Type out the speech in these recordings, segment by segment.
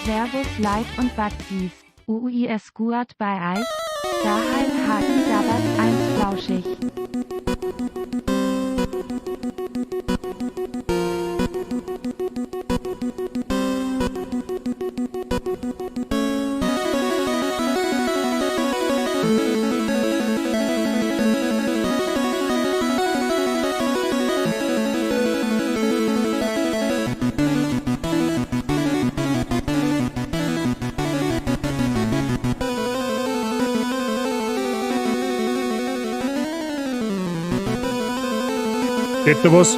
Servus Leid und Batzis. UIS Guat bei Eis. Daheim Haken Sabbat 1 flauschig. Geht da was?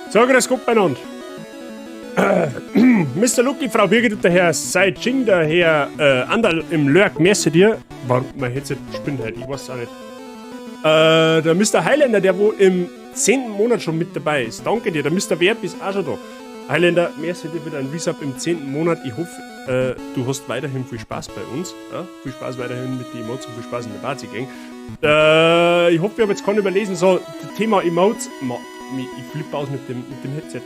So, grüß Gott beieinander. Mr. Lucky, Frau Birgit und der Herr Sai Ching, der Herr Andal im Lurk, merci dir. Warum mein Headset spinnt halt, ich weiß auch nicht. Der Mr. Highlander, der wo im 10. Monat schon mit dabei ist. Danke dir, der Mr. Werb ist auch schon da. Highlander, merci dir für deinen Resub im 10. Monat. Ich hoffe, du hast weiterhin viel Spaß bei uns. Ja? Viel Spaß weiterhin mit den Emotes und viel Spaß in der Party-Gang. Ich hoffe, ich habe jetzt keinen überlesen. So, Thema Emotes. Ich flippe aus mit dem Headset.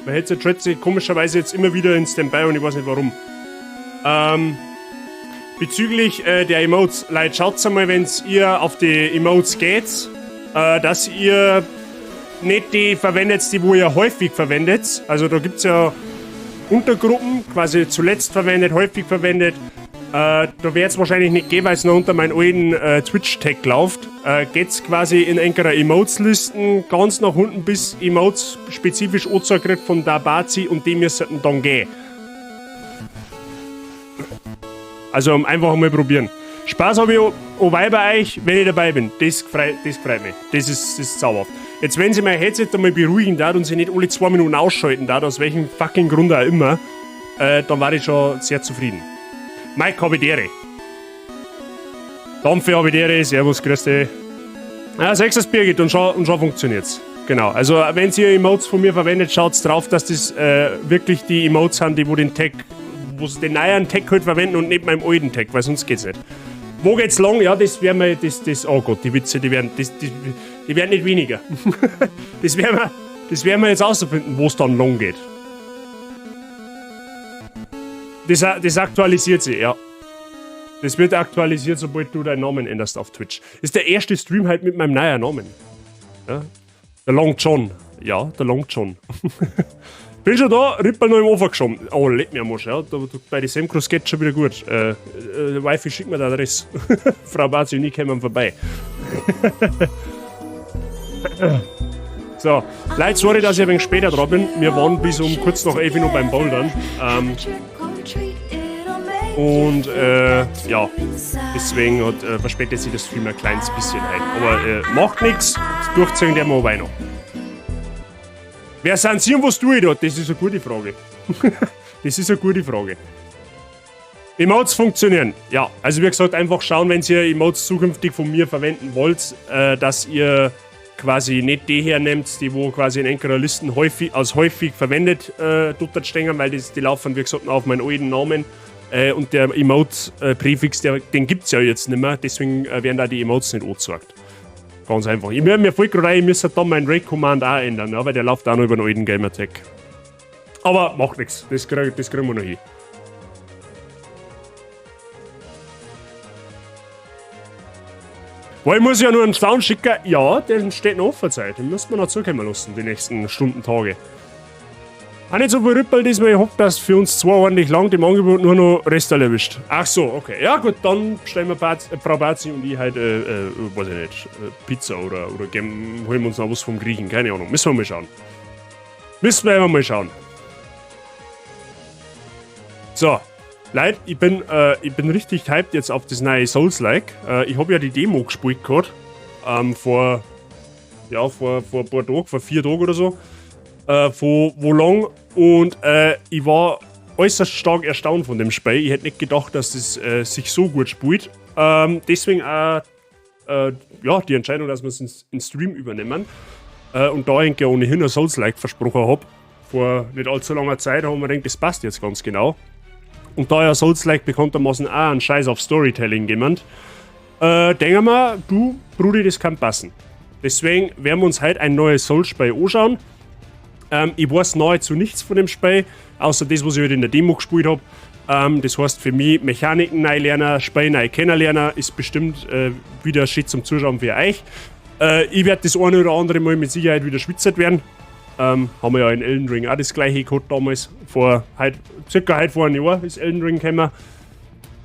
Mein Headset schaltet sich komischerweise jetzt immer wieder in Standby und ich weiß nicht warum. Bezüglich der Emotes, Leute, schaut einmal, wenn ihr auf die Emotes geht, dass ihr nicht die verwendet, die wo ihr häufig verwendet. Also da gibt es ja Untergruppen, quasi zuletzt verwendet, häufig verwendet. Da wird es wahrscheinlich nicht gehen, weil es noch unter meinen alten Twitch-Tag läuft. Geht's quasi in enkerer Emotes-Listen ganz nach unten, bis Emotes spezifisch angezeigt wird von Dabazi und die müssen dann gehen. Also einfach mal probieren. Spaß habe ich auch bei euch, wenn ich dabei bin. Das freut mich. Das ist zauberhaft. Jetzt, wenn sie mein Headset einmal beruhigen darf und sie nicht alle 2 Minuten ausschalten darf, aus welchem fucking Grund auch immer, dann war ich schon sehr zufrieden. Mike Habidere. Dampfe Habidere, servus, grüß dich. Ja, 6. Birgit und schon funktioniert's. Genau, also wenn ihr Emotes von mir verwendet, schaut drauf, dass das wirklich die Emotes sind, die wo den Tag, wo sie den neuen Tag halt verwenden und nicht meinem alten Tag, weil sonst geht's nicht. Wo geht's lang? Ja, das werden wir, oh Gott, die Witze, die werden nicht weniger. das werden wir jetzt ausfinden, wo es dann lang geht. Das aktualisiert sich, ja. Das wird aktualisiert, sobald du deinen Namen änderst auf Twitch. Das ist der erste Stream halt mit meinem neuen Namen. Ja? Der Long John. Ja, der Long John. Bin schon da, Rippel noch im Ofen geschoben. Oh, leck mir am Arsch, ja. Bei den Semcros geht's schon wieder gut. Wifi, schick mir die Adresse. Frau Bazi und ich kommen vorbei. So, Leute, sorry, dass ich ein wenig später dran bin. Wir waren bis um kurz nach 11 Uhr beim Bouldern. Ja, deswegen verspätet sich das Stream ein kleines bisschen ein. Aber macht nichts, durchziehen der mal noch. Wer sind Sie und was tue ich da? Das ist eine gute Frage. Das ist eine gute Frage. Emotes funktionieren. Ja, also wie gesagt, einfach schauen, wenn ihr Emotes zukünftig von mir verwenden wollt, dass ihr quasi nicht die hernehmt, die wo quasi in enkerer Listen häufig verwendet dort stehen, weil die laufen, wie gesagt, auf meinen alten Namen. Und der Emote-Präfix, den gibt es ja jetzt nicht mehr, deswegen werden da die Emotes nicht angezeigt. Ganz einfach. Mir fällt gerade ein, ich müsste dann meinen Raid-Command auch ändern, ja, weil der läuft auch noch über den alten Gamertag. Aber macht nichts, das kriegen wir noch hin. Weil ich muss ja nur einen Sound schicken, ja, der steht noch offen Zeit. Den müssen wir noch zukommen lassen, die nächsten Stunden, Tage. Auch nicht so verrüppelt ist, weil ich hoffe, dass für uns zwei ordentlich lang im Angebot nur noch Restall erwischt. Ach so, okay. Ja gut, dann bestellen wir Frau Bazi und ich halt, weiß ich nicht, Pizza oder holen wir uns noch was vom Griechen, keine Ahnung. Müssen wir mal schauen. Mal schauen. So, Leute, ich bin richtig hyped jetzt auf das neue Souls-like. Ich habe ja die Demo gespielt gehabt. Vor ein paar Tagen, vor 4 Tagen oder so. Von wo lang. Und ich war äußerst stark erstaunt von dem Spiel. Ich hätte nicht gedacht, dass das sich so gut spielt. Deswegen auch ja, die Entscheidung, dass wir es in Stream übernehmen. Und da ich ja ohnehin ein Souls-like versprochen habe, vor nicht allzu langer Zeit, haben wir gedacht, das passt jetzt ganz genau. Und da ja Souls-like bekanntermaßen auch einen Scheiß auf Storytelling jemand, denken wir, du, Brudi, das kann passen. Deswegen werden wir uns heute ein neues Souls-Spiel anschauen. Ich weiß nahezu nichts von dem Spiel, außer das, was ich heute in der Demo gespielt habe. Das heißt für mich, Mechaniken neu lernen, Spiel neu kennenlernen, ist bestimmt wieder shit zum Zuschauen für euch. Ich werde das eine oder andere Mal mit Sicherheit wieder schwitzert werden. Haben wir ja in Elden Ring auch das gleiche gehabt damals. Circa heute vor einem Jahr ist Elden Ring gekommen.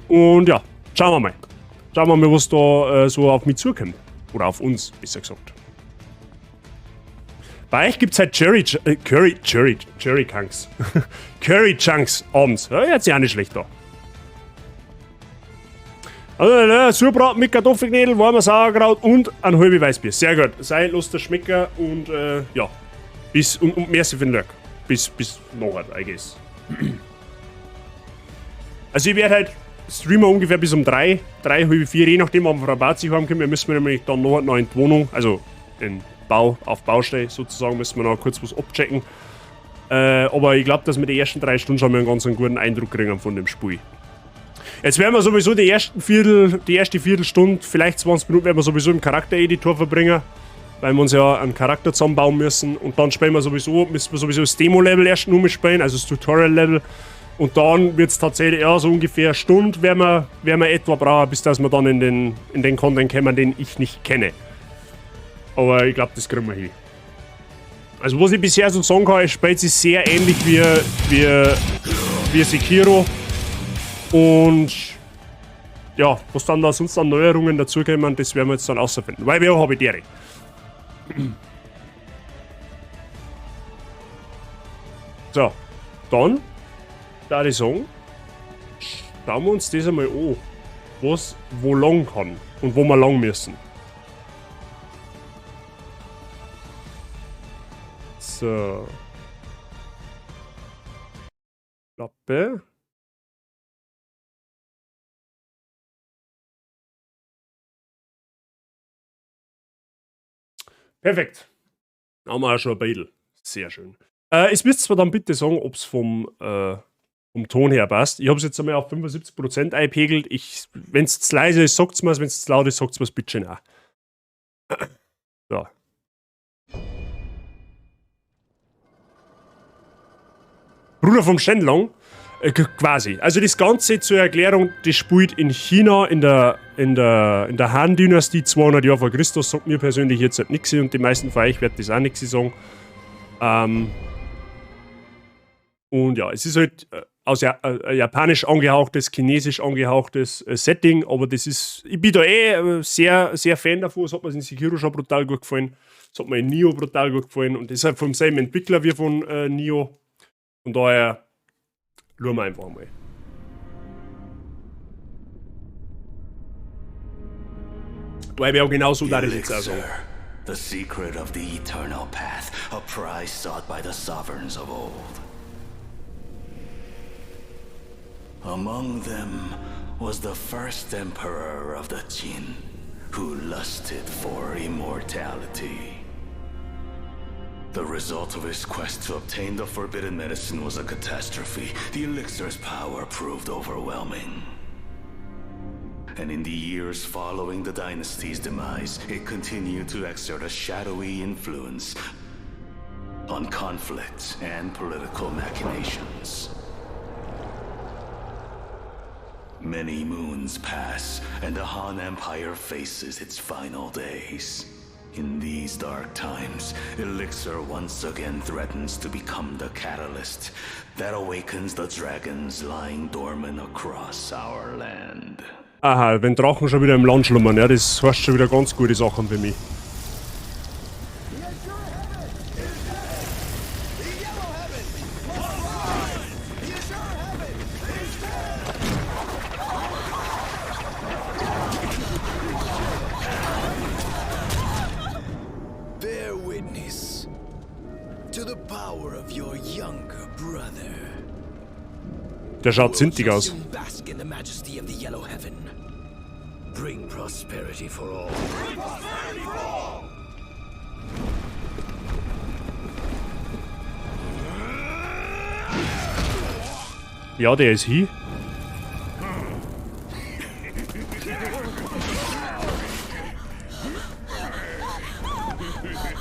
Und ja, schauen wir mal. Schauen wir mal, was da so auf mich zukommt. Oder auf uns, besser gesagt. Bei euch gibt es halt Curry Chunks. Curry Chunks abends. Ja, hört sich auch nicht schlecht an. Also, Surbraten mit Kartoffelknödel, warmer Sauerkraut und ein halbes Weißbier. Sehr gut. Sei los der Schmecker und ja. Und merci für den Lurk. Bis nachher, I guess. Also ich werde halt streamen ungefähr bis um 3, halb 4, je nachdem, wann wir von der Bad haben können. Wir müssen nämlich dann noch in die Wohnung, also auf Baustelle sozusagen, müssen wir noch kurz was abchecken. Aber ich glaube, dass wir die ersten 3 Stunden schon mal einen ganz guten Eindruck kriegen von dem Spiel. Jetzt werden wir sowieso die erste Viertelstunde, vielleicht 20 Minuten, werden wir sowieso im Charaktereditor verbringen, weil wir uns ja einen Charakter zusammenbauen müssen. Und dann müssen wir sowieso das Demo-Level erst nur spielen, also das Tutorial-Level. Und dann wird es tatsächlich so ungefähr eine Stunde, werden wir etwa brauchen, bis dass wir dann in den Content kommen, den ich nicht kenne. Aber ich glaube, das kriegen wir hin. Also was ich bisher so sagen kann, es spielt sich sehr ähnlich wie Sekiro. Und ja, was dann da sonst an Neuerungen dazukommen, das werden wir jetzt dann rausfinden. Weil wir habe ich deren. So, dann da ich sagen, schauen wir uns das einmal an, was wo lang kann und wo wir lang müssen. So. Klappe. Perfekt. Haben wir auch schon ein Beidel. Sehr schön. Es müsst ihr dann bitte sagen, ob es vom Ton her passt. Ich habe es jetzt einmal auf 75% eingepegelt. Wenn es zu leise ist, sagt es mir. Wenn es zu laut ist, sagt es mir bitte schön auch. So. Bruder vom Shenlong, quasi. Also das Ganze zur Erklärung, das spielt in China in der Han-Dynastie 200 Jahre vor Christus, sagt mir persönlich jetzt halt nichts und die meisten von euch werden das auch nichts sagen. Und ja, es ist halt aus japanisch angehauchtes, chinesisch angehauchtes Setting, aber das ist, ich bin da sehr, sehr Fan davon. Das hat mir in Sekiro schon brutal gut gefallen. Das hat mir in Nioh brutal gut gefallen und das ist halt vom selben Entwickler wie von Nioh. Von daher schauen wir einfach mal. Weil wir auch genauso da jetzt also. The secret of the eternal path, a prize sought by the sovereigns of old. Among them was the first emperor of the Qin, who lusted for immortality. The result of his quest to obtain the forbidden medicine was a catastrophe. The elixir's power proved overwhelming. And in the years following the dynasty's demise, it continued to exert a shadowy influence on conflict and political machinations. Many moons pass, and the Han Empire faces its final days. In these dark times, Elixir once again threatens to become the catalyst that awakens the dragons lying dormant across our land. Aha, wenn Drachen schon wieder im Land schlummern, ja, das heißt schon wieder ganz gute Sachen für mich. Der schaut zintig aus. Bask in the majesty of the yellow heaven. Bring prosperity for all. Ja, der ist hier.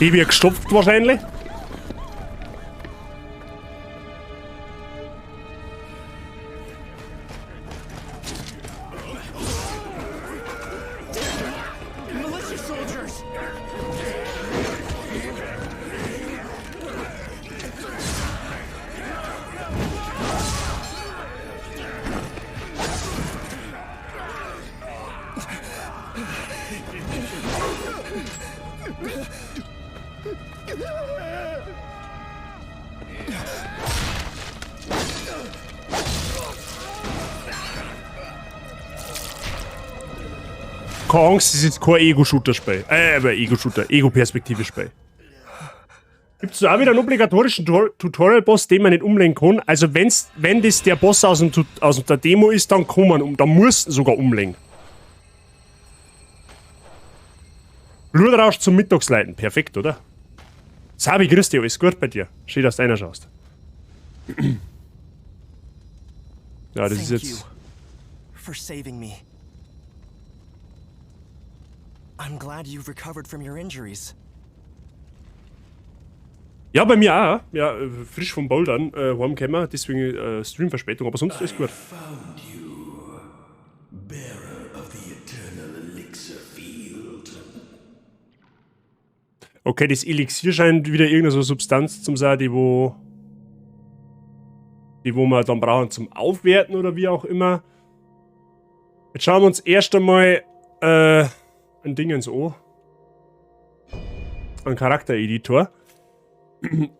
Die wird gestopft wahrscheinlich. Keine Angst, das ist jetzt kein Ego-Shooter-Spiel. Ego-Shooter, Ego-Perspektive-Spiel. Gibt es da auch wieder einen obligatorischen Tutorial-Boss, den man nicht umlenken kann? Also wenn das der Boss aus der Demo ist, dann kann man dann muss sogar umlenken. Blutrausch zum Mittagsleiten. Perfekt, oder? Sabi, grüß dich, alles gut bei dir? Schön, dass du einer schaust. Ja, das ist jetzt... For saving me. I'm glad you've recovered from your injuries. Ja, bei mir auch. Ja, frisch vom Bouldern heimgekommen, deswegen Streamverspätung, aber sonst ist gut. Found you, bearer of the eternal elixir field. Okay, das Elixier scheint wieder irgendeine so Substanz zu sein, die wo wir dann brauchen zum Aufwerten oder wie auch immer. Jetzt schauen wir uns erst einmal ein Dingens an. Ein Charaktereditor.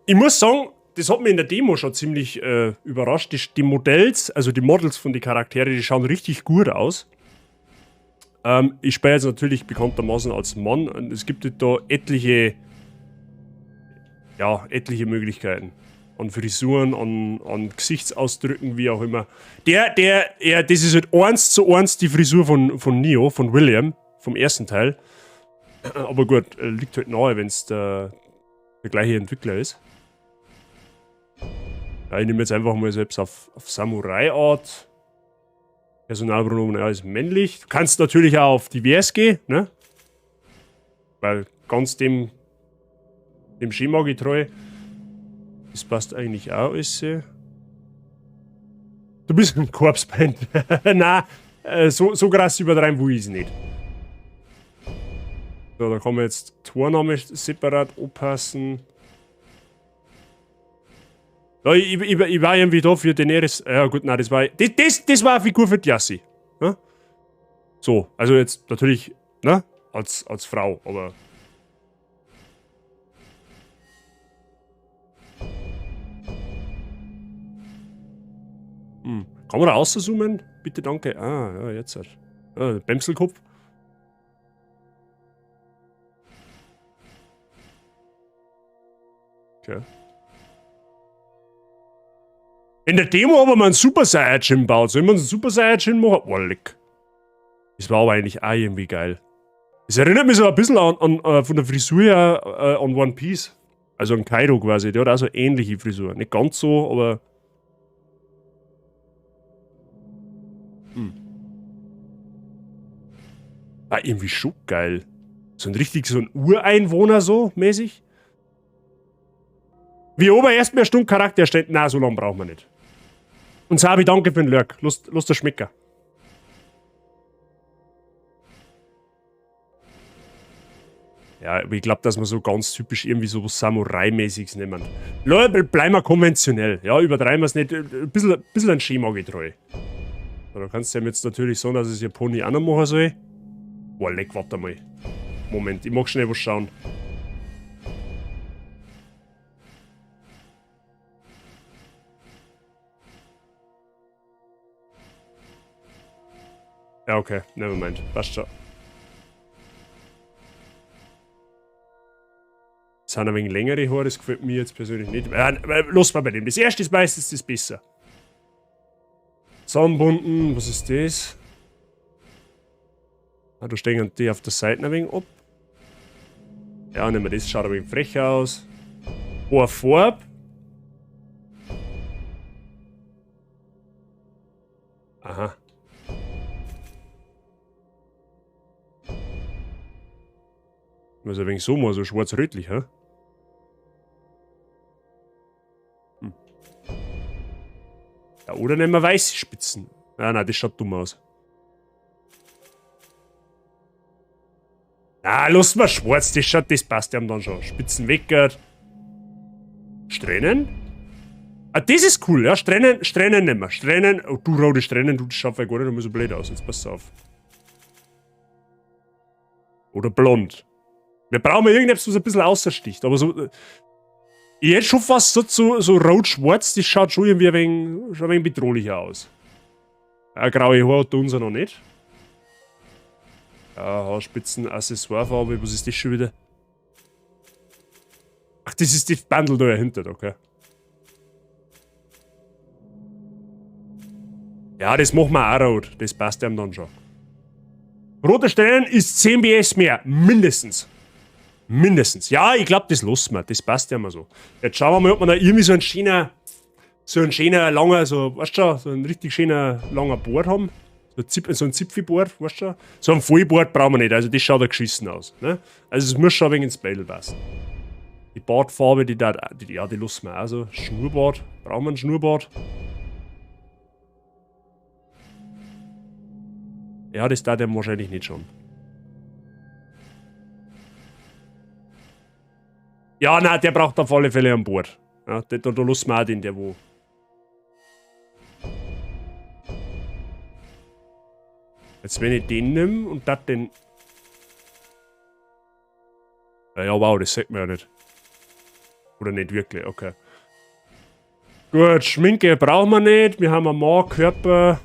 Ich muss sagen, das hat mich in der Demo schon ziemlich überrascht. Die Models, also die Models von den Charakteren, die schauen richtig gut aus. Ich spiele jetzt natürlich bekanntermaßen als Mann und es gibt da etliche Möglichkeiten. An Frisuren, an Gesichtsausdrücken, wie auch immer. Das ist halt 1:1 die Frisur von Neo, von William, vom ersten Teil. Aber gut, liegt halt nahe, wenn es der gleiche Entwickler ist. Ja, ich nehme jetzt einfach mal selbst auf Samurai-Art. Personalpronomen ist männlich. Du kannst natürlich auch auf divers gehen, ne? Weil ganz dem Schema getreu. Das passt eigentlich auch alles. Du bist ein Corpse-Paint. Nein, so krass übertreiben will ich es nicht. So, da kann man jetzt Torname separat anpassen. Ja, ich war irgendwie da für Daenerys. Ja gut, nein, das war eine Figur für Jassi. Ja? So, also jetzt natürlich, ne? Als Frau, aber. Kann man da auszoomen? Bitte, danke. Ah, ja, jetzt. Bämselkopf. Okay. In der Demo haben wir einen Super Saiyajin gebaut. Sollen wir uns einen Super Saiyajin machen? Oh, leck. Das war aber eigentlich auch irgendwie geil. Das erinnert mich so ein bisschen an von der Frisur her an One Piece. Also an Kaido quasi. Der hat auch so ähnliche Frisur. Nicht ganz so, aber. Irgendwie schon geil. So ein Ureinwohner so mäßig. Wie oben erst mehr Stunden Charakter erstellt. Na, so lange brauchen wir nicht. Und Sabi, danke für den Lurk. Lust der Schmecker. Ja, aber ich glaube, dass wir so ganz typisch irgendwie so was Samurai-mäßiges nehmen. Leute, bleiben wir konventionell. Ja, übertreiben wir es nicht. Ein bisschen ein Schema getreu. So, da kannst du ja jetzt natürlich sagen, dass es ihr Pony auch noch machen soll. Boah, leck, warte mal. Moment, ich mag schnell was schauen. Ja, okay, nevermind. Passt schon. Das sind ein wenig längere Haare, das gefällt mir jetzt persönlich nicht. Los mal bei dem. Das erste ist meistens das besser. Zusammenbunden, was ist das? Ah, da stehen die auf der Seite ein wenig ab. Ja, nehmen wir das, schaut ein wenig frech aus. Eine Farbe. Aha. Was ein wenig so mal, so schwarz-rötlich, hä? Ja, oder nehmen wir weiße Spitzen. Ah, nein, das schaut dumm aus. Ah, lass mal schwarz, das passt ja dann schon. Spitzen weggert. Strähnen? Ah, das ist cool, ja. Strähnen nehmen wir. Strähnen, oh, du rote Strähnen, du, das schaut ja gar nicht immer so blöd aus. Jetzt pass auf. Oder blond. Wir brauchen irgendetwas, was ein bisschen außersticht. Aber so. Ich hätte schon fast so rot-schwarz, das schaut schon irgendwie ein wenig bedrohlicher aus. Graue Haare hat unser noch nicht. Ja, Haarspitzen, Accessoirefarbe, was ist das schon wieder? Ach, das ist das Bundle da dahinter, okay. Ja, das machen wir auch rot. Das passt einem dann schon. Roter Stern ist 10 BS mehr. Mindestens. Mindestens. Ja, ich glaube, das lassen wir. Das passt ja mal so. Jetzt schauen wir mal, ob wir da irgendwie so ein schöner, langer, so, weißt du, so ein richtig schöner, langer Board haben. So ein Zipfi-Board, weißt du? So ein Vollboard brauchen wir nicht, also das schaut ja geschissen aus. Ne? Also es muss schon ein wenig ins Bild passen. Die Bordfarbe, die lassen wir auch so. Schnurrbart, brauchen wir ein Schnurrbart? Ja, das darf der wahrscheinlich nicht schon. Ja, nein, der braucht auf alle Fälle ein Board. Ja, da lassen wir auch den, der wo. Jetzt, wenn ich den nehme und das den. Ja, wow, das sagt man ja nicht. Oder nicht wirklich, okay. Gut, Schminke brauchen wir nicht. Wir haben einen Mann, Körper.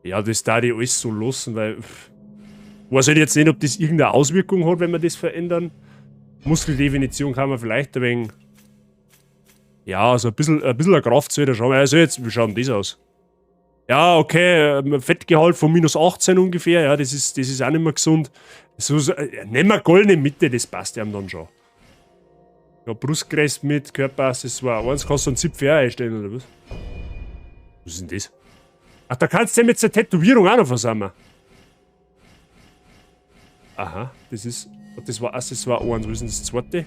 Ja, das darf ich alles so lassen, weil. Weiß halt jetzt nicht, ob das irgendeine Auswirkung hat, wenn wir das verändern. Muskeldefinition kann man vielleicht ein wenig. Ja, so ein bisschen eine Kraft sollte er schon. Also jetzt, wie schaut denn das aus? Ja, okay, Fettgehalt von -18 ungefähr, ja, das ist auch nicht mehr gesund. So, nehmen wir goldene Mitte, das passt einem dann schon. Ja, Brustgräs mit Körperaccessoire. Eins kannst du einen Zipfel einstellen, oder was? Was ist denn das? Ach, da kannst du ja mit der Tätowierung auch noch versammeln. Aha, das war Accessoire 1, was ist denn das zweite?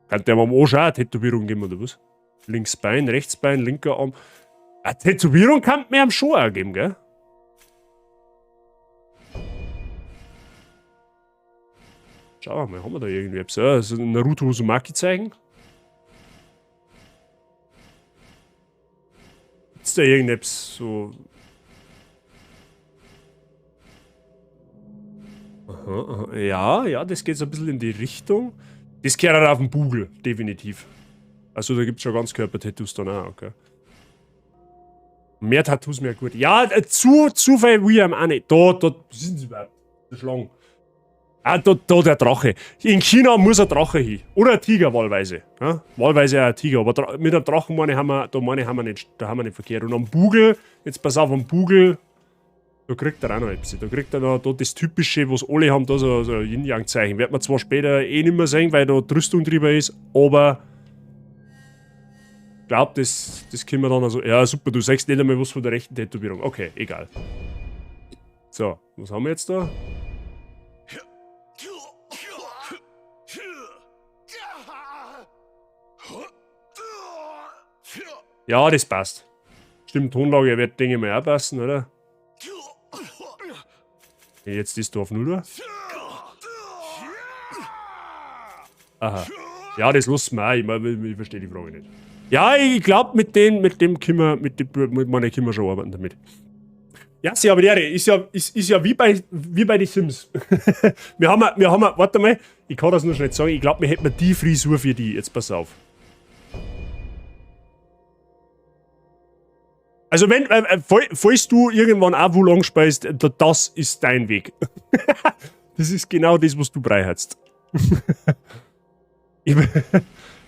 Kann der am Arsch auch eine Tätowierung geben, oder was? Links Bein, rechts Bein, linker Arm. Eine Tätowierung kann mir am Schuh auch geben, gell? Schauen wir mal, haben wir da irgendwie etwas? Ja, so ein Naruto Uzumaki zeigen. Ist da irgendetwas so. Aha, aha. Ja, das geht so ein bisschen in die Richtung. Das gehört auch auf den Bugel, definitiv. Also da gibt es schon ganz Körper-Tattoos dann auch, okay. Mehr Tattoos, mehr gut. Ja, zu viel William auch nicht. Da sind sie überhaupt. Der Schlangen. Ah, da der Drache. In China muss ein Drache hin. Oder ein Tiger wahlweise. Ja? Wahlweise auch ein Tiger. Aber mit einem Drachen haben wir nicht verkehrt. Und am Bugel, jetzt pass auf, am Bugel, da kriegt er auch noch etwas. Da kriegt er noch da das Typische, was alle haben, da so ein Yin-Yang-Zeichen. Wird man zwar später eh nicht mehr sehen, weil da die Rüstung drüber ist, aber ich glaube, das können wir dann also. Ja, super, du sagst nicht einmal was von der rechten Tätowierung. Okay, egal. So, was haben wir jetzt da? Ja, das passt. Stimmt, Tonlage wird, denke ich mal, auch passen, oder? Jetzt ist da auf 0 Uhr. Aha. Ja, das lassen wir auch. Ich verstehe die Frage nicht. Ja, ich glaube, mit meiner können wir schon arbeiten damit. Ja, sie aber ist ja wie bei den Sims. wir haben, warte mal, ich kann das nur schnell sagen, ich glaube, wir hätten die Frisur für die. Jetzt pass auf. Also falls du irgendwann auch wo lang speist, das ist dein Weg. Das ist genau das, was du brei hast.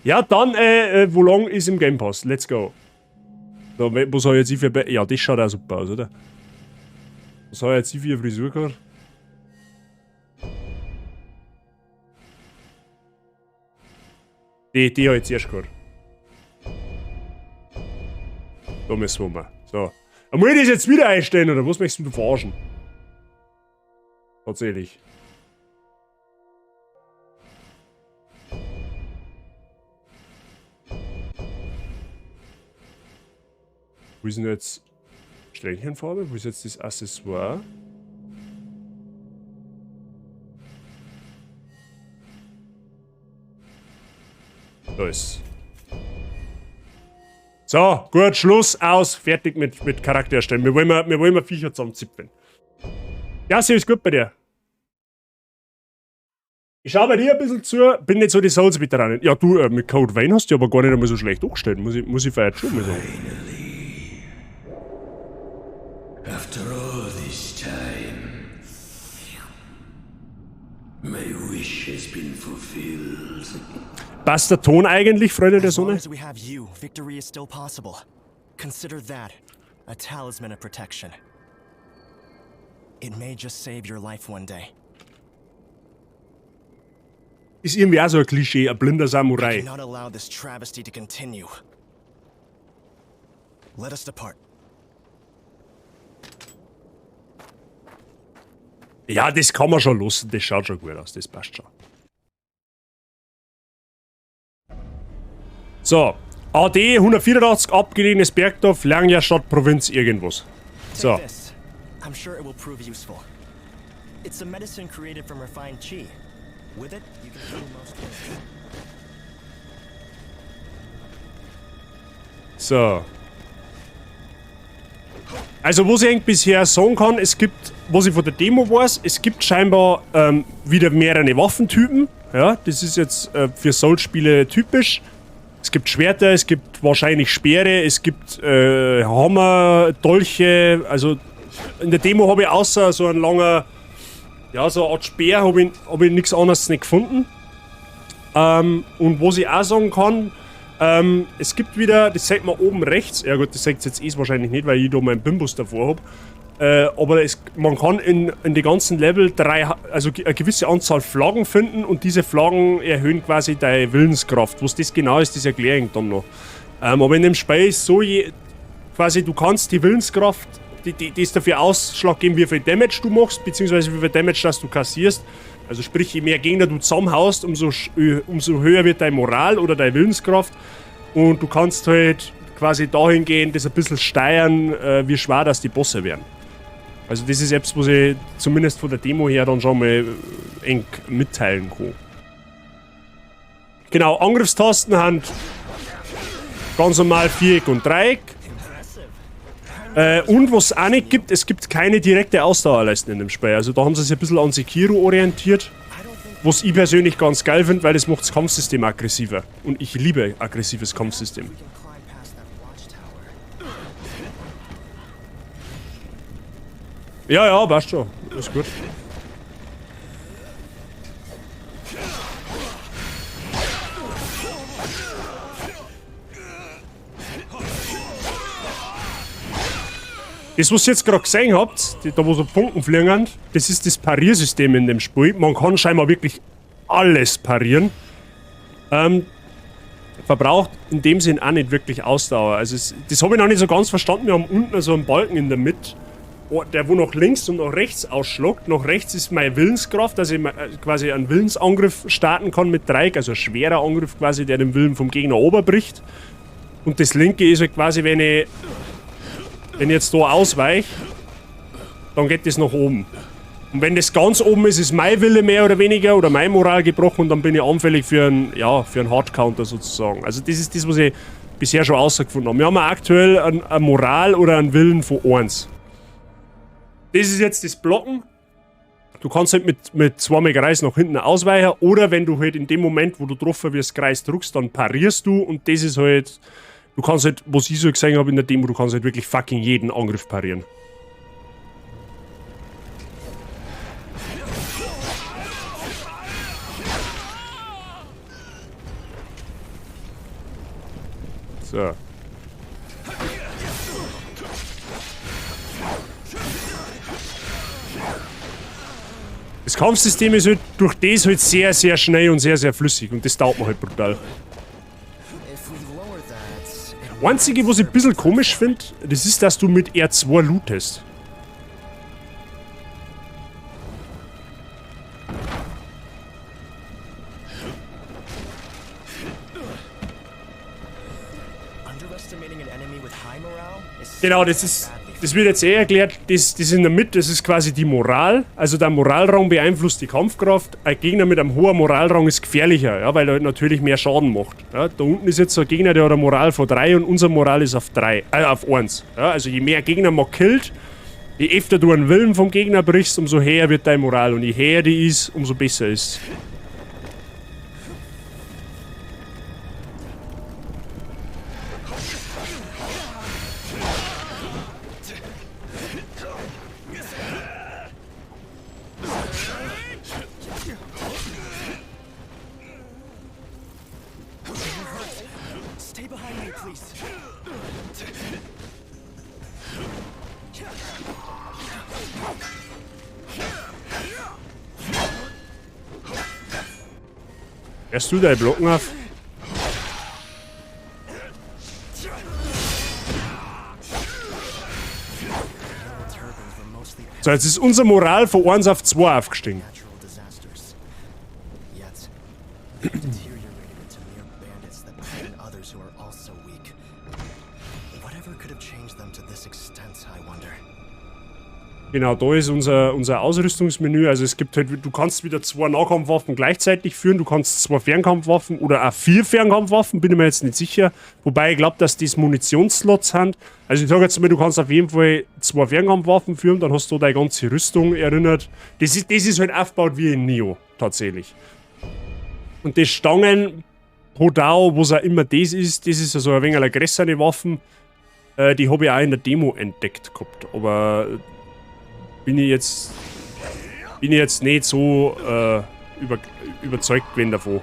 Ja, dann, wo lang ist im Game Pass? Let's go. So, was soll jetzt ich für... Ja, das schaut auch super aus, oder? Was soll jetzt ich für eine Frisur gehabt? Die habe ich jetzt erst gehört. Da müssen wir mal. So. Muss ich das jetzt wieder einstellen, oder was möchtest du verarschen? Tatsächlich. Wo ist denn jetzt Ständchenfarbe? Wo ist jetzt das Accessoire? Da ist. So, gut, Schluss, aus, fertig mit Charakter erstellen. Wir wollen Viecher zusammenzipfen. Ja, sie ist gut bei dir. Ich schau bei dir ein bisschen zu, bin nicht so die Souls-Veteranin. Ja, du, mit Code Vein hast du aber gar nicht einmal so schlecht angestellt. Muss ich vielleicht schon mal sagen. After all this time, my wish has been fulfilled. Passt der Ton eigentlich, Freunde der As long Sonne? as we have you, victory is still possible. Consider that a talisman of protection. It may just save your life one day. Ist irgendwie auch so ein Klischee, ein blinder I Samurai. cannot allow this travesty to continue. Let us depart. Ja, das kann man schon lassen, das schaut schon gut aus, das passt schon. So, AD 184, abgelegenes Bergdorf, Langjahr Stadt, Provinz, irgendwas. So. Take this. I'm sure it will prove useful. It's a medicine created from refined chi. With it, you can heal most things. So. Also, was ich eigentlich bisher sagen kann, es gibt, was ich von der Demo weiß, es gibt scheinbar wieder mehrere Waffentypen. Ja, das ist jetzt für Souls-Spiele typisch. Es gibt Schwerter, es gibt wahrscheinlich Speere, es gibt Hammer, Dolche. Also, in der Demo habe ich außer so ein langer, ja, so eine Art Speer, habe ich nichts anderes nicht gefunden. Und was ich auch sagen kann, es gibt wieder, das zeigt man oben rechts, ja gut, das zeigt jetzt wahrscheinlich nicht, weil ich da meinen Bimbus davor habe, aber man kann in die ganzen Level eine gewisse Anzahl Flaggen finden und diese Flaggen erhöhen quasi deine Willenskraft. Was das genau ist, das erkläre ich dann noch. Aber in dem Spiel ist so, quasi du kannst die Willenskraft, die ist dafür ausschlaggebend, wie viel Damage du machst, beziehungsweise wie viel Damage das du kassierst. Also sprich, je mehr Gegner du zusammenhaust, umso höher wird deine Moral oder deine Willenskraft. Und du kannst halt quasi dahingehend das ein bisschen steuern, wie schwer das die Bosse werden. Also das ist etwas, was ich zumindest von der Demo her dann schon mal eng mitteilen kann. Genau, Angriffstasten haben ganz normal Viereck und Dreieck. Und was es auch nicht gibt, es gibt keine direkte Ausdauerleiste in dem Spiel. Also da haben sie sich ein bisschen an Sekiro orientiert. Was ich persönlich ganz geil finde, weil das macht das Kampfsystem aggressiver. Und ich liebe aggressives Kampfsystem. We can climb past that watchtower. Ja, passt schon. Ist gut. Das, was ihr jetzt gerade gesehen habt, da wo so Funken fliegen, das ist das Pariersystem in dem Spiel. Man kann scheinbar wirklich alles parieren. Verbraucht in dem Sinn auch nicht wirklich Ausdauer. Also das habe ich noch nicht so ganz verstanden. Wir haben unten so einen Balken in der Mitte, der wo nach links und nach rechts ausschlägt. Nach rechts ist meine Willenskraft, dass ich quasi einen Willensangriff starten kann mit Dreieck, also ein schwerer Angriff quasi, der den Willen vom Gegner oberbricht. Und das linke ist halt quasi, wenn ich jetzt da ausweiche, dann geht das nach oben. Und wenn das ganz oben ist, ist mein Wille mehr oder weniger oder meine Moral gebrochen und dann bin ich anfällig für einen Hardcounter sozusagen. Also das ist das, was ich bisher schon rausgefunden habe. Wir haben aktuell eine Moral oder einen Willen von 1. Das ist jetzt das Blocken. Du kannst halt mit zweimal Kreis nach hinten ausweichen oder wenn du halt in dem Moment, wo du getroffen wirst, Kreis drückst, dann parierst du und das ist halt... Du kannst halt, was ich so gesehen habe in der Demo, du kannst halt wirklich fucking jeden Angriff parieren. So. Das Kampfsystem ist halt durch das halt sehr, sehr schnell und sehr, sehr flüssig. Und das taugt mir halt brutal. Das Einzige, was ich ein bisschen komisch finde, das ist, dass du mit R2 lootest. Genau, das wird jetzt erklärt, das in der Mitte, das ist quasi die Moral. Also der Moralrang beeinflusst die Kampfkraft. Ein Gegner mit einem hohen Moralrang ist gefährlicher, ja, weil er halt natürlich mehr Schaden macht. Ja, da unten ist jetzt so ein Gegner, der hat eine Moral von 3 und unser Moral ist auf 1. Ja, also je mehr Gegner man killt, je öfter du einen Willen vom Gegner brichst, umso höher wird deine Moral. Und je höher die ist, umso besser ist. Erst du deine Blocken auf? So, jetzt ist unser Moral von 1 auf 2 aufgestiegen. Genau, da ist unser Ausrüstungsmenü. Also es gibt halt, du kannst wieder 2 Nahkampfwaffen gleichzeitig führen, du kannst 2 Fernkampfwaffen oder auch 4 Fernkampfwaffen, bin ich mir jetzt nicht sicher. Wobei ich glaube, dass das Munitionsslots sind. Also ich sage jetzt mal, du kannst auf jeden Fall 2 Fernkampfwaffen führen, dann hast du deine ganze Rüstung erinnert. Das ist halt aufgebaut wie in Neo, tatsächlich. Und die Stangen, Podao, was auch immer das ist also ein wenig eine größere Waffen. Die habe ich auch in der Demo entdeckt gehabt, aber bin ich jetzt nicht so überzeugt gewesen davon.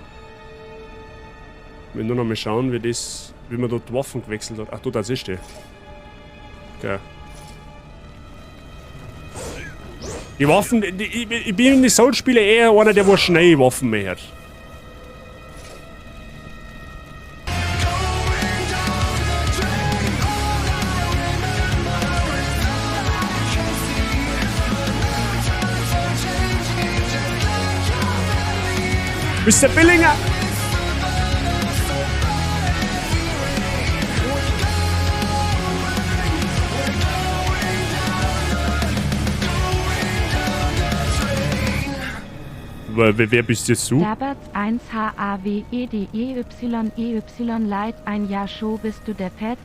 Ich will nur noch mal schauen, wie man dort die Waffen gewechselt hat. Ach, da ist die. Okay. Die Waffen, ich bin in den Soul-Spielen eher einer, der schnell Waffen mehr hat. Mr. Billinger! Wer bist jetzt du? Daberts 1 HAWEDEYEY Light, ein Jahr Show bist du der Pet.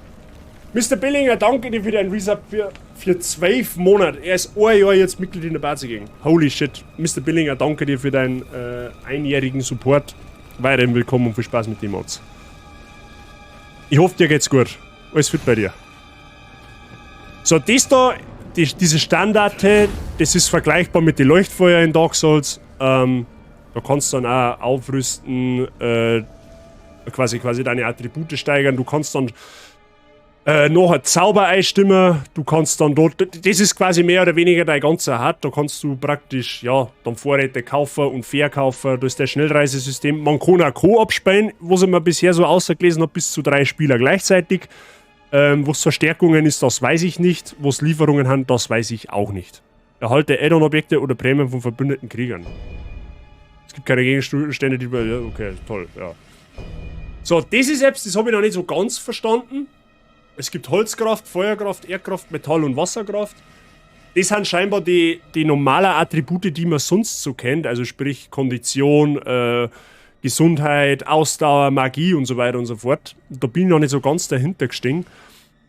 Mr. Billinger, danke dir für deinen Resub für 12 Monate. Er ist ein Jahr jetzt Mitglied in der Bazi Gang. Holy shit. Mr. Billinger, danke dir für deinen einjährigen Support. Weiterhin willkommen und viel Spaß mit den Mods. Ich hoffe, dir geht's gut. Alles fit bei dir. So, das da, diese Standarte, das ist vergleichbar mit den Leuchtfeuer in Dark Souls. Da kannst du dann auch aufrüsten, quasi deine Attribute steigern. Du kannst dann noch ein Zauber einstimmen, du kannst dann dort, das ist quasi mehr oder weniger dein ganzer Hut, da kannst du praktisch, ja, dann Vorräte kaufen und verkaufen, da ist das Schnellreisesystem. Man kann auch Koop spielen, was ich mir bisher so ausgelesen habe, bis zu 3 Spieler gleichzeitig. Was Verstärkungen ist, das weiß ich nicht, was Lieferungen haben, das weiß ich auch nicht. Erhalte Add-on-Objekte oder Prämien von verbündeten Kriegern. Es gibt keine Gegenstände, die, ja, okay, toll, ja. So, das ist selbst, das habe ich noch nicht so ganz verstanden. Es gibt Holzkraft, Feuerkraft, Erdkraft, Metall- und Wasserkraft. Das sind scheinbar die normalen Attribute, die man sonst so kennt. Also sprich Kondition, Gesundheit, Ausdauer, Magie und so weiter und so fort. Da bin ich noch nicht so ganz dahinter gestiegen.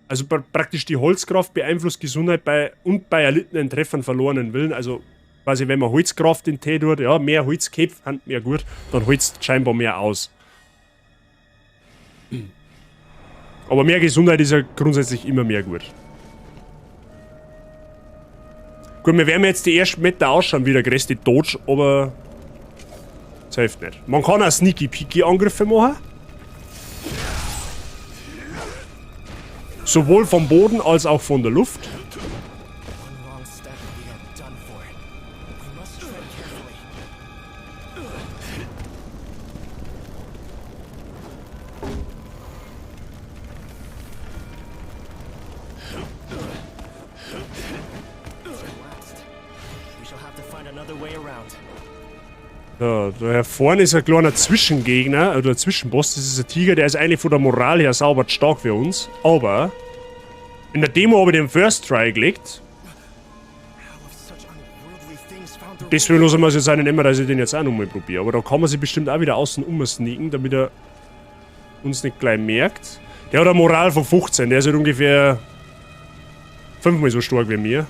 Also praktisch die Holzkraft beeinflusst Gesundheit bei erlittenen Treffern verlorenen Willen. Also quasi wenn man Holzkraft in Tee tut, ja, mehr Holz kämpft, mehr gut, dann holzt scheinbar mehr aus. Aber mehr Gesundheit ist ja grundsätzlich immer mehr gut. Gut, wir werden jetzt die ersten Meter ausschauen wie der größte Dodge, aber das hilft nicht. Man kann auch Sneaky-Peaky-Angriffe machen. Sowohl vom Boden als auch von der Luft. One wrong step and we are done for. We must tread carefully. Last. We shall have to find another way around. Da vorne ist ein kleiner Zwischengegner, oder ein Zwischenboss. Das ist ein Tiger, der ist eigentlich von der Moral her sauber stark für uns. Aber in der Demo habe ich den First Try gelegt. Deswegen lassen wir es jetzt einen nehmen, dass ich den jetzt auch nochmal probiere. Aber da kann man sich bestimmt auch wieder außen sneaken, damit er uns nicht gleich merkt. Der hat eine Moral von 15, der ist halt ungefähr 5-mal so stark wie mir.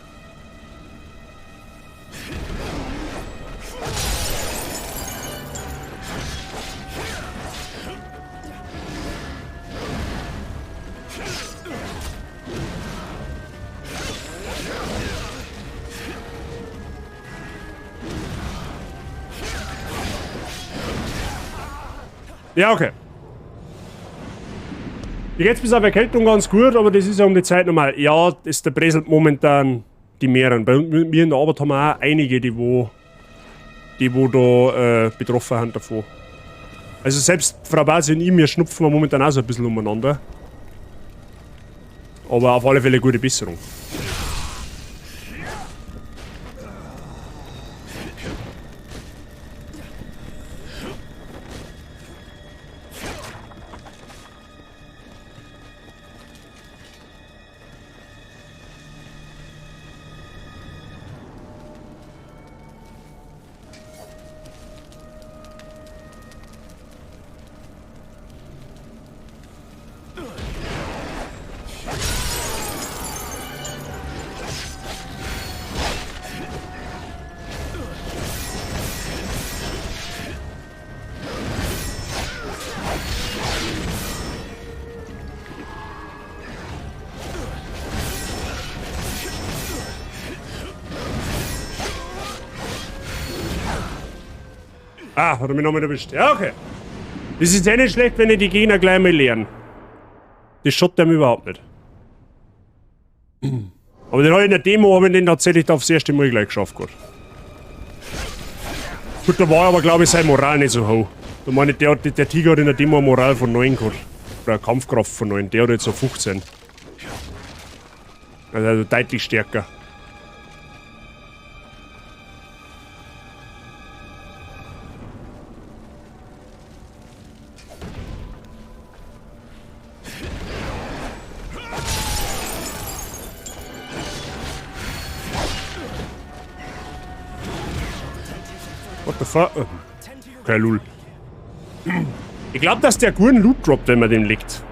Ja, okay. Mir geht's bis auf Erkältung ganz gut, aber das ist ja um die Zeit normal. Ja, das der Breselt momentan die Meeren. Bei mir in der Arbeit haben wir auch einige, die wo da betroffen sind davon. Also selbst Frau Basi und ich, wir schnupfen momentan auch so ein bisschen umeinander. Aber auf alle Fälle gute Besserung. Ah, hat er mich nochmal erwischt. Ja, okay. Das ist ja nicht schlecht, wenn ich die Gegner gleich mal leeren. Das schaut dem überhaupt nicht. Aber den habe ich in der Demo, habe ich den tatsächlich aufs erste Mal gleich geschafft. Gut, da war aber, glaube ich, seine Moral nicht so hoch. Da meine ich, der Tiger hat in der Demo eine Moral von 9 gehabt. Oder eine Kampfkraft von 9. Der hat jetzt so 15. Also deutlich stärker. What the fuck? Okay, lul. Ich glaube, dass der guten Loot droppt, wenn man den legt.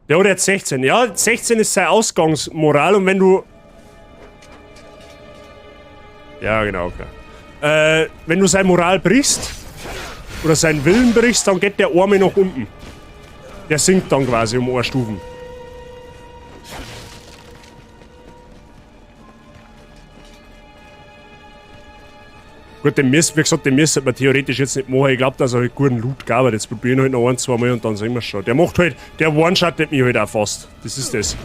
Der hat jetzt 16. Ja, 16 ist seine Ausgangsmoral und wenn du... Ja, genau, klar. Wenn du seine Moral brichst, oder seinen Willen brichst, dann geht der Arme nach unten. Der sinkt dann quasi um 1 Stufen. Gut, den müsst, wie gesagt, den müsste man theoretisch jetzt nicht machen. Ich glaube, dass er halt guten Loot gab. Aber jetzt probieren wir halt noch 1, 2 Mal und dann sehen wir schon. Der macht halt, der one-shottet mich halt auch fast. Das ist das.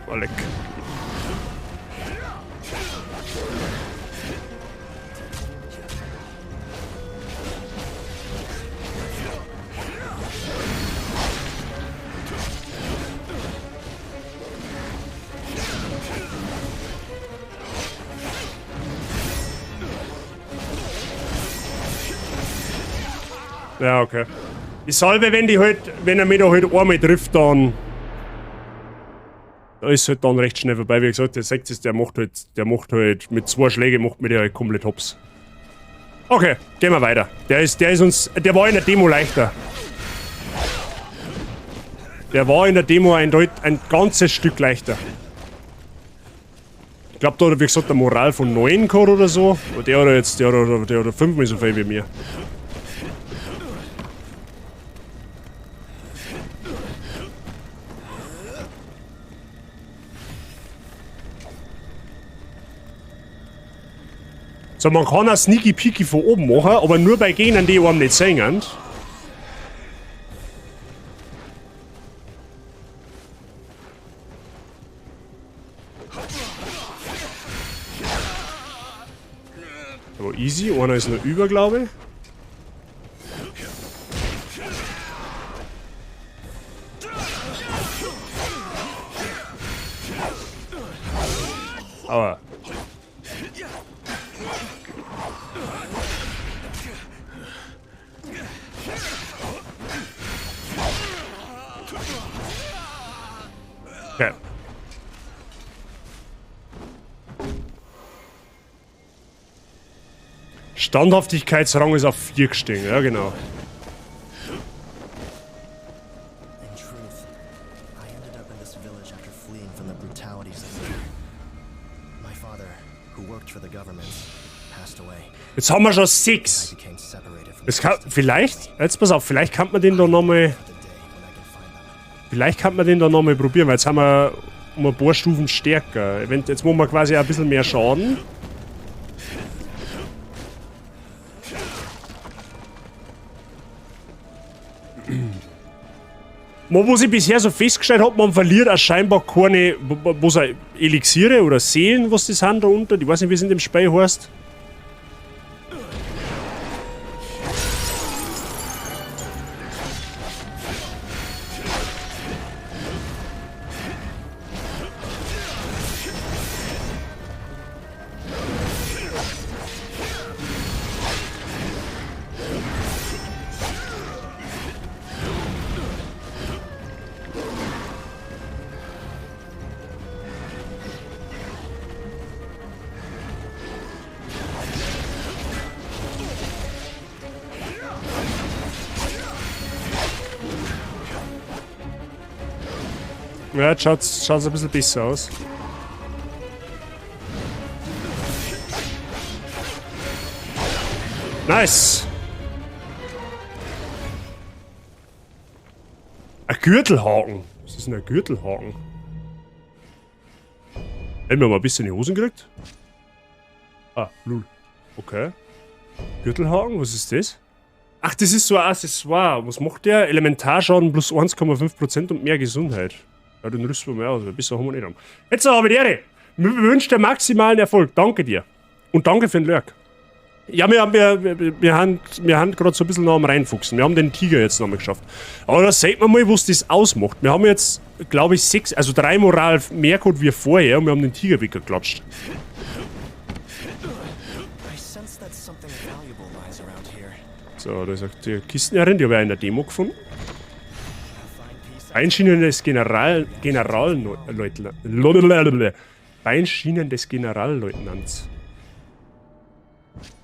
Oh, leck. Ja, okay. Die Salbe, wenn er mich da halt einmal trifft, dann... Da ist halt dann recht schnell vorbei. Wie gesagt, der 6 der macht halt mit 2 Schlägen macht mir der halt komplett hops. Okay, gehen wir weiter. Der war in der Demo leichter. Der war in der Demo ein ganzes Stück leichter. Ich glaube, da hat er, wie gesagt, eine Moral von 9 gehabt oder so. Aber der hat 5-mal so viel wie mir. So, man kann auch Sneaky Peeky von oben machen, aber nur bei Gegnern, die einem nicht sehen. Aber easy, einer ist noch über, glaube ich. Aber. Okay. Standhaftigkeitsrang ist auf 4 gestiegen, ja genau. In truth, I ended up in this village after fleeing from the brutalities of the... My father, who worked for the government, passed away. Jetzt haben wir schon I 6. became separated from Das kann, vielleicht, jetzt pass auf, vielleicht kann man den da nochmal. the day when I can find them. Vielleicht kann man den da nochmal probieren, weil jetzt haben wir um ein paar Stufen stärker. Jetzt machen wir quasi ein bisschen mehr Schaden. Was ich bisher so festgestellt habe, man verliert auch scheinbar keine was Elixiere oder Seelen, was das sind da unten. Ich weiß nicht, wie es in dem Spiel heißt. Ja, jetzt schaut's ein bisschen besser aus. Nice! Ein Gürtelhaken. Was ist denn ein Gürtelhaken? Haben wir mal ein bisschen in die Hosen gekriegt? Ah, lul. Okay. Gürtelhaken, was ist das? Ach, das ist so ein Accessoire. Was macht der? Elementarschaden plus 1,5% und mehr Gesundheit. Ja, den rüsten wir mal aus, weil besser haben wir nicht haben. Jetzt habe ich die Ehre. Wir wünschen dir maximalen Erfolg. Danke dir. Und danke für den Lurk. Ja, wir haben gerade so ein bisschen noch am Reinfuchsen. Wir haben den Tiger jetzt nochmal geschafft. Aber da sieht man mal, was das ausmacht. Wir haben jetzt, glaube ich, 3 Moral mehr gehabt wie vorher und wir haben den Tiger weggeklatscht. I sense that something valuable lies around here. So, da sagt die Kistenherrin, die habe ich auch in der Demo gefunden. A fine piece of Beinschienen des Generalleutnants. Beinschienen des Generalleutnants.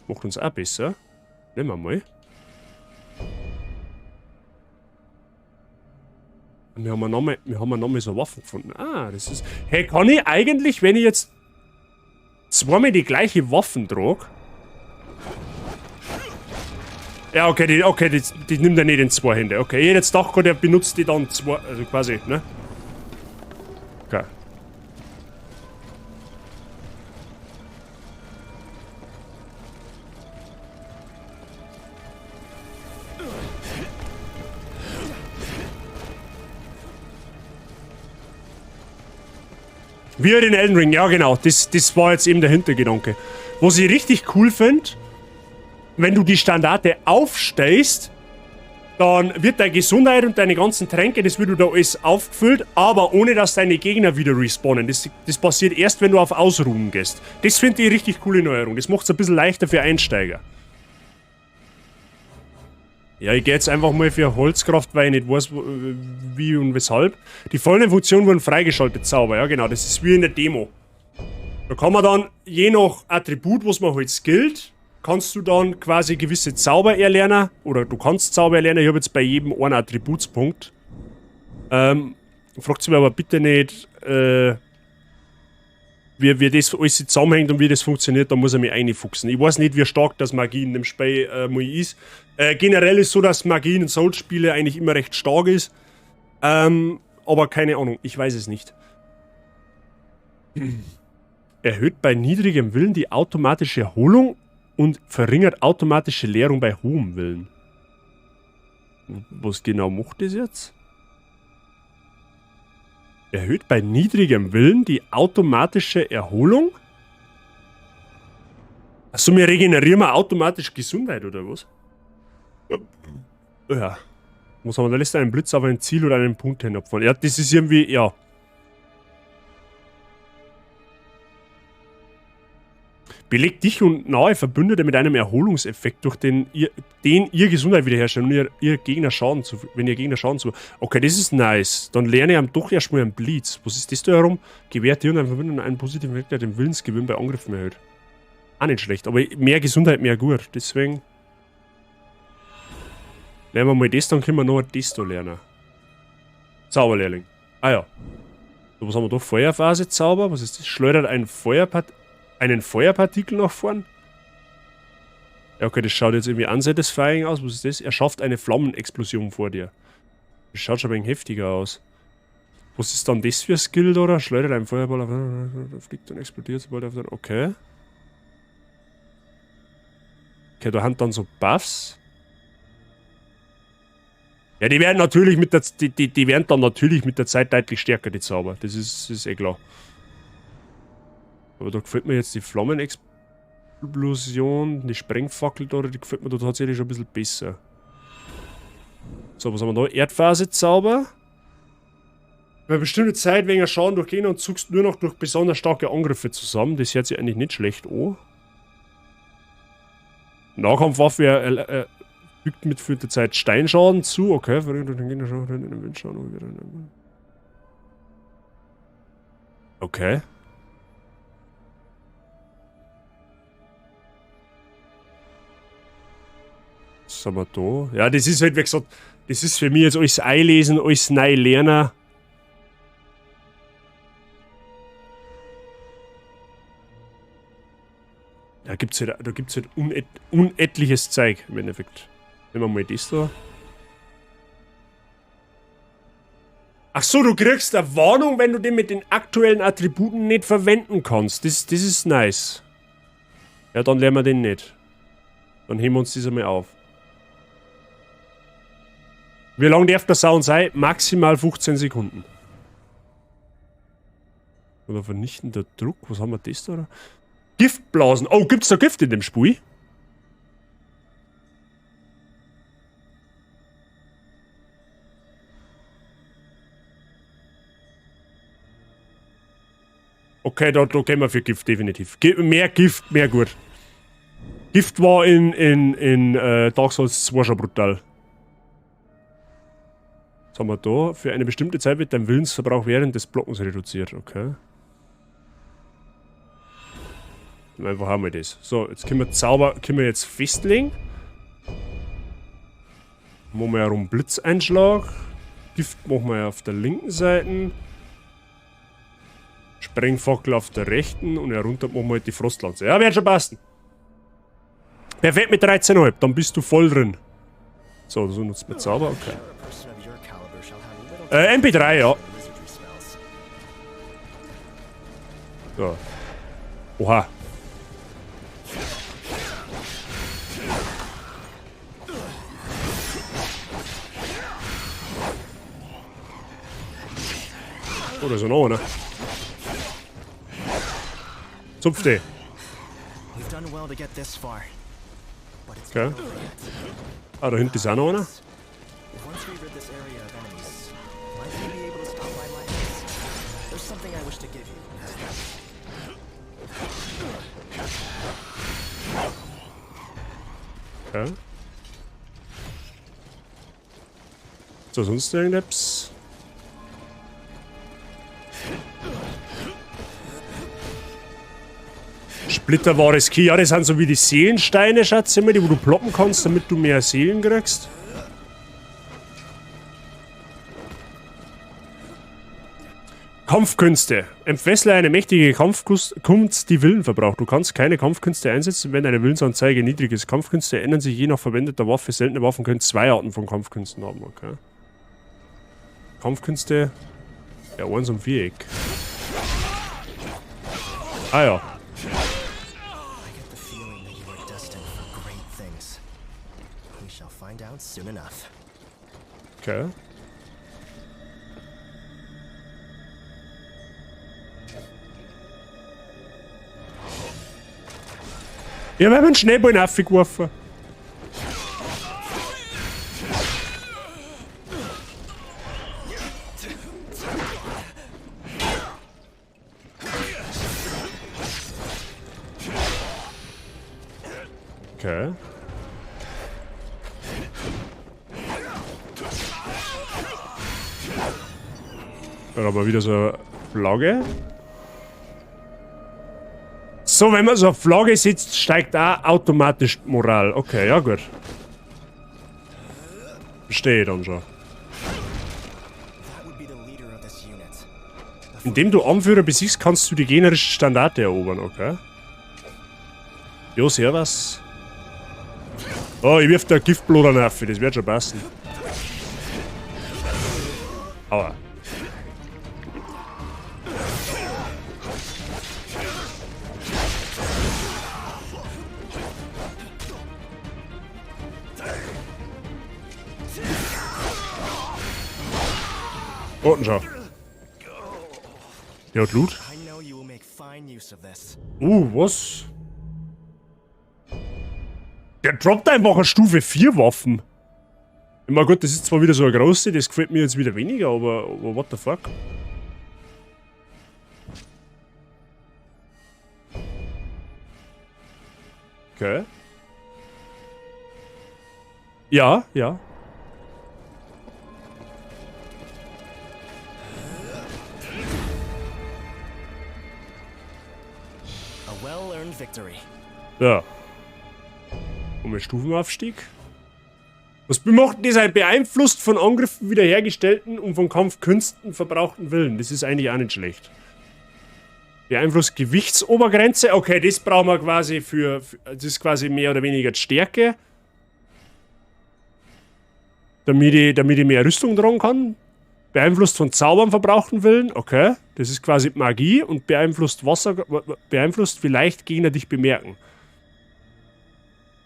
Macht uns auch besser. Nehmen wir mal. Wir haben nochmal so Waffen gefunden. Ah, das ist... Hey, kann ich eigentlich, wenn ich jetzt zweimal die gleiche Waffen trage... Ja, okay, die nimmt er nicht in 2 Hände. Okay, ich hätte jetzt gedacht, der benutzt die dann 2, also quasi, ne? Okay. Wie den Elden Ring, ja genau, das war jetzt eben der Hintergedanke. Was ich richtig cool finde, wenn du die Standarte aufstehst, dann wird deine Gesundheit und deine ganzen Tränke, das wird da alles aufgefüllt, aber ohne dass deine Gegner wieder respawnen. Das passiert erst, wenn du auf Ausruhen gehst. Das finde ich richtig coole Neuerung. Das macht es ein bisschen leichter für Einsteiger. Ja, ich gehe jetzt einfach mal für Holzkraft, weil ich nicht weiß, wie und weshalb. Die vollen Funktionen wurden freigeschaltet, Zauber. Ja, genau, das ist wie in der Demo. Da kann man dann, je nach Attribut, was man halt skillt, kannst du dann quasi gewisse Zauber erlernen. Oder du kannst Zauber erlernen. Ich habe jetzt bei jedem einen Attributspunkt. Fragt mich aber bitte nicht, wie das alles zusammenhängt und wie das funktioniert, da muss er mich reinfuchsen. Ich weiß nicht, wie stark das Magie in dem Spiel mal ist. Generell ist so, dass Magie in Souls-Spielen eigentlich immer recht stark ist. Aber keine Ahnung, ich weiß es nicht. Erhöht bei niedrigem Willen die automatische Erholung und verringert automatische Leerung bei hohem Willen. Was genau macht das jetzt? Erhöht bei niedrigem Willen die automatische Erholung? Achso, wir regenerieren wir automatisch Gesundheit, oder was? Ja. Was haben wir? Da lässt einen Blitz auf ein Ziel oder einen Punkt hinabfahren. Ja, das ist irgendwie, ja. Belegt dich und nahe Verbündete mit einem Erholungseffekt, durch den ihr Gesundheit wiederherstellt und ihr Gegner Schaden zu... Wenn ihr Gegner Schaden zu... Okay, das ist nice. Dann lerne ich am doch erstmal einen Blitz. Was ist das da herum? Gewährt dir und einem Verbündeten einen positiven Effekt, der den Willensgewinn bei Angriffen erhöht. Auch nicht schlecht, aber mehr Gesundheit, mehr gut. Deswegen... Lernen wir mal das, dann können wir noch das da lernen. Zauberlehrling. Ah ja. So, was haben wir da? Feuerphase Zauber. Was ist das? Schleudert einen Feuerpartikel nach vorn. Ja, okay, das schaut jetzt irgendwie unsatisfying aus. Was ist das? Er schafft eine Flammenexplosion vor dir. Das schaut schon ein wenig heftiger aus. Was ist dann das für ein Skill da? Schleudert einen Feuerball auf... Fliegt und explodiert sobald auf den... Okay. Okay, da haben dann so Buffs. Ja, die werden natürlich mit der... Die werden dann natürlich mit der Zeit deutlich stärker, die Zauber. Das ist eh klar. Aber da gefällt mir jetzt die Flammenexplosion, die Sprengfackel da, die gefällt mir da tatsächlich schon ein bisschen besser. So, was haben wir da? Erdphase-Zauber. Über eine bestimmte Zeit wegen Schaden durch Gegner und zuckst nur noch durch besonders starke Angriffe zusammen. Das hört sich eigentlich nicht schlecht an. Nahkampfwaffe fügt mit für die Zeit Steinschaden zu. Okay, verringert durch den Gegner Schaden in den Windschaden. Okay. Was haben wir da? Ja, das ist halt, wie gesagt, das ist für mich jetzt alles einlesen, alles neu lernen. Da gibt's halt unetliches Zeug im Endeffekt. Nehmen wir mal das da. Ach so, du kriegst eine Warnung, wenn du den mit den aktuellen Attributen nicht verwenden kannst. Das ist nice. Ja, dann lernen wir den nicht. Dann heben wir uns das einmal auf. Wie lang darf der Sound sein? Maximal 15 Sekunden. Oder vernichtender Druck. Was haben wir das da? Giftblasen. Oh, gibt's da Gift in dem Spiel? Okay, da gehen wir für Gift, definitiv. Mehr Gift, mehr gut. Gift war in Dark Souls 2 schon brutal. Was haben wir da? Für eine bestimmte Zeit wird dein Willensverbrauch während des Blockens reduziert. Okay. Und einfach haben wir das. So, jetzt können wir jetzt festlegen. Machen wir herum Blitzeinschlag. Gift machen wir auf der linken Seite. Sprengfackel auf der rechten und herunter machen wir halt die Frostlanze. Ja, wird schon passen. Perfekt mit 13,5, dann bist du voll drin. So, das nutzt mit Zauber, okay. MP3, ja. So. Oha. Oh, da ist noch einer. Zupfte. Okay. Ah, da hinten ist auch noch einer. Okay. So, sonst irgendetwas? Splitterwahres Key. Ja, das sind so wie die Seelensteine, Schatz, immer die, wo du ploppen kannst, damit du mehr Seelen kriegst. Kampfkünste. Entfessle eine mächtige Kampfkunst, die Willen verbraucht. Du kannst keine Kampfkünste einsetzen, wenn deine Willensanzeige niedrig ist. Kampfkünste ändern sich je nach verwendeter Waffe. Seltene Waffen können 2 Arten von Kampfkünsten haben. Okay. Kampfkünste. Ja, 1 und Viereck. Ah ja. soon enough. Okay. Ja, wir haben einen Schneeball aufgeworfen. Okay. Dann haben wir wieder so eine Flagge. So, wenn man so eine Flagge sitzt, steigt auch automatisch die Moral. Okay, ja gut. Verstehe ich dann schon. That would be the leader of this unit. Indem du Anführer besiegst, kannst du die generischen Standarte erobern, okay? Jo, servus. Oh, ich wirf da Giftblut auf, das wird schon passen. Aua. Unten schau. Der hat Loot. I know you will make fine use of this. Was? Der droppt einfach eine Stufe 4 Waffen. Ich meine, gut, das ist zwar wieder so eine große, das gefällt mir jetzt wieder weniger, aber what the fuck? Okay. Ja, ja. A well-earned victory. Ja. Und mit Stufenaufstieg. Was bemacht das halt? Beeinflusst von Angriffen wiederhergestellten und von Kampfkünsten verbrauchten Willen. Das ist eigentlich auch nicht schlecht. Beeinflusst Gewichtsobergrenze. Okay, das brauchen wir quasi das ist quasi mehr oder weniger die Stärke. Damit ich mehr Rüstung tragen kann. Beeinflusst von Zaubern verbrauchten Willen. Okay, das ist quasi Magie. Und beeinflusst vielleicht Gegner dich bemerken.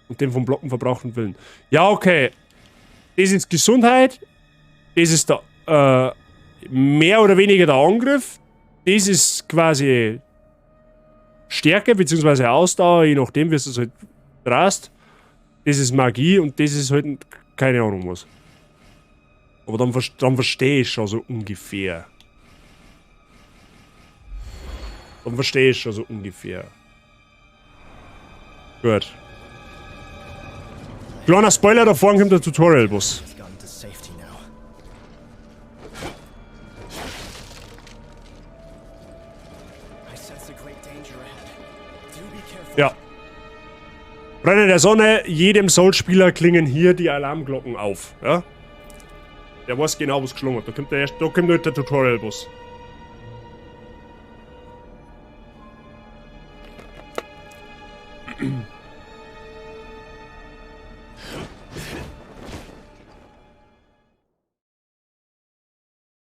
Und den vom Blocken verbrauchten Willen. Ja, okay. Das ist Gesundheit. Das ist der, mehr oder weniger der Angriff. Das ist quasi Stärke bzw. Ausdauer, je nachdem, wie du es halt drast. Das ist Magie und das ist halt keine Ahnung was. Aber dann verstehe ich schon so ungefähr. Dann verstehe ich schon so ungefähr. Gut. Kleiner Spoiler, da vorne kommt der Tutorial-Bus. It's gotten to safety now. I sense a great danger ahead. Do be careful. Ja. Freunde der Sonne, jedem Soul-Spieler klingen hier die Alarmglocken auf. Ja? Der weiß genau, was geschlungen hat. Da kommt halt der Tutorial-Bus.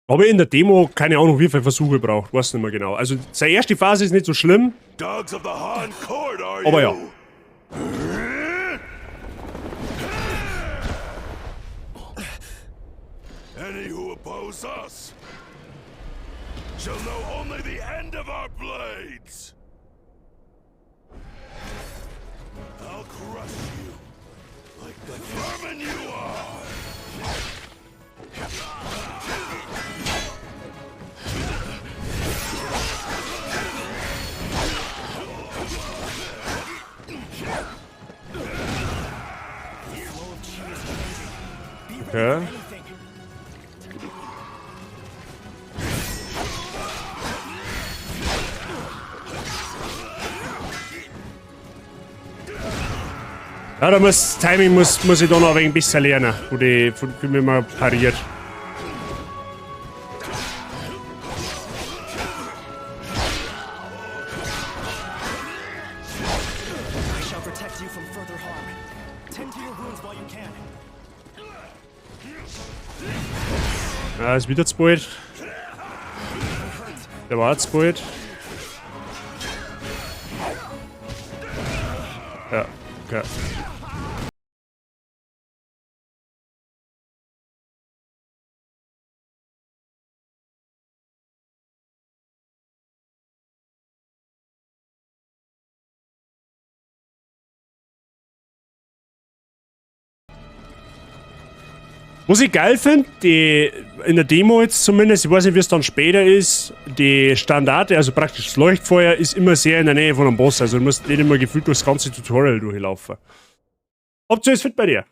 Aber in der Demo, keine Ahnung, wie viele Versuche braucht. Weiß nicht mehr genau. Also, seine erste Phase ist nicht so schlimm. Dogs of the Han Court, are Aber ja. you? Any who oppose us shall know only the end of our blades. I'll crush you like the vermin you are. Okay. Ja, da muss Timing muss ich da noch ein wenig besser lernen, wo die mir mal pariert. I shall protect you from further harm. Tend to your wounds while you can. Ja, ist wieder zu bald. Der war zu bald. Ja, okay. Was ich geil finde, in der Demo jetzt zumindest, ich weiß nicht, wie es dann später ist, die Standarte, also praktisch das Leuchtfeuer, ist immer sehr in der Nähe von einem Boss. Also du musst nicht immer gefühlt durchs ganze Tutorial durchlaufen. Habt ihr es fit bei dir?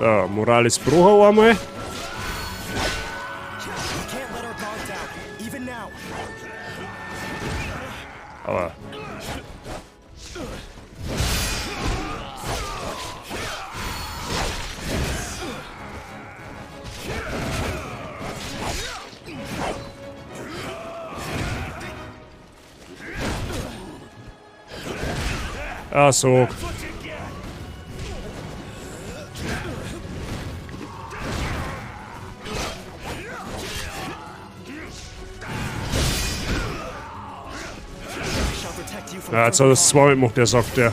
Ja, Morales Bruch einmal. Aber. Ach so. Ja, jetzt hat er es zweimal gemacht, der sagt der.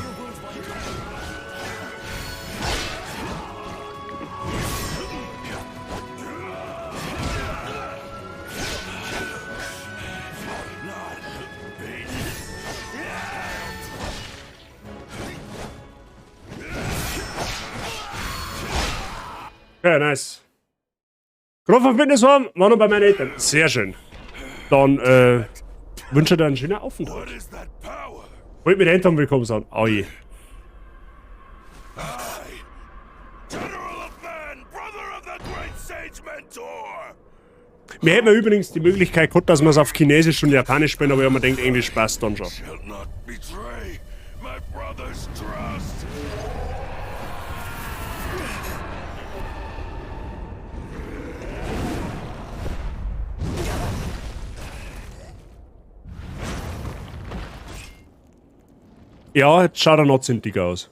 Ja, nice. Grund von Fitness haben, war noch bei meinen Eltern. Sehr schön. Dann, wünsche dir einen schönen Aufenthalt. Wollt mit den Eltern willkommen sein. Oh je. Wir hätten übrigens die Möglichkeit gehabt, dass wir es auf Chinesisch und Japanisch spielen, aber ja, man denkt, Englisch passt dann schon. Ja, jetzt schaut er noch ziemlich aus.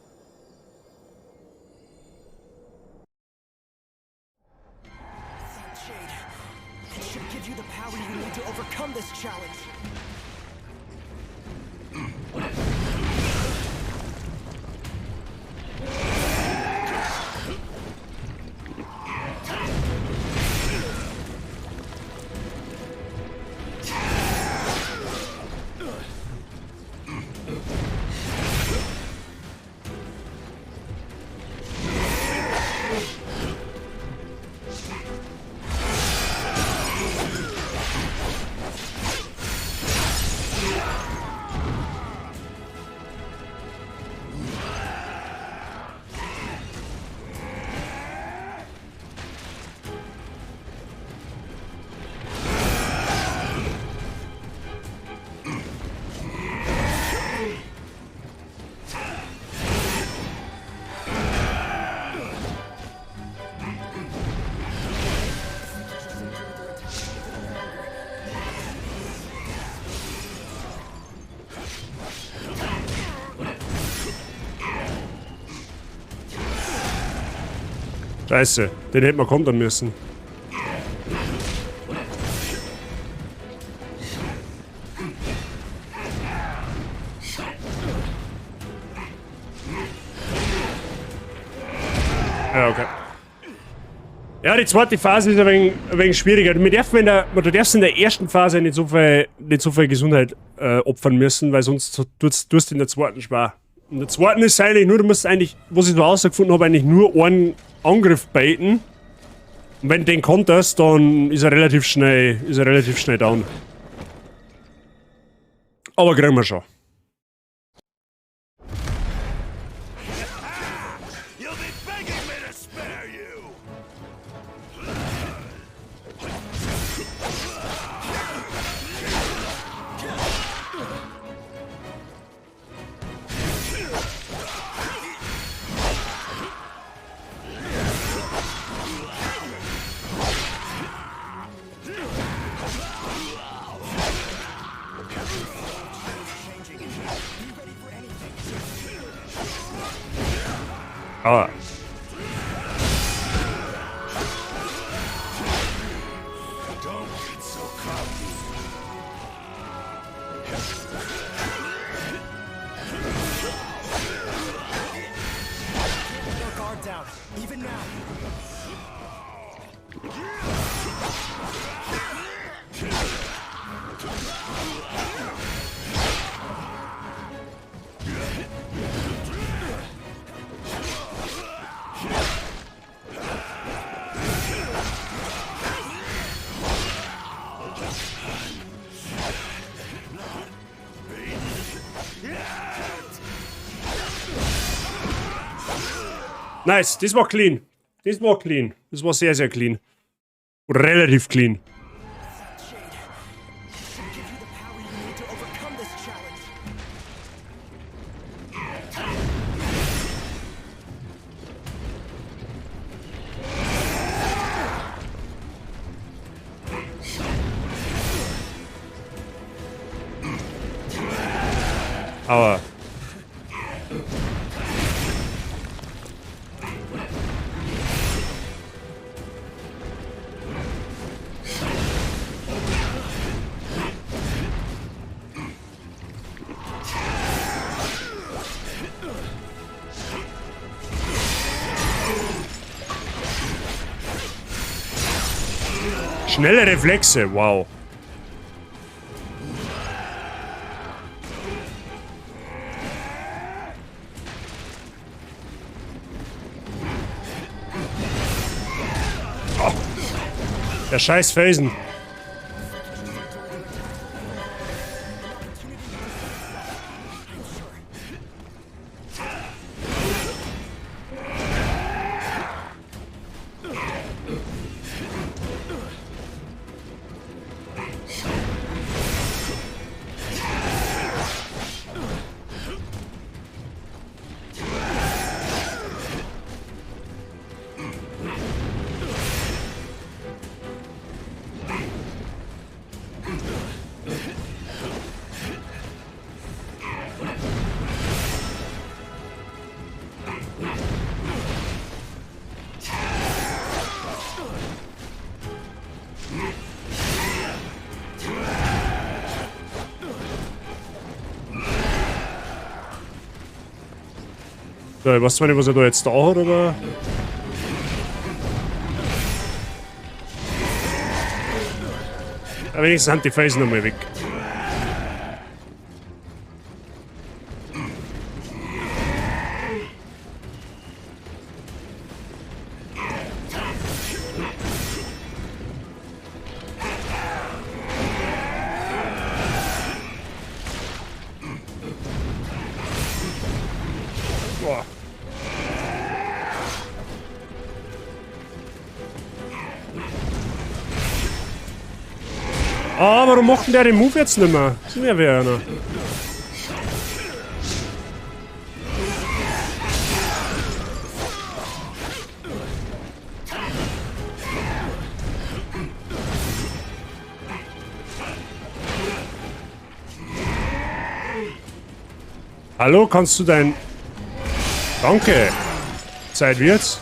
Scheiße, den hätten wir kontern müssen. Ja, okay. Ja, die zweite Phase ist ein wenig schwieriger. Du darfst in der ersten Phase nicht so viel Gesundheit opfern müssen, weil sonst tust du in der zweiten schwer. In der zweiten ist es eigentlich nur, du musst eigentlich, was ich so herausgefunden habe, eigentlich nur einen Angriff baiten. Und wenn du den konterst, dann ist er relativ schnell down. Aber kriegen wir schon. Aua. Your guard down, even now. Nice, das war clean. Das war clean. Das war sehr, sehr clean. Relativ clean. Aber schnelle Reflexe, wow. Oh, der scheiß Felsen. So, ich weiß zwar nicht, was er da jetzt da hat, aber... Aber wenigstens sind die Felsen nochmal weg. Boah. Ah, warum macht denn der den Move jetzt nicht mehr? Das ist mir wer einer. Hallo, kannst du dein... Danke. Zeit wird's.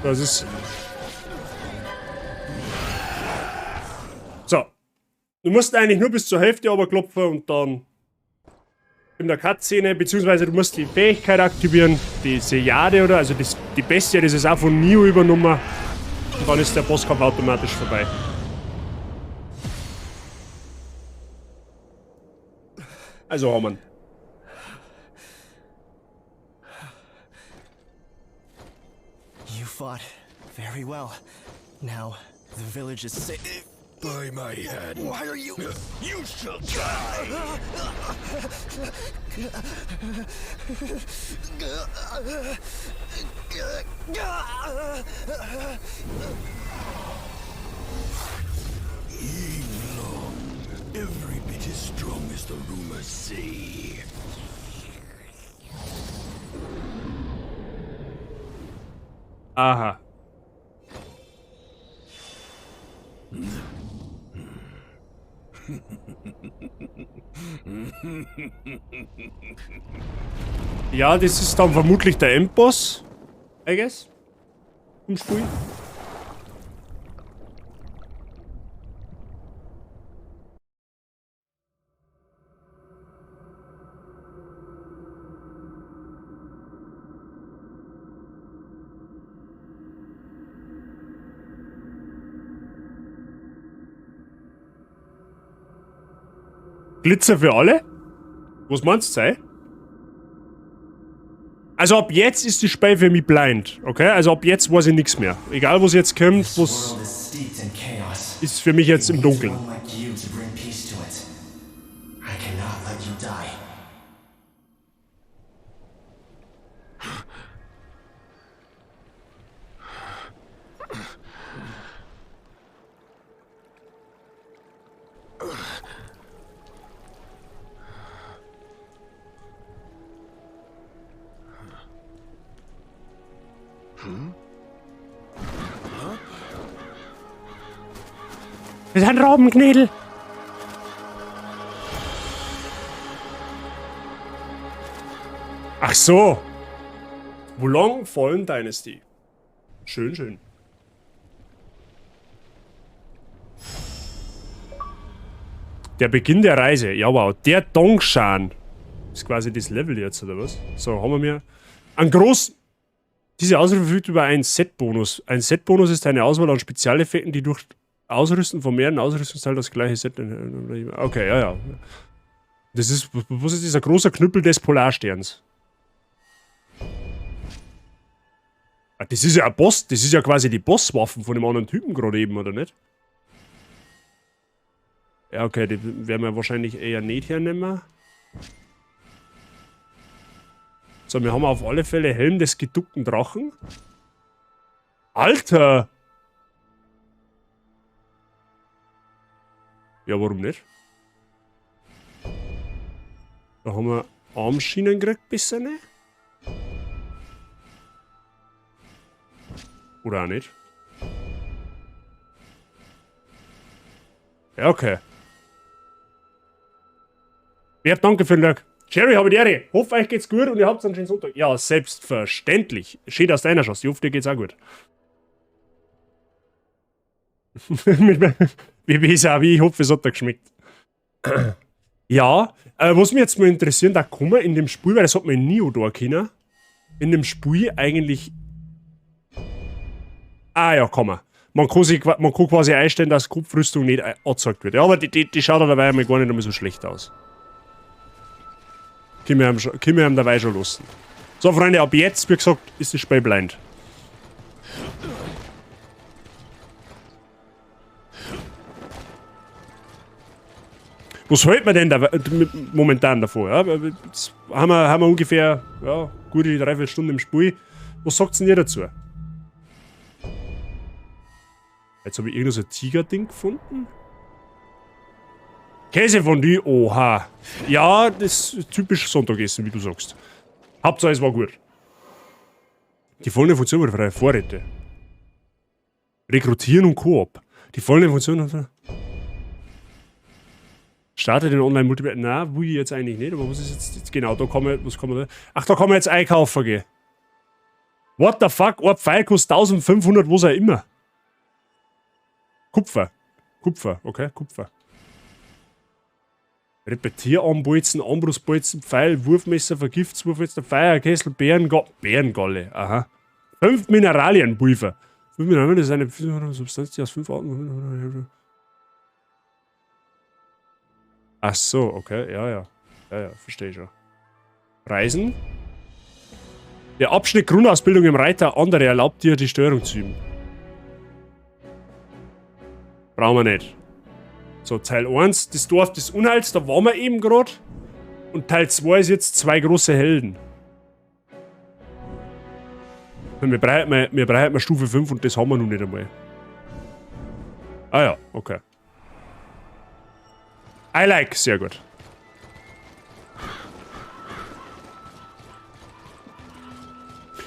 Das ist... So. Du musst eigentlich nur bis zur Hälfte runterklopfen und dann in der Cutscene, beziehungsweise du musst die Fähigkeit aktivieren, die Sejade oder, also die Bestie, das ist auch von Neo übernommen. Und dann ist der Bosskampf automatisch vorbei. Also Roman. You fought very well. Now, the village is safe. By my hand. Why are you... You shall die! Long. Every bit as strong as the rumors say. Aha. Ja, das ist dann vermutlich der Endboss. I guess. Im Spiel. Glitzer für alle? Was meinst du, sei? Also ab jetzt ist die Spiel für mich blind, okay? Also ab jetzt weiß ich nichts mehr. Egal was jetzt kommt, was ist für mich jetzt im Dunkeln. Das ist ein Raubenknädel. Ach so. Wulong Fallen Dynasty. Schön, schön. Der Beginn der Reise. Ja, wow. Der Dongshan. Ist quasi das Level jetzt, oder was? So, haben wir einen großen... Diese Ausrüstung verfügt über einen Set-Bonus. Ein Set-Bonus ist eine Auswahl an Spezialeffekten, die durch Ausrüsten von mehreren Ausrüstungsteilen das gleiche Set... Okay, ja, ja. Das ist... Was ist dieser große Knüppel des Polarsterns? Ah, das ist ja ein Boss. Das ist ja quasi die Bosswaffen von dem anderen Typen gerade eben, oder nicht? Ja, okay, die werden wir wahrscheinlich eher nicht hernehmen. So, wir haben auf alle Fälle Helm des geduckten Drachen. Alter! Ja, warum nicht? Da haben wir Armschienen gekriegt, bisschen, ne? Oder auch nicht? Ja, okay. Ja, danke für den Dank. Jerry, habe die Ehre. Hoffe, euch geht's gut und ihr habt einen schönen Sonntag. Ja, selbstverständlich. Schön, dass deiner schaust. Ich hoffe, dir geht's auch gut. Wie ist auch wie? Ich hoffe, es hat dir geschmeckt. Ja, was mich jetzt mal interessiert, da kann man in dem Spiel, weil das hat man in Nioh da können, in dem Spiel eigentlich... Ah ja, kann man. Man kann quasi einstellen, dass Kopfrüstung nicht angezeigt wird. Ja, aber die schaut dabei einmal gar nicht einmal so schlecht aus. Können wir ihm dabei schon lassen. So, Freunde, ab jetzt, wie gesagt, ist das Spiel blind. Was hält man denn da, momentan davor? Ja? Jetzt haben wir ungefähr ja, gute 3-4 Stunden im Spiel. Was sagt denn ihr dazu? Jetzt habe ich irgendwo so ein Tiger-Ding gefunden. Käsefondue, oha. Ja, das ist typisch Sonntagessen, wie du sagst. Hauptsache, es war gut. Die folgende Funktion wurde freie Vorräte. Rekrutieren und Koop. Die folgende Funktion... Starte den Online-Multiplayer. Na, will ich jetzt eigentlich nicht, aber was ist jetzt genau, da kann man, was kann man da? Ach, da kann man jetzt einkaufen gehen. What the fuck? Ein Pfeil kostet 1500, was auch immer. Kupfer. Kupfer, okay, Kupfer. Repetieranbolzen, Armbrustbolzen, Pfeil, Wurfmesser, Vergiftswurfmesser, Feierkessel, Bärengalle, aha. 5 Mineralienpulver. 5 Mineralien, das ist eine Substanz, die aus 5 Arten... Ach so, okay, ja, verstehe schon. Reisen. Der Abschnitt Grundausbildung im Reiter andere erlaubt dir, die Steuerung zu üben. Brauchen wir nicht. So, Teil 1, das Dorf des Unheils, da waren wir eben gerade. Und Teil 2 ist jetzt 2 große Helden. Wir brauchen Stufe 5 und das haben wir noch nicht einmal. Ah ja, okay. I like, sehr gut.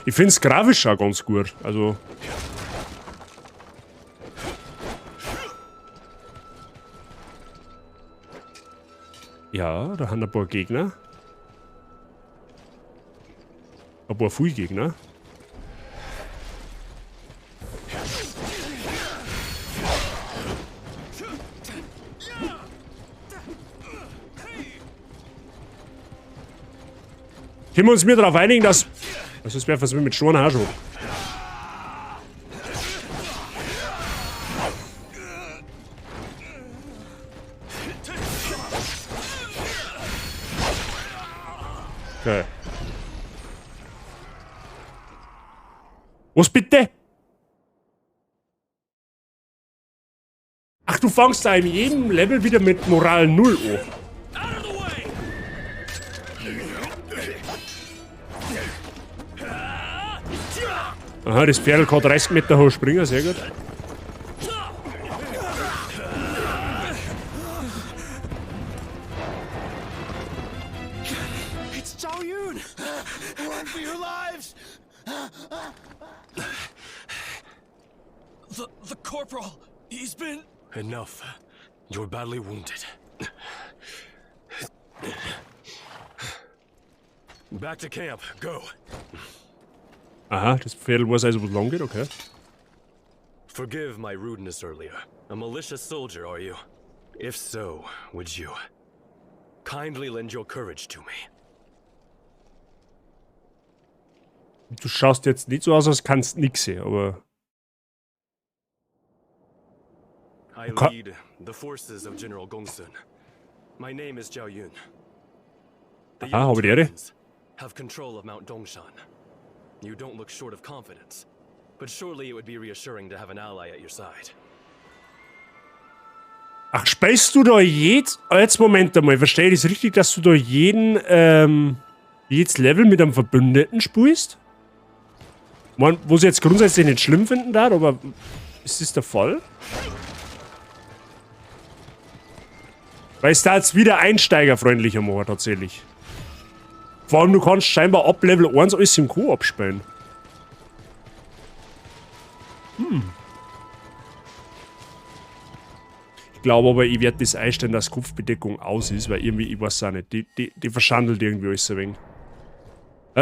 Ich finde es grafisch auch ganz gut, also... Ja, da haben ein paar Gegner. Ein paar viele Gegner. Können wir uns mir darauf einigen, dass... Also es wäre was mit Schoen auch schon. Okay. Was bitte? Ach, du fängst da in jedem Level wieder mit Moral 0 an. Aha, das Pferd kann 30 Meter hoch springen, sehr gut. It's Zhao Yun! Run for your lives! The corporal, he's been... Enough. You're badly wounded. Back to camp. Go. Aha, das Pferd weiß also, wo es lang geht, okay. Forgive my rudeness earlier. A malicious soldier, are you? If so, would you kindly lend your courage to me? Du schaust jetzt nicht so aus, als kannst nix sehen, aber... I lead the forces of General Gongsun. My name is Zhao Yun. The Aha, habe die Ehre. Germans have control of Mount Dongshan. You don't look short of confidence, but surely it would be reassuring to have an ally at your side. Ach, speist du da jetzt Moment einmal, verstehe ich das richtig, dass du da jedes Level mit einem Verbündeten spielst? Man, wo sie jetzt grundsätzlich nicht schlimm finden darf, aber ist das der Fall? Weil es da jetzt wieder einsteigerfreundlicher machen, tatsächlich. Vor allem, du kannst scheinbar ab Level 1 alles im Koop spielen. Ich glaube aber, ich werde das einstellen, dass Kopfbedeckung aus ist, weil irgendwie, ich weiß auch nicht, die verschandelt irgendwie alles ein wenig.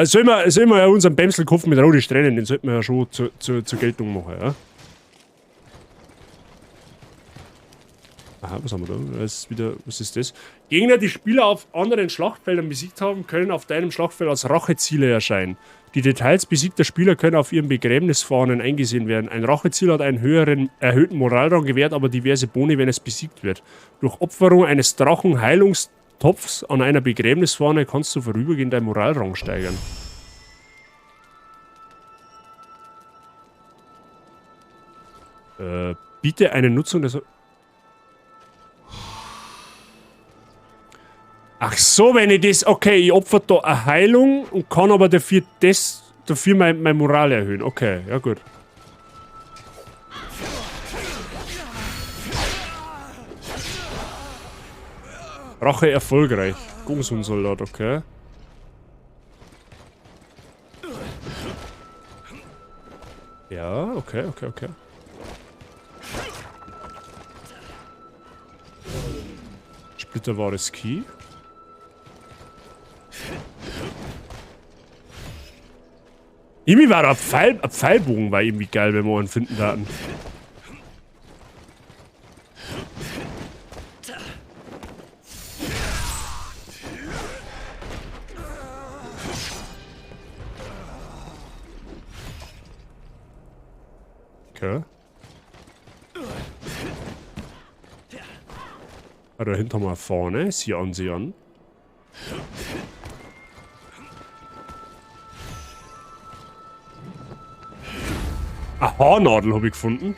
Soll man ja unseren Bämselkopf mit roten Strähnen, den sollten wir ja schon zur Geltung machen, ja? Aha, was haben wir da? Das ist wieder, was ist das? Gegner, die Spieler auf anderen Schlachtfeldern besiegt haben, können auf deinem Schlachtfeld als Racheziele erscheinen. Die Details besiegter Spieler können auf ihren Begräbnisfahnen eingesehen werden. Ein Racheziel hat einen erhöhten Moralrang gewährt, aber diverse Boni, wenn es besiegt wird. Durch Opferung eines Drachen-Heilungstopfs an einer Begräbnisfahne kannst du vorübergehend deinen Moralrang steigern. Biete eine Nutzung des... Ach so, wenn ich das... Okay, ich opfer da eine Heilung und kann aber dafür mein Moral erhöhen. Okay, ja gut. Rache erfolgreich. Gongsun-Soldat, okay. Ja, okay. Splitterwahres Key. Irgendwie war ein Pfeilbogen war irgendwie geil, wenn wir einen finden hatten. Okay. Ah, dahinter mal vorne, sieh an. Eine Haarnadel habe ich gefunden.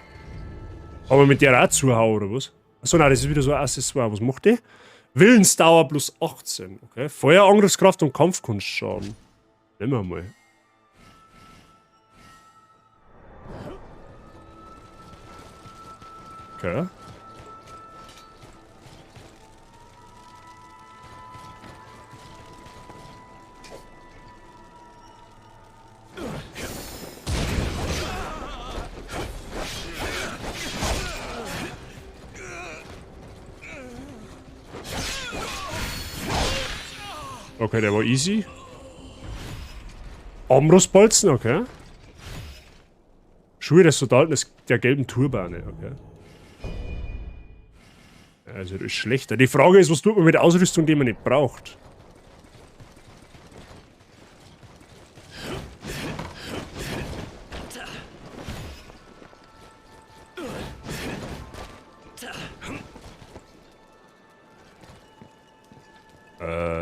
Aber mit der auch zuhauen, oder was? Achso, nein, das ist wieder so ein Accessoire. Was macht die? Willensdauer plus 18. Okay. Feuer, Angriffskraft und Kampfkunstschaden. Nehmen wir mal. Okay. Okay, der war easy. Armbrustbolzen, okay. Schuhe des Soldaten der gelben Turbane, okay. Also das ist schlechter. Die Frage ist, was tut man mit Ausrüstung, die man nicht braucht?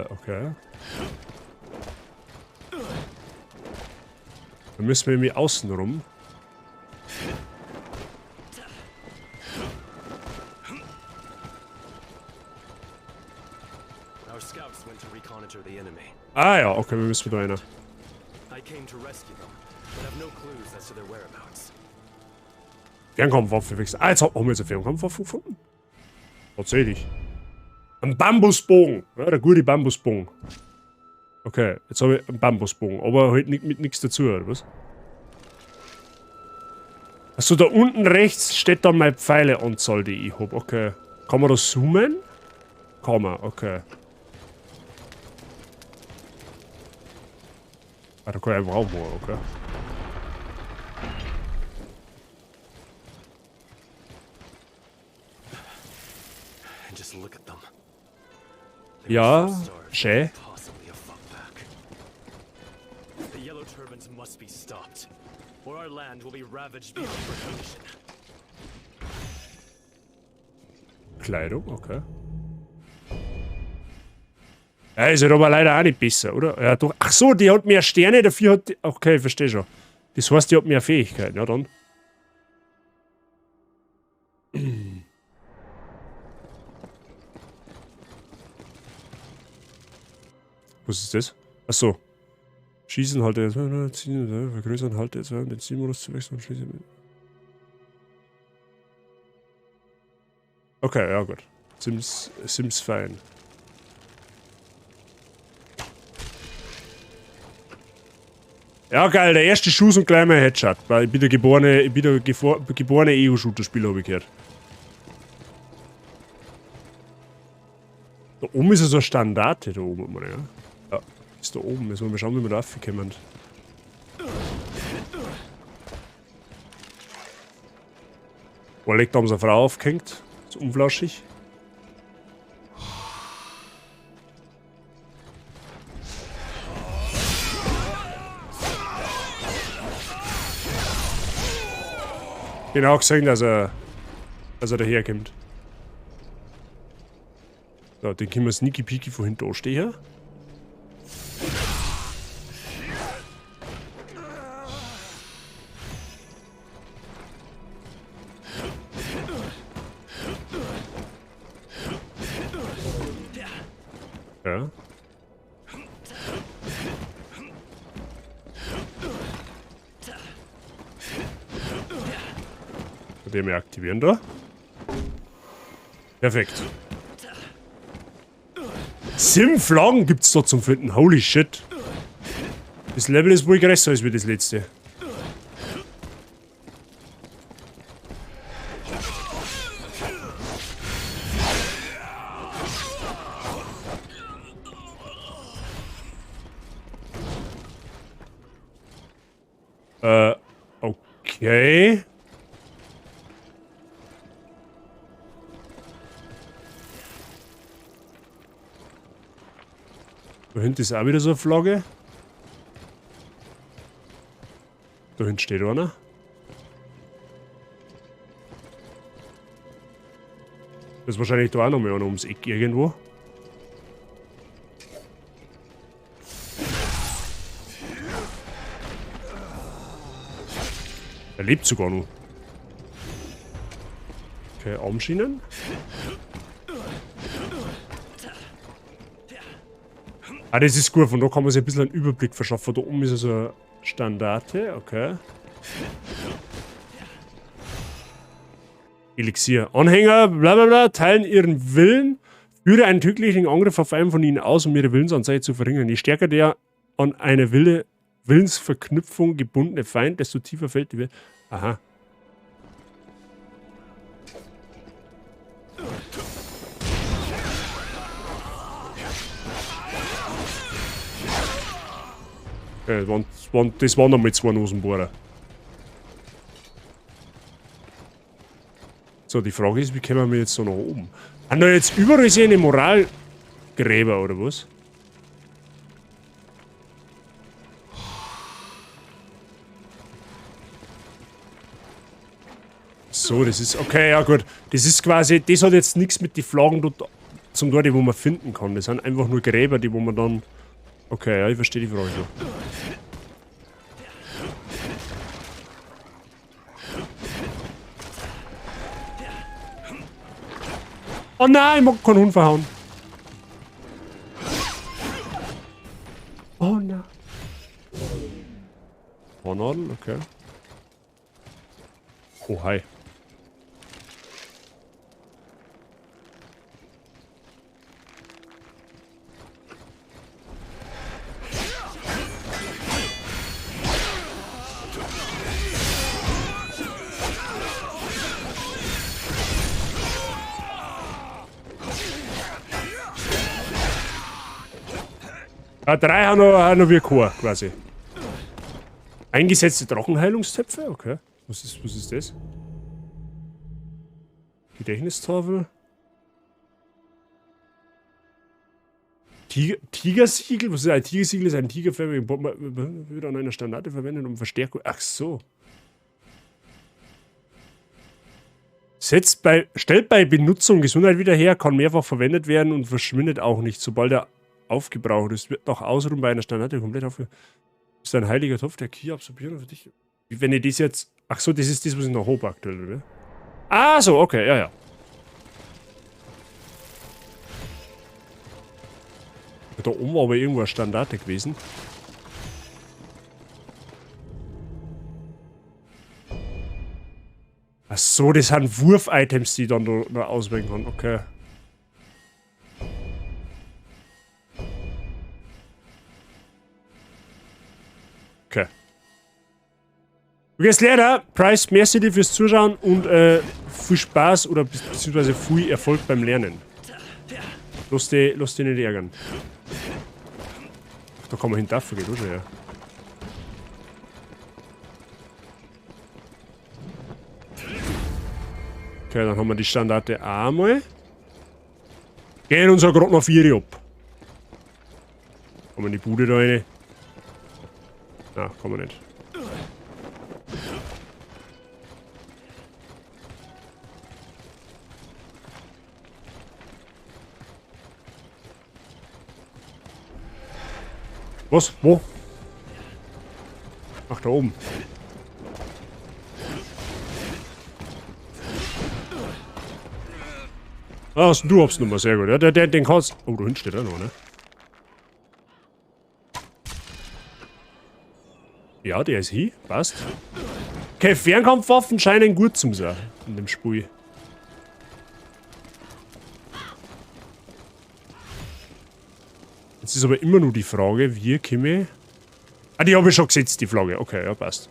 Okay. Dann müssen wir irgendwie außen rum. Our scouts went to reconnoiter the enemy. Ah ja, okay, wir müssen wieder einer. I came to rescue them, but have no clues as to their whereabouts. Fernkampfwaffe wechseln. Ah, jetzt haben wir jetzt eine Fernkampfwaffe gefunden. Tatsächlich. Ein Bambusbogen. Ja, der gute Bambusbogen. Okay, jetzt habe ich einen Bambusbogen, aber halt mit nichts dazu, oder was? Achso, da unten rechts steht dann meine Pfeileanzahl, die ich habe. Okay. Kann man das zoomen? Kann man, okay. Ah, da kann ich einfach auch mal, okay. And just look at them. Ja, schön. Possibly a fuckback. The yellow turbans must be stopped, or our land will be ravaged beyond recognition. Kleidung, okay. Ja, ist halt aber leider auch nicht besser, oder? Ja, doch. Ach so, die hat mehr Sterne, dafür hat die... Okay, ich verstehe schon. Das heißt, die hat mehr Fähigkeiten, ja dann. Was ist das? Ach so. Schießen, halte, ziehen, vergrößern, halte, den Zielmodus zu wechseln und schießen. Okay, ja gut. Sims fein. Ja, geil, der erste Schuss und gleich mal Headshot. Weil ich bin der geborene EU-Shooter-Spieler, habe ich gehört. Da oben ist ja so eine Standarte, da oben, ja. Ja, ist da oben. Jetzt wollen wir schauen, wie wir da raufkommen. Oleg, da haben sie eine Frau aufgehängt. So unflauschig. Genau gesehen, dass er daherkommt. So, den können wir sneaky peaky von hinten anstehen. Ja. Den wir aktivieren da. Perfekt. 7 Flaggen gibt's da zum Finden. Holy shit. Das Level ist wohl größer als wie das letzte. Okay. Da hinten ist auch wieder so eine Flagge. Da hinten steht einer. Das ist wahrscheinlich da auch noch mal einer ums Eck irgendwo. Er lebt sogar noch. Okay, Armschienen. Ah, das ist gut, von da kann man sich ein bisschen einen Überblick verschaffen. Da oben ist so eine Standarte, okay. Elixier. Anhänger, bla bla bla, teilen ihren Willen, führe einen tödlichen Angriff auf einen von ihnen aus, um ihre Willensanzeige zu verringern. Je stärker der an eine Willensverknüpfung gebundene Feind, desto tiefer fällt die Wille. Aha. Okay, das waren nochmal 2 Nosenbohrer. So, die Frage ist, wie kommen wir jetzt so nach oben? Ah, na, jetzt überall ist eine Moralgräber, oder was? So, das ist... Okay, ja gut. Das ist quasi... Das hat jetzt nichts mit den Flaggen dort zum Tor, die wo man finden kann. Das sind einfach nur Gräber, die wo man dann... Okay, ja, ich verstehe die Frage so. Oh nein, ich mag keinen Hund verhauen. Oh nein. Hornadel, okay. Oh, hi. Ja, 3 haben noch wie Chor, quasi. Eingesetzte Drachenheilungstöpfe, okay. Was ist das? Gedächtnistafel. Tigersiegel? Was ist ein Tigersiegel? Ist ein Tigerfell, wird an einer Standarte verwendet, um Verstärkung. Ach so. Stellt bei Benutzung Gesundheit wieder her, kann mehrfach verwendet werden und verschwindet auch nicht, sobald er aufgebraucht ist. Wird nach Ausruhen bei einer Standarte komplett aufgebraucht. Ist ein heiliger Topf, der Ki absorbieren für dich. Wenn ich das jetzt... Ach so, das ist das, was ich noch hoch aktuell, oder? Ah, so, okay, ja, ja. Da oben war aber irgendwo eine Standarte gewesen. Ach so, das sind Wurf-Items, die ich dann da auswählen kann. Okay. Okay. Du gehst leider. Price, merci dir fürs Zuschauen und viel Spaß oder beziehungsweise viel Erfolg beim Lernen. Lass dich nicht ärgern. Ach, da kann man hinterher gehen, oder? Ja. Okay, dann haben wir die Standarte auch einmal. Gehen uns ja gerade noch 4 ab. Kann man die Bude da rein? Na, kann man nicht. Was? Wo? Ach, da oben. Ah, du hab's nochmal, sehr gut. Ja, den kannst... Oh, da hinten steht er noch, ne? Ja, der ist hier. Passt. Okay, Fernkampfwaffen scheinen gut zu sein in dem Spiel. Jetzt ist aber immer nur die Frage, wie komme ich... Ah, die habe ich schon gesetzt, die Flagge. Okay, ja, passt.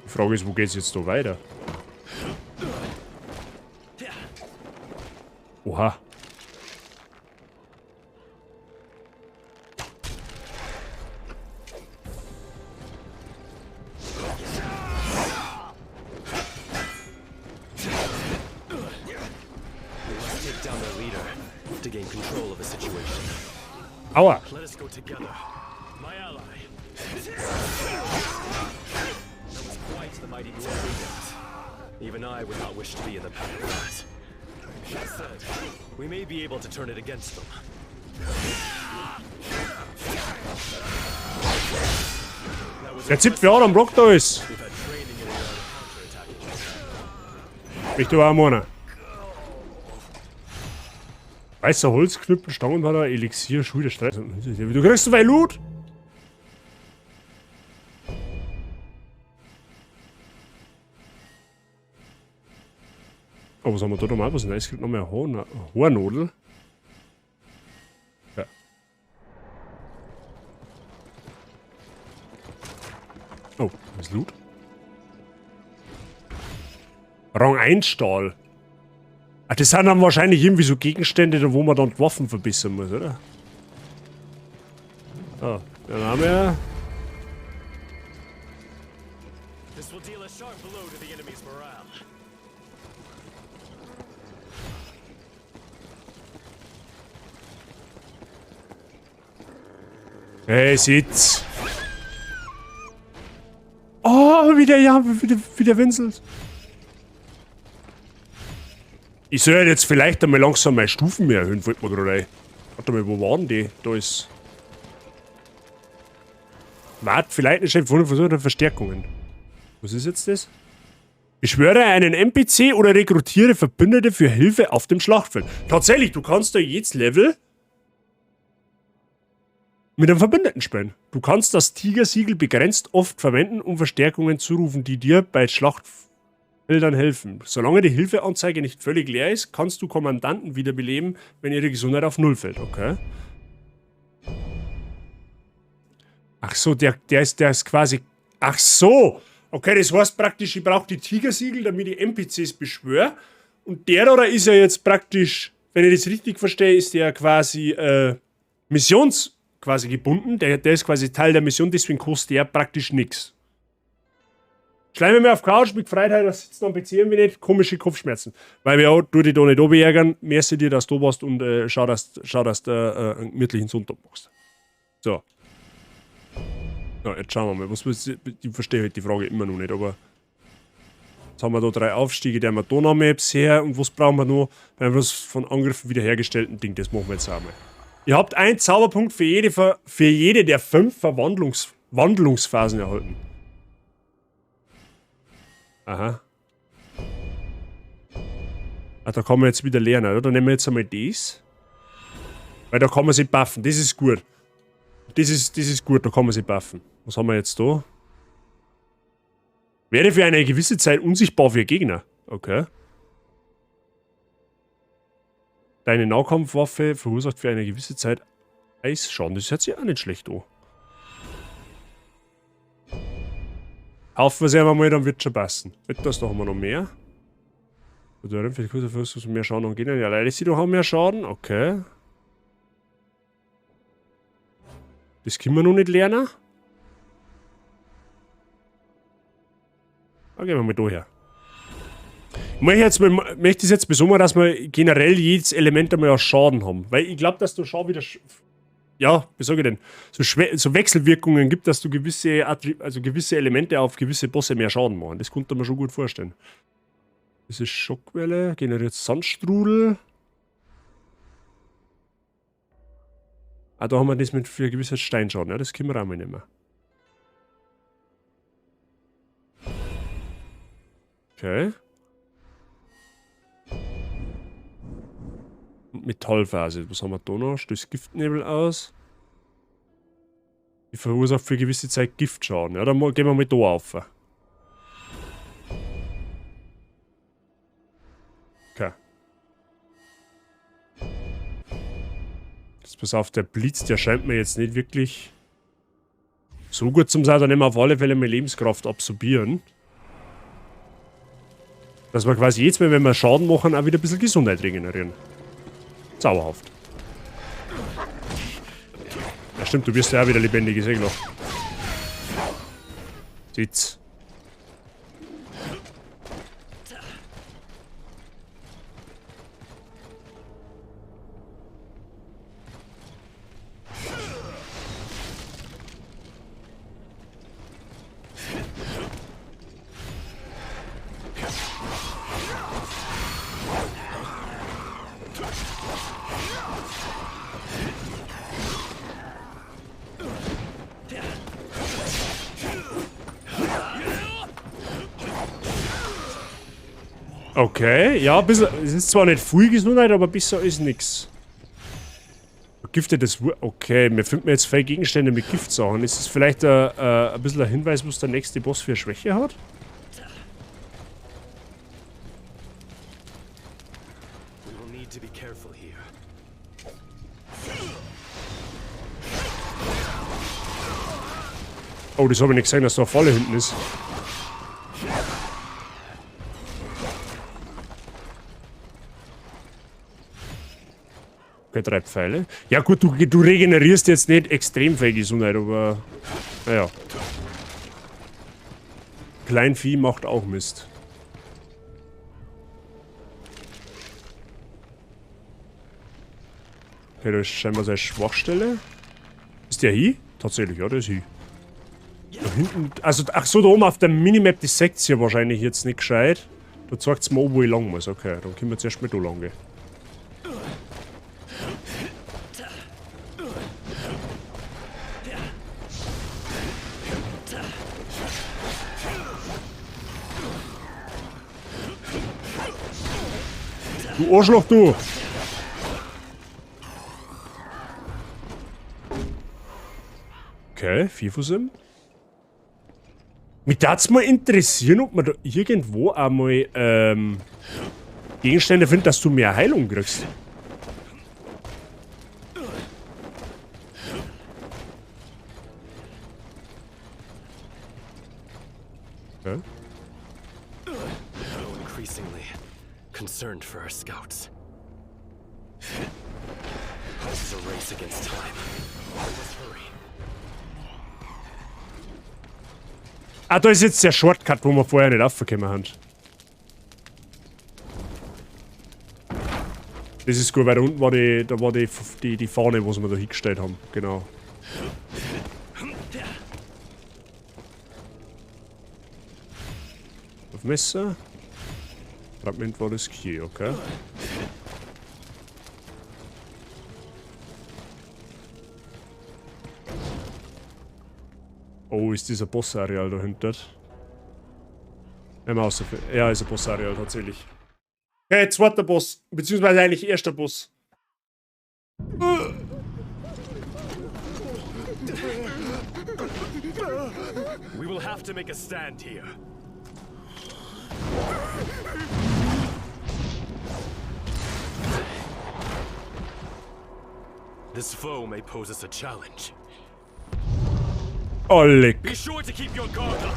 Die Frage ist, wo geht's jetzt da weiter? Oha. Aua. Let us go together. My ally. That was quite the mighty blow we got. Even I would not wish to be in the path of that. That said, we may be able to turn it against them. Der zippt wer am Block da ist. We've had training in counterattacking. Ich da auch meiner. Weißer Holzknüppel, Stangenballer, Elixier, Schuhe der Streit. Du kriegst so viel Loot! Oh, was haben wir da nochmal? Was ist denn? Es gibt noch mehr Hornodel. Ja. Oh, was ist Loot? Rang 1 Stahl. Ah, das sind dann wahrscheinlich irgendwie so Gegenstände, wo man dann die Waffen verbessern muss, oder? Ah, dann haben wir... This will deal a sharp blow to the enemy's morale. Hey, sitz! Oh, wie der winselt. Ich soll jetzt vielleicht einmal langsam meine Stufen mehr erhöhen, fällt mir gerade ein. Warte mal, wo waren die? Da ist... Warte, vielleicht eine Versuch der Verstärkungen. Was ist jetzt das? Beschwöre einen NPC oder rekrutiere Verbündete für Hilfe auf dem Schlachtfeld. Tatsächlich, du kannst da jedes Level mit einem Verbündeten spielen. Du kannst das Tigersiegel begrenzt oft verwenden, um Verstärkungen zu rufen, die dir bei Schlachtfeldern helfen. Solange die Hilfeanzeige nicht völlig leer ist, kannst du Kommandanten wiederbeleben, wenn ihre Gesundheit auf 0 fällt, okay? Ach so, der ist quasi... Ach so! Okay, das heißt praktisch, ich brauche die Tigersiegel, damit ich NPCs beschwöre. Und der oder ist ja jetzt praktisch, wenn ich das richtig verstehe, ist der quasi quasi gebunden. Der ist quasi Teil der Mission, deswegen kostet der praktisch nichts. Schleim mir auf Couch mit Freiheit, das sitzt am PC und nicht komische Kopfschmerzen. Weil ja, du dich da nicht ärgern, merci dir, dass du warst und schau, dass du einen gemütlichen Sonntag machst. So. Ja, jetzt schauen wir mal. Ich verstehe halt die Frage immer noch nicht, aber jetzt haben wir da 3 Aufstiege der Madonna-Maps her und was brauchen wir noch? Bei was von Angriffen wiederhergestellten Ding, das machen wir jetzt einmal. Ihr habt einen Zauberpunkt für jede der 5 Wandlungsphasen erhalten. Aha. Ah, da kann man jetzt wieder lernen, oder? Dann nehmen wir jetzt einmal das. Weil da kann man sich buffen, das ist gut. Das ist gut, da kann man sich buffen. Was haben wir jetzt da? Werde für eine gewisse Zeit unsichtbar für Gegner. Okay. Deine Nahkampfwaffe verursacht für eine gewisse Zeit Eisschaden. Das hört sich auch nicht schlecht an. Kaufen wir sie einmal mal, dann wird es schon passen. Etwas, da haben wir noch mehr. Oder vielleicht kurz mehr Schaden angehen. Ja, leider sie doch haben mehr Schaden. Okay. Das können wir noch nicht lernen. Da gehen wir mal da her. Ich möchte es jetzt besonders, dass wir generell jedes Element einmal aus Schaden haben. Weil ich glaube, dass du schon wieder... Ja, wie sage ich denn? So Wechselwirkungen gibt, dass du gewisse Elemente auf gewisse Bosse mehr Schaden machen. Das konnte man schon gut vorstellen. Das ist Schockwelle, generiert Sandstrudel. Ah, da haben wir das mit für ein gewisses Steinschaden. Ja, das können wir auch mal nehmen. Okay. Und Metallphase. Was haben wir da noch? Stößt Giftnebel aus. Die verursacht für eine gewisse Zeit Giftschaden. Ja, dann gehen wir mal da auf. Okay. Jetzt pass auf, der Blitz, der scheint mir jetzt nicht wirklich so gut zum sein. Da nehmen wir auf alle Fälle mehr Lebenskraft absorbieren. Dass wir quasi jetzt mal, wenn wir Schaden machen, auch wieder ein bisschen Gesundheit regenerieren. Zauberhaft. Ja stimmt, du wirst ja auch wieder lebendig, ist eh klar. Sitz. Okay, ja, es ist zwar nicht viel Gesundheit, aber besser ist nix. Vergiftetes okay, mir finden jetzt 2 Gegenstände mit Giftsachen. Ist das vielleicht ein bisschen ein Hinweis, was der nächste Boss für eine Schwäche hat? Oh, das habe ich nicht gesehen, dass da eine Falle hinten ist. Okay, 3 Pfeile. Ja gut, du regenerierst jetzt nicht extrem viel Gesundheit, aber... Naja. Kleinvieh macht auch Mist. Okay, das ist scheinbar seine Schwachstelle. Ist der hier? Tatsächlich, ja, der ist hier. Da hinten, also, ach so, da oben auf der Minimap, die seht's hier wahrscheinlich jetzt nicht gescheit. Da zeigt's mir, wo ich lang muss. Okay, dann können wir zuerst mal da lang gehen. Du Arschloch, du! Okay, 4 von 7. Mich darf's mal interessieren, ob man da irgendwo einmal Gegenstände findet, dass du mehr Heilung kriegst. Okay. Increasingly concerned for our scouts. This is a race against time. We must hurry. Ah, da ist jetzt der Shortcut, wo wir vorher nicht aufgekommen haben. Das ist gut, weil da unten war die Fahne, wo wir da hingestellt haben. Genau. Auf Messer. Fragment war das hier, okay. Oh, ist dieser Bossareal dahinter? Ja, ist ein Bossareal tatsächlich. Okay, zweiter Boss. Beziehungsweise eigentlich erster Boss. We will have to make a stand here. This foe may pose us a challenge. Oh, leck. Be sure to keep your guard up.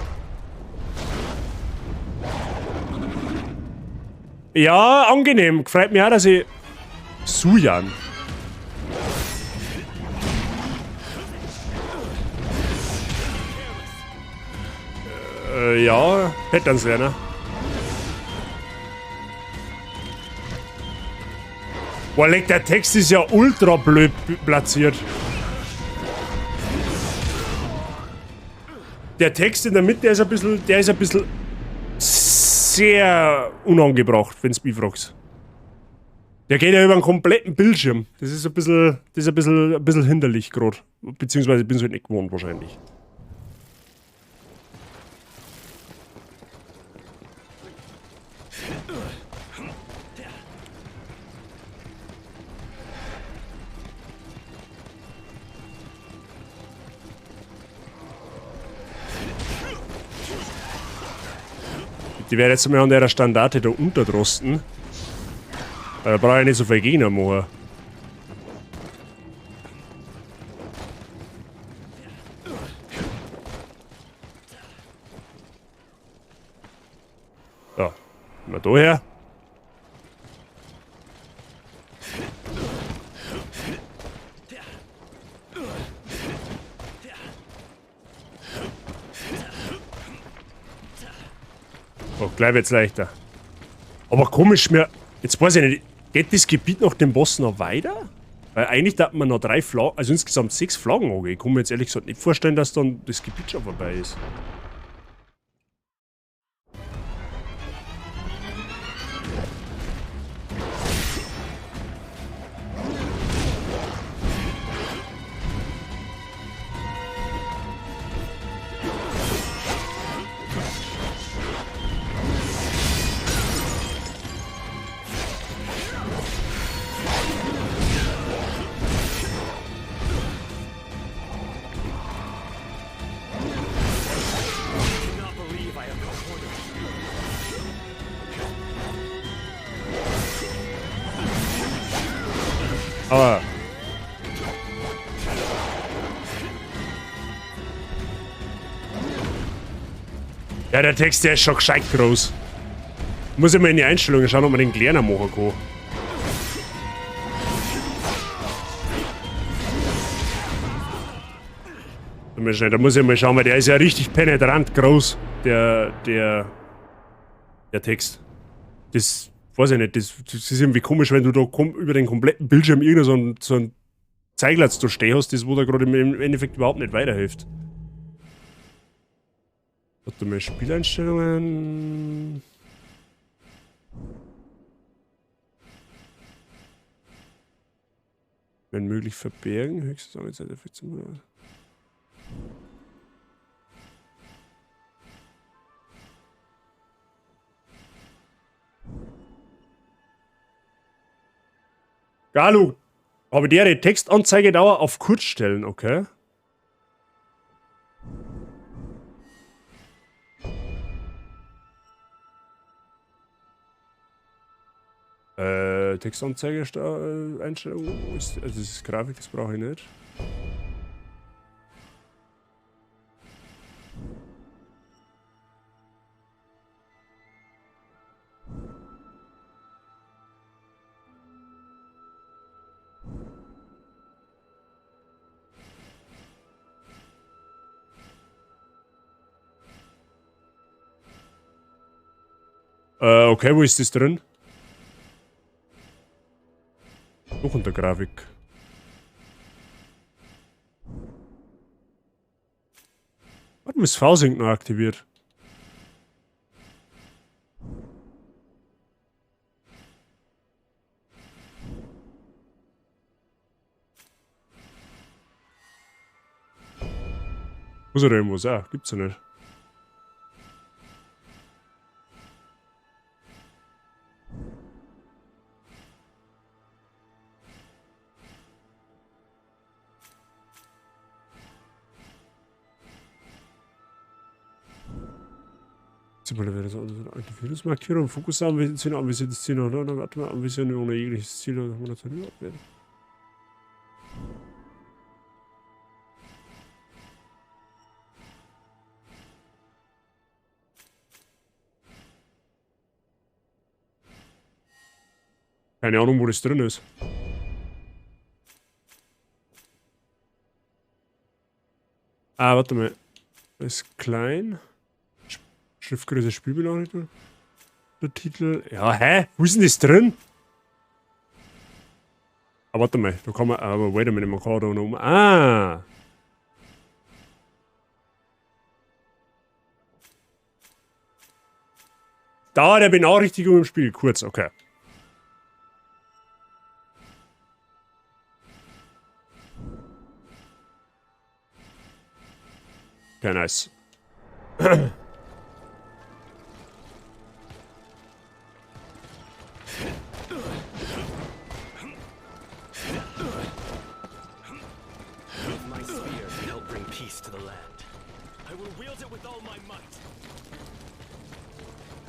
Ja, angenehm. Freut mich auch, dass ich... Sujan. Ja, hätte dann lernen. Boah, leck, der Text ist ja ultra blöd platziert. Der Text in der Mitte ist ein bisschen sehr unangebracht, wenn du mich fragst. Der geht ja über einen kompletten Bildschirm. Das ist ein bisschen hinderlich gerade. Beziehungsweise ich bin es halt nicht gewohnt wahrscheinlich. Die werden jetzt mal an der Standarte da unterdrosten. Da brauche ich nicht so viel Gegner machen. So, mal da her. Oh, gleich wird's leichter. Aber komisch, jetzt weiß ich nicht, geht das Gebiet nach dem Boss noch weiter? Weil eigentlich da hat man noch 3 Flaggen, also insgesamt 6 Flaggen angehen. Ich kann mir jetzt ehrlich gesagt nicht vorstellen, dass dann das Gebiet schon vorbei ist. Aber... Ja, der Text, der ist schon gescheit groß. Muss ich mal in die Einstellungen schauen, ob man den kleiner machen kann. Mal schnell, da muss ich mal schauen, weil der ist ja richtig penetrant groß, der Text. Das, weiß ich nicht, das ist irgendwie komisch, wenn du da über den kompletten Bildschirm irgendein so ein Zeiglatz da stehen hast, das wo da gerade im Endeffekt überhaupt nicht weiterhilft. Warte mal, Spieleinstellungen. Wenn möglich verbergen, höchste Anzeit der 14 Monate. Galu, habe die Textanzeigedauer auf kurz stellen, okay? Textanzeige Einstellung, also das ist Grafik, das brauche ich nicht. Okay, wo ist das drin? Auch unter Grafik. Warum ist V-Sync noch aktiviert? Muss er da irgendwo sein? Gibt's ja nicht. Aktivierungsmarkierung, Fokus anvisieren, anvisierte Ziele, warte mal, anvisieren ohne jegliches Ziel, werden. Keine Ahnung, wo das drin ist. Ah, warte mal. Das ist klein. Schriftgröße Spielbenachrichtigung. Der Titel. Ja, hä? Wo ist denn das drin? Ah, warte mal. Da kann man. Aber wait a minute, man kann da noch. Ah! Dauer der Benachrichtigung im Spiel. Kurz, okay. Okay, nice.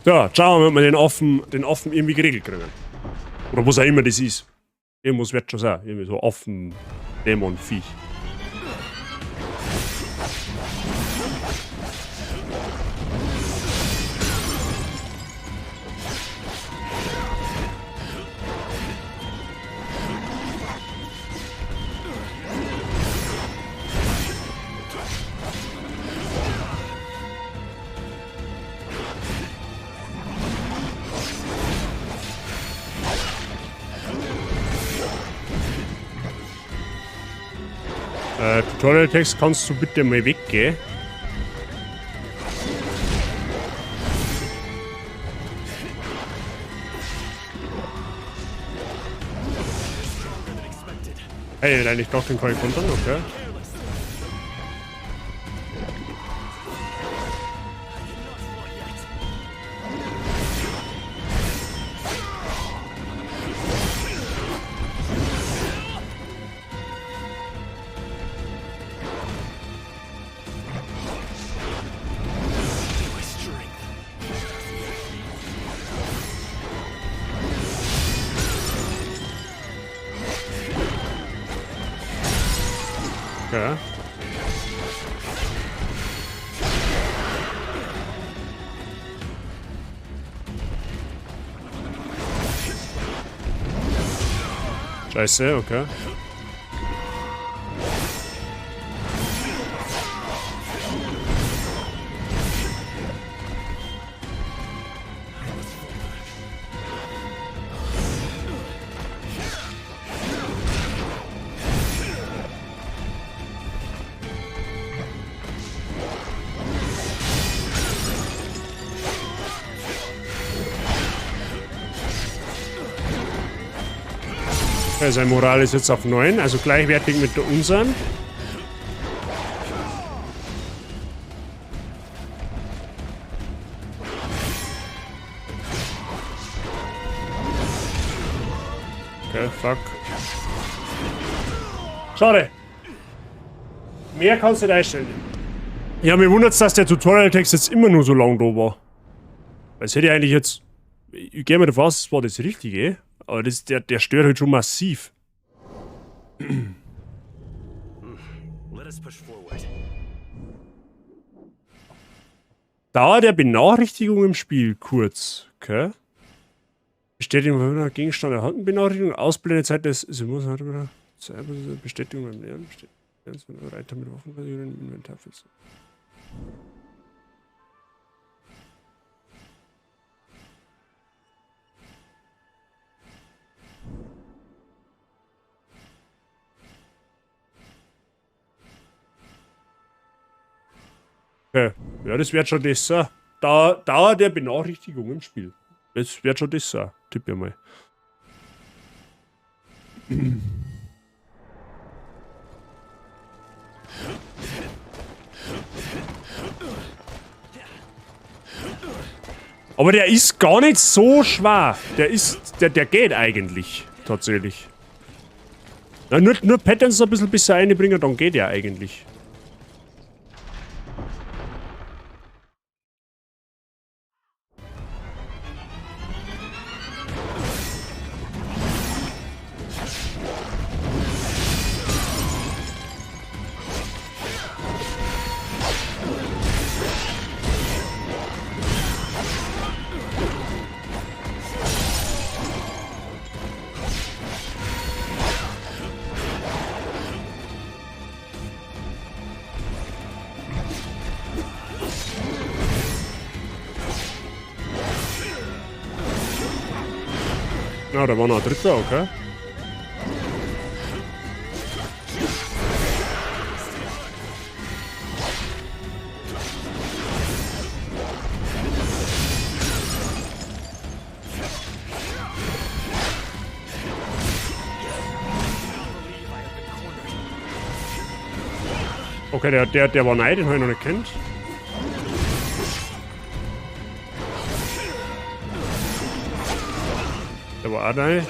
So, schauen wir mal, ob wir den Affen irgendwie geregelt kriegen. Oder was auch immer das ist. Irgendwas wird schon sein. Irgendwie so Affen, Dämon, Viech. Tutorial-Text, kannst du bitte mal weggehen? Hey, eigentlich doch den Call kontern, okay. Okay. Scheiße, okay. Okay, sein Moral ist jetzt auf 9, also gleichwertig mit der unseren. Okay, fuck. Schade. Mehr kannst du nicht einstellen. Ja, mir wundert es, dass der Tutorial-Text jetzt immer nur so lang da war. Weil es hätte ja eigentlich jetzt... Ich gehe mal davon aus, das war das Richtige. Aber das, der stört halt schon massiv. Dauer der Benachrichtigung im Spiel kurz. Okay. Bestätigung von Gegenstand erhalten, Benachrichtigung, Ausblendezeit des Bestätigung beim Lernen, Reiter mit Waffenversion im Inventar für okay. Ja, das wird schon das sein. Dauer der Benachrichtigung im Spiel. Das wird schon das sein. Tipp ja mal. Aber der ist gar nicht so schwer. Der geht eigentlich. Tatsächlich. Na, nur Patterns ein bisschen besser einbringen, dann geht der eigentlich. Ja, da war noch ein dritter, okay. Okay, der war neu, den habe ich noch nicht kennt. Der war auch neu.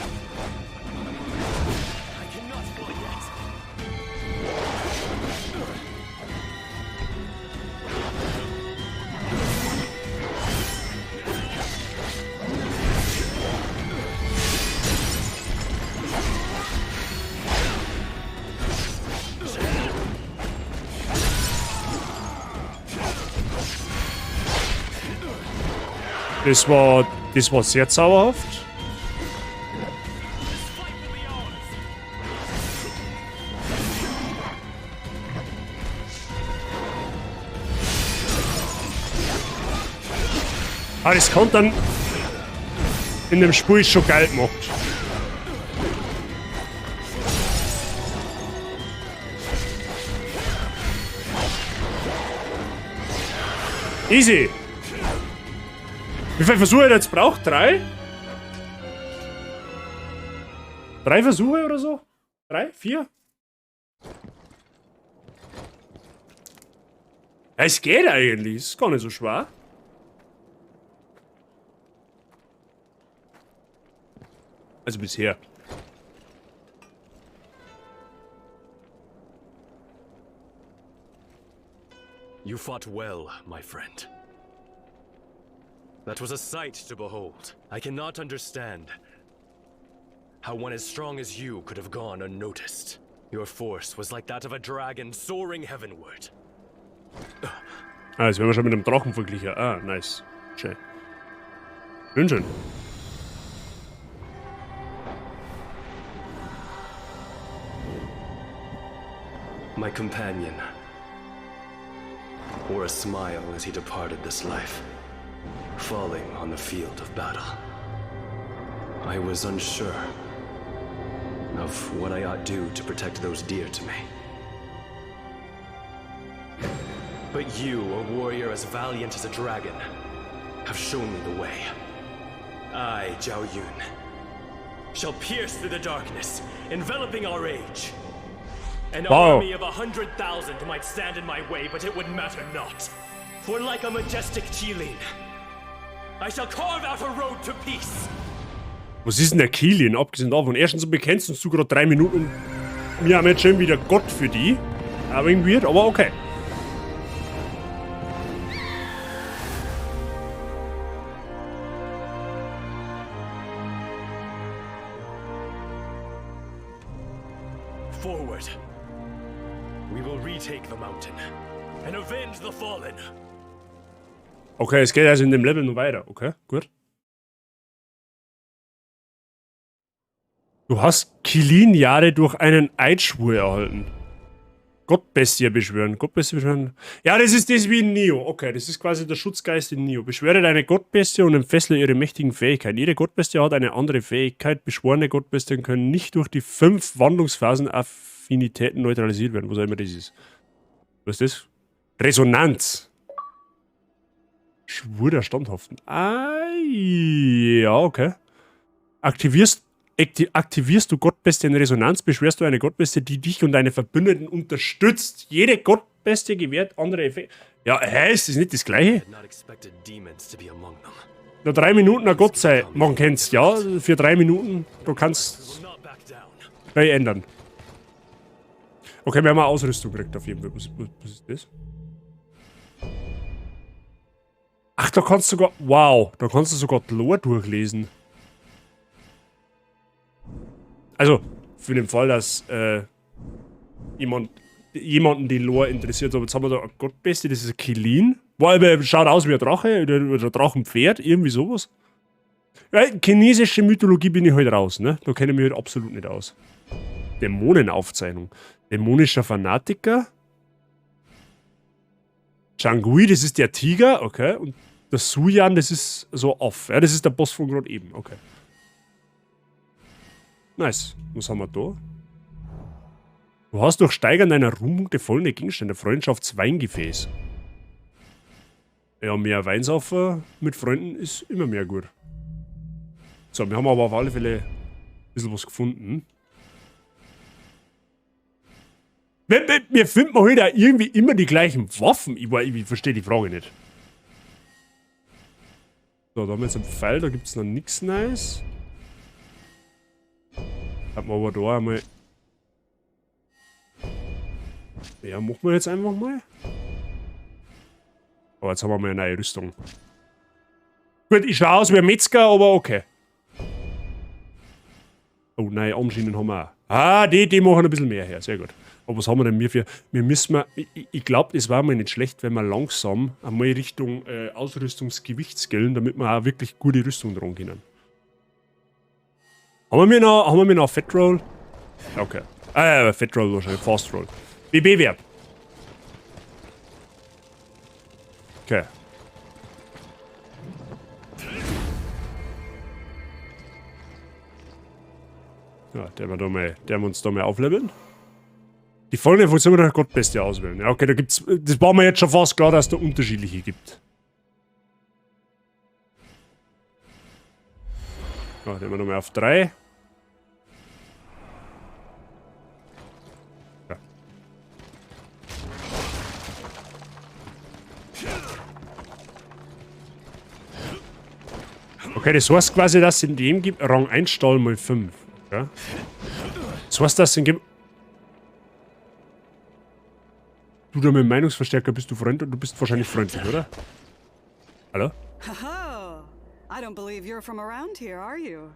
Das war sehr zauberhaft. Aber das kann dann in dem Spiel schon geil gemacht. Easy. Wie viele Versuche er jetzt braucht? 3? 3 Versuche oder so? 3? 4? Ja, es geht eigentlich. Es ist gar nicht so schwer. Also bisher. You fought well, my friend. That was a sight to behold. I cannot understand how one as strong as you could have gone unnoticed. Your force was like that of a dragon soaring heavenward. Ah, jetzt werden wir schon mit einem Drachen verglichen. Ah, nice. Schön. Schön. My companion wore a smile as he departed this life, falling on the field of battle. I was unsure of what I ought do to protect those dear to me. But you, a warrior as valiant as a dragon, have shown me the way. I, Zhao Yun, shall pierce through the darkness, enveloping our age. An Wow. army of 100,000 might stand in my way, but it would matter not. For like a majestic Qilin, I shall carve out a road to peace. Was ist denn der Killian? Abgesehen davon, erstens bekennst du gerade 3 Minuten und wir haben jetzt schon wieder Gott für die. Aber irgendwie weird, aber okay. Forward. We will retake the mountain and avenge the fallen. Okay, es geht also in dem Level noch weiter. Okay, gut. Du hast Qilin-Jahre durch einen Eidschwur erhalten. Gottbestie beschwören. Gottbestie beschwören. Ja, das ist das wie in Neo. Okay, das ist quasi der Schutzgeist in Neo. Beschwöre deine Gottbestie und entfessle ihre mächtigen Fähigkeiten. Jede Gottbestie hat eine andere Fähigkeit. Beschworene Gottbestien können nicht durch die 5 Wandlungsphasen Affinitäten neutralisiert werden. Was auch immer das ist. Was ist das? Resonanz. Schwur der Standhaften. Ah, ja, okay. Aktivierst du Gottbestie in Resonanz, beschwörst du eine Gottbestie, die dich und deine Verbündeten unterstützt. Jede Gottbestie gewährt andere Effekte. Ja, ist das nicht das Gleiche? Nur 3 Minuten ein Gott sei, man kennt's, ja, für 3 Minuten, du kannst gleich ändern. Okay, wir haben eine Ausrüstung gekriegt auf jeden Fall. Was ist das? Ach, da kannst du sogar, wow, da kannst du sogar die Lore durchlesen. Also, für den Fall, dass jemanden die Lore interessiert. Aber jetzt haben wir da eine Gottbestie, das ist ein Qilin. Schaut aus wie ein Drache oder ein Drachenpferd, irgendwie sowas. Ja, chinesische Mythologie bin ich halt raus, ne? Da kenne ich mich halt absolut nicht aus. Dämonenaufzeichnung. Dämonischer Fanatiker. Changui, das ist der Tiger, okay. Und der Suyan, das ist so off. Ja, das ist der Boss von gerade eben, okay. Nice. Was haben wir da? Du hast durch Steigern deiner Ruhmpunkte folgende Gegenstände. Freundschaftsweingefäß. Ja, mehr Weinsaufen mit Freunden ist immer mehr gut. So, wir haben aber auf alle Fälle ein bisschen was gefunden. Wir finden heute halt irgendwie immer die gleichen Waffen. Ich verstehe die Frage nicht. So, da haben wir jetzt einen Pfeil, da gibt es noch nichts Nice. Haben wir aber da einmal. Ja, machen wir jetzt einfach mal. Aber jetzt haben wir mal eine neue Rüstung. Gut, ich schaue aus wie ein Metzger, aber okay. Oh, neue Armschienen haben wir auch. Ah, die machen ein bisschen mehr her. Sehr gut. Aber was haben wir denn wir für... Wir müssen... Ich glaube, es war mal nicht schlecht, wenn wir langsam einmal Richtung Ausrüstungsgewicht skillen, damit wir auch wirklich gute Rüstung dran können. Haben wir noch Fat Roll? Okay. Fat Roll wahrscheinlich. Fast Roll. BB-Verb. Okay. Ja, der wir uns da mal aufleveln. Die folgende Funktion der Gottbestie auswählen. Ja, okay, da gibt's. Das war mir jetzt schon fast klar, dass es da unterschiedliche gibt. Ja, den wir nochmal auf 3. Ja. Okay, das heißt quasi, dass es in dem gibt Rang 1 Stahl mal 5. Ja? Das heißt, dass es in dem. Du da mit dem Meinungsverstärker bist du Freund und du bist wahrscheinlich freundlich, oder? Hallo? Ho-ho! I don't believe you're from around here, are you?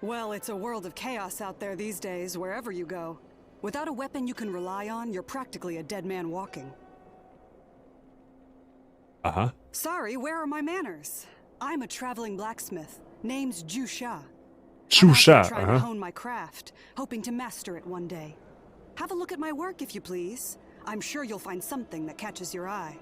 Well, it's a world of chaos out there these days, wherever you go. Without a weapon you can rely on, you're practically a dead man walking. Aha. Sorry, where are my manners? I'm a traveling blacksmith. Name's Zhu Sha. Zhu Sha, I'm trying to hone my craft, hoping to master it one day. Have a look at my work if you please. I'm sure you'll find something that catches your eye.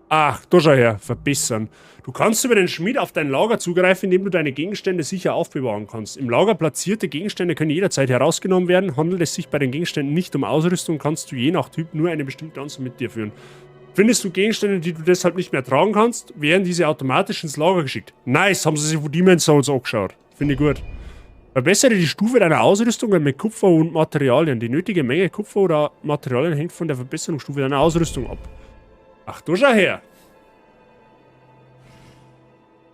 Ach, da schau her, verbessern. Du kannst über den Schmied auf dein Lager zugreifen, indem du deine Gegenstände sicher aufbewahren kannst. Im Lager platzierte Gegenstände können jederzeit herausgenommen werden. Handelt es sich bei den Gegenständen nicht um Ausrüstung, kannst du je nach Typ nur eine bestimmte Anzahl mit dir führen. Findest du Gegenstände, die du deshalb nicht mehr tragen kannst, werden diese automatisch ins Lager geschickt. Nice, haben sie sich von Demon's Souls angeschaut. Finde ich gut. Verbessere die Stufe deiner Ausrüstung mit Kupfer und Materialien. Die nötige Menge Kupfer oder Materialien hängt von der Verbesserungsstufe deiner Ausrüstung ab. Ach du schau her.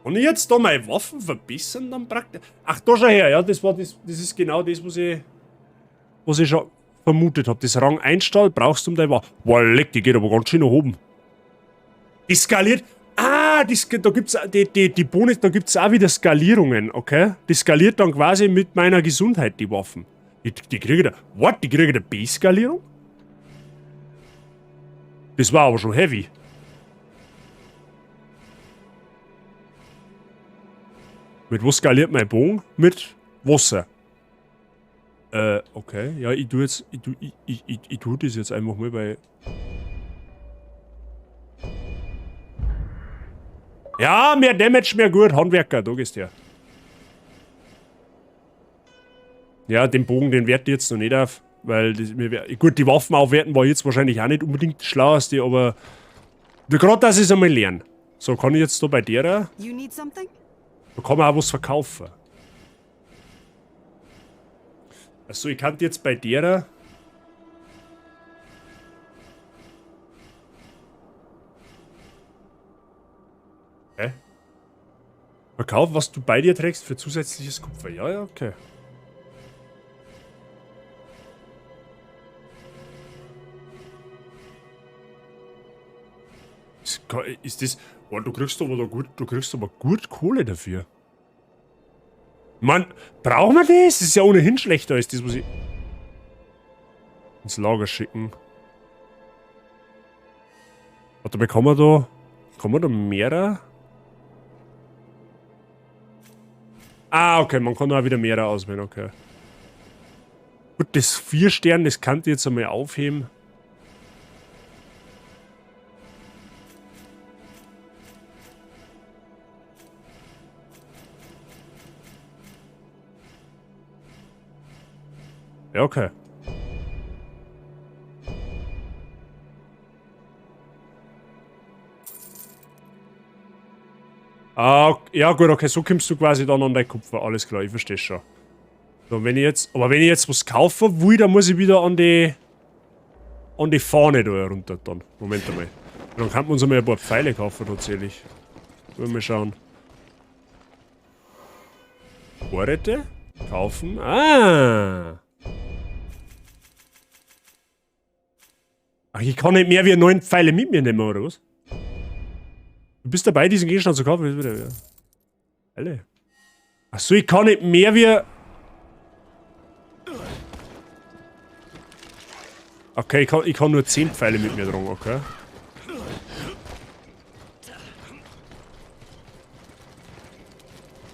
Und jetzt da meine Waffen verbessern, dann praktisch. Ach du schau her, ja, das ist genau das, was ich schon vermutet habe. Das Rang 1 Stahl brauchst du um deine Waffe. Boah, leck, die geht aber ganz schön nach oben. Die skaliert. Ah, da gibt's die Bonus, da gibt's auch wieder Skalierungen, okay? Die skaliert dann quasi mit meiner Gesundheit, die Waffen. Die kriege da. What? Die kriege da B-Skalierung? Das war aber schon heavy. Mit was skaliert mein Bogen? Mit Wasser. Okay. Ja, ich tue das jetzt einfach mal bei. Ja, mehr Damage, mehr gut. Handwerker, da gehst du her. Ja, den Bogen, den werte ich jetzt noch nicht auf. Weil, gut, die Waffen aufwerten war jetzt wahrscheinlich auch nicht unbedingt das Schlaueste, aber gerade, dass ich es einmal lerne. So, kann ich jetzt da bei der, da kann man auch was verkaufen. Achso, ich kann jetzt bei der. Verkauf, was du bei dir trägst für zusätzliches Kupfer. Ja, ja, okay. Ist das. Oh, du kriegst aber gut Kohle dafür. Mann, brauchen wir das? Das ist ja ohnehin schlechter als das, was ich ins Lager schicken. Warte mal, kann man da mehrere? Ah, okay, man kann auch wieder mehrere auswählen, okay. Gut, das 4 Stern, das kann ich jetzt einmal aufheben. Ja, okay. Ah, ja gut, okay, so kommst du quasi dann an dein Kupfer. Alles klar, ich verstehe schon. So, wenn ich jetzt was kaufen will, dann muss ich wieder an die Fahne da herunter dann. Moment einmal. Dann kann man uns einmal ein paar Pfeile kaufen tatsächlich. Mal schauen. Vorräte? Kaufen. Ah! Ach, ich kann nicht mehr wie 9 Pfeile mit mir nehmen, oder was? Du bist dabei, diesen Gegenstand zu kaufen? Ja. Alle. Achso, ich kann nicht mehr wie... Okay, ich kann nur 10 Pfeile mit mir tragen, okay.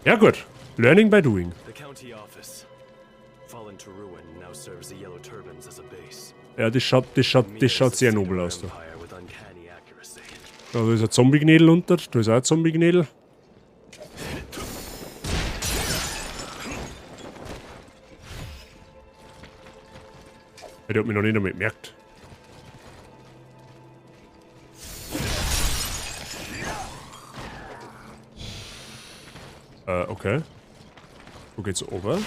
Ja gut. Learning by doing. Ja, das schaut sehr nobel aus da. Da ist ein Zombie-Gnädel unter, da ist auch ein Zombie-Gnädel. Der hat mich noch nicht damit gemerkt. Okay. Wo geht's over?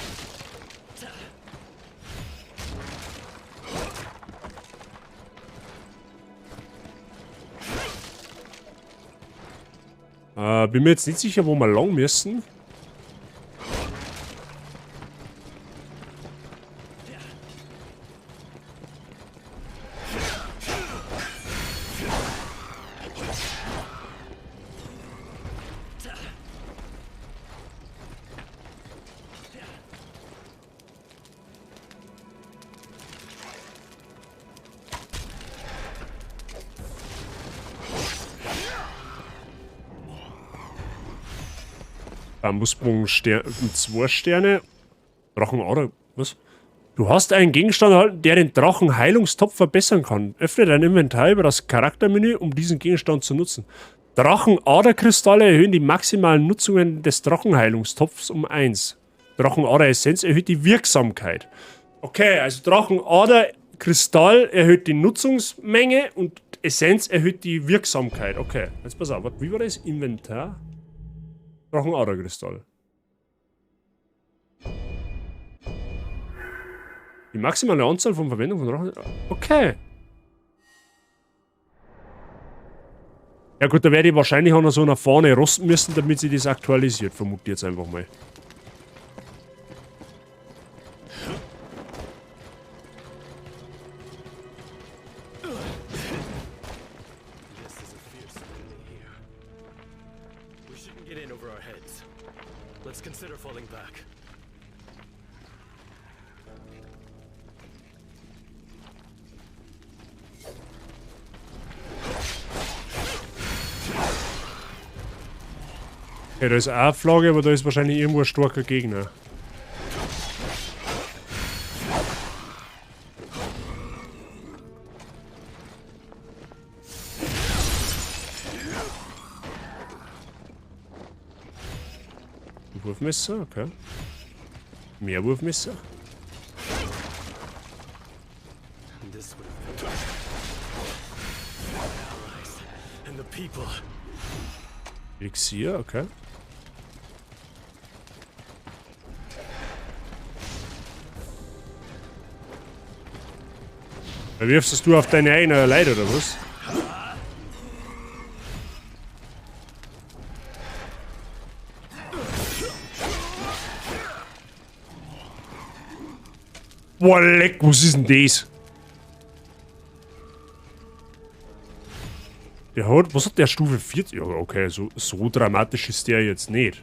Bin mir jetzt nicht sicher, wo wir lang müssen. Bambussprung 2 Sterne. Drachenader. Was? Du hast einen Gegenstand erhalten, der den Drachenheilungstopf verbessern kann. Öffne dein Inventar über das Charaktermenü, um diesen Gegenstand zu nutzen. Drachenaderkristalle erhöhen die maximalen Nutzungen des Drachenheilungstopfs um 1. Drachenader-Essenz erhöht die Wirksamkeit. Okay, also Drachenaderkristall erhöht die Nutzungsmenge und Essenz erhöht die Wirksamkeit. Okay, jetzt pass auf. Wie war das? Inventar? Drachenaderkristall. Die maximale Anzahl von Verwendung von Drachen. Okay. Ja gut, da werde ich wahrscheinlich auch noch so nach vorne rosten müssen, damit sie das aktualisiert. Vermute jetzt einfach mal. Okay, da ist auch eine Flagge, aber da ist wahrscheinlich irgendwo ein starker Gegner. Wurfmesser, okay. Mehr Wurfmesser. Elixier, okay. Da wirfst du auf deine eigene Leiter, oder was? Boah, leck, was ist denn das? Der hat, was hat der Stufe 40? Ja, okay, so dramatisch ist der jetzt nicht.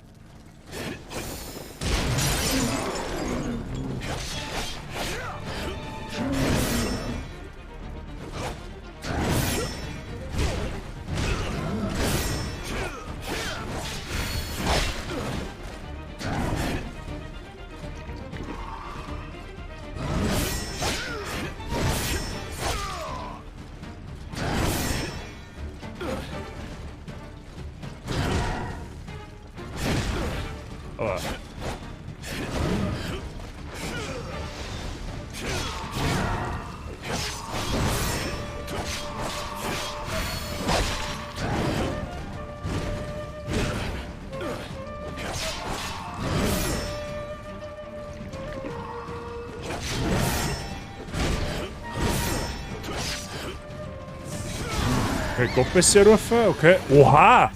Okay, Gottbesser rufen, okay. Oha!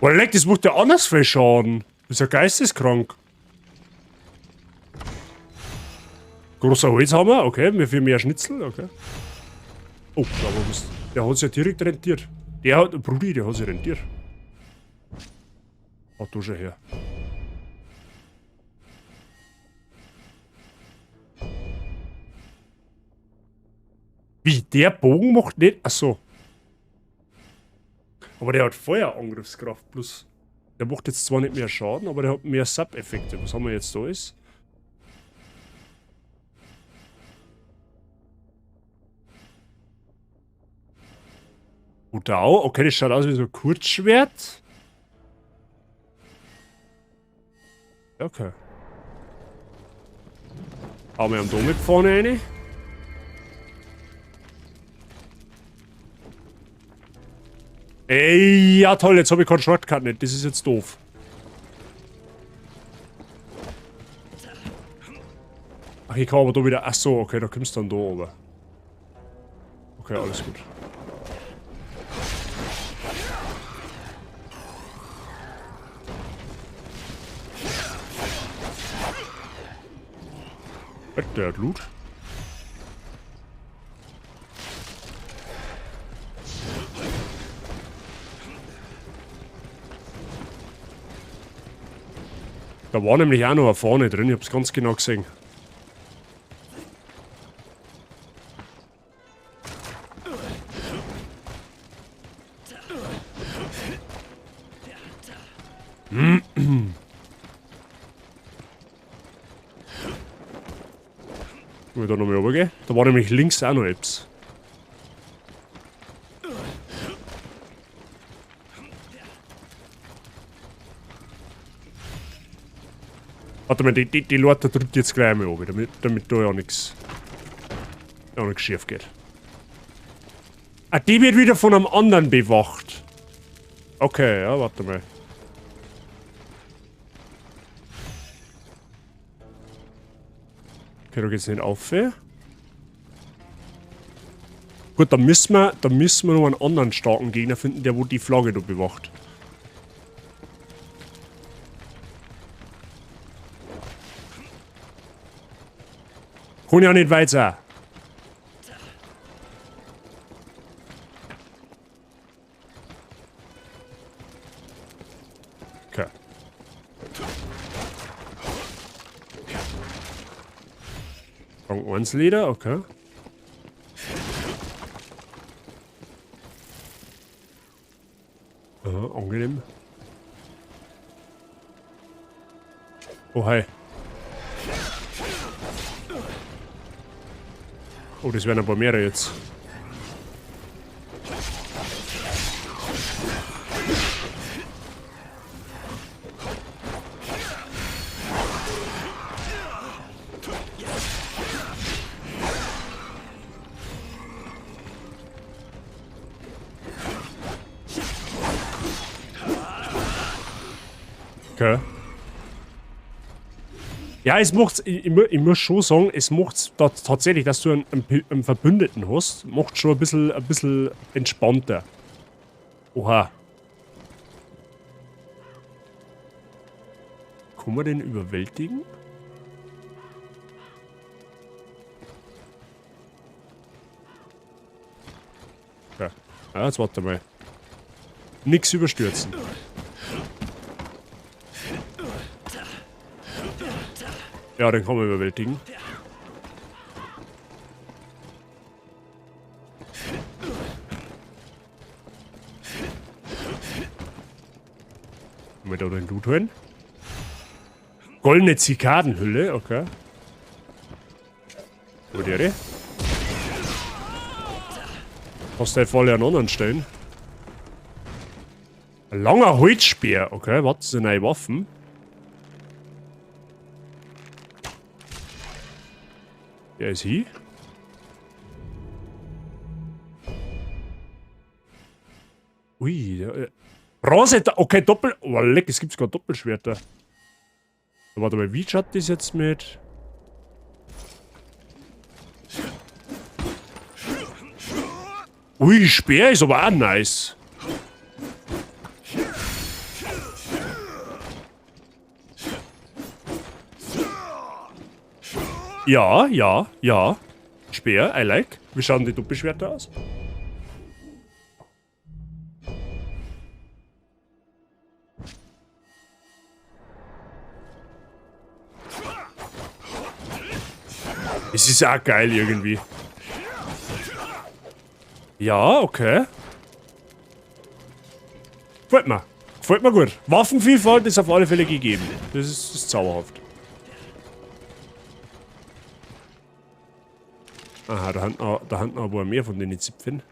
Oh, leck, das macht ja anders viel Schaden. Das ist ja geisteskrank. Großer Holzhammer, okay, mir viel mehr Schnitzel, okay. Oh, aber was, der hat sich ja direkt rentiert. Der hat, Brudi, der hat sich rentiert. Haut da schon her. Wie, der Bogen macht nicht... Achso. Aber der hat Feuerangriffskraft plus. Der macht jetzt zwar nicht mehr Schaden, aber der hat mehr Sub-Effekte. Was haben wir jetzt da ist? Udao, okay, das schaut aus wie so ein Kurzschwert. Okay. Hauen wir am Dom mit vorne rein. Ey, ja toll, jetzt habe ich keinen Shortcut nicht. Das ist jetzt doof. Ach, ich kann aber da wieder... Achso, okay, da kommst du dann da oben. Okay, alles gut. Der hat Loot. Da war nämlich auch noch eine Fahne drin, ich hab's ganz genau gesehen. Will ich da nochmal runtergehen? Da war nämlich links auch noch etwas. Warte mal, die Leute drückt jetzt gleich mal oben, damit da ja nichts schief geht. Ah, die wird wieder von einem anderen bewacht. Okay, ja, warte mal. Okay, da geht's nicht auf. Gut, dann müssen wir noch einen anderen starken Gegner finden, der wo die Flagge da bewacht. Kann ja nicht weiter. Okay. Rang 1 Leder, okay. Aha, angenehm. Oh, hi. Oh, das werden ein paar mehrere jetzt. Okay. Ja, es macht's, ich muss schon sagen, es macht's da tatsächlich, dass du einen Verbündeten hast, macht schon ein bisschen entspannter. Oha. Kann man den überwältigen? Okay. Ja, jetzt warte mal. Nix überstürzen. Ja, den kann man überwältigen. Können wir da den Loot holen? Goldene Zikadenhülle, okay. Wo der? Hast du voll an anderen Stellen? Ein langer Holzspeer, okay, was sind neue Waffen? Der ist hier. Ui, Bronze, okay, Doppel... Oh, leck, es gibt sogar Doppelschwerter. Warte mal, wie schaut das jetzt mit... Ui, Speer ist aber auch nice. Ja. Speer, I like. Wie schauen die Doppelschwerter aus? Es ist auch geil irgendwie. Ja, okay. Gefällt mir. Gefällt mir gut. Waffenvielfalt ist auf alle Fälle gegeben. Das ist zauberhaft. Aha, da hinten aber mehr von den Zipfen.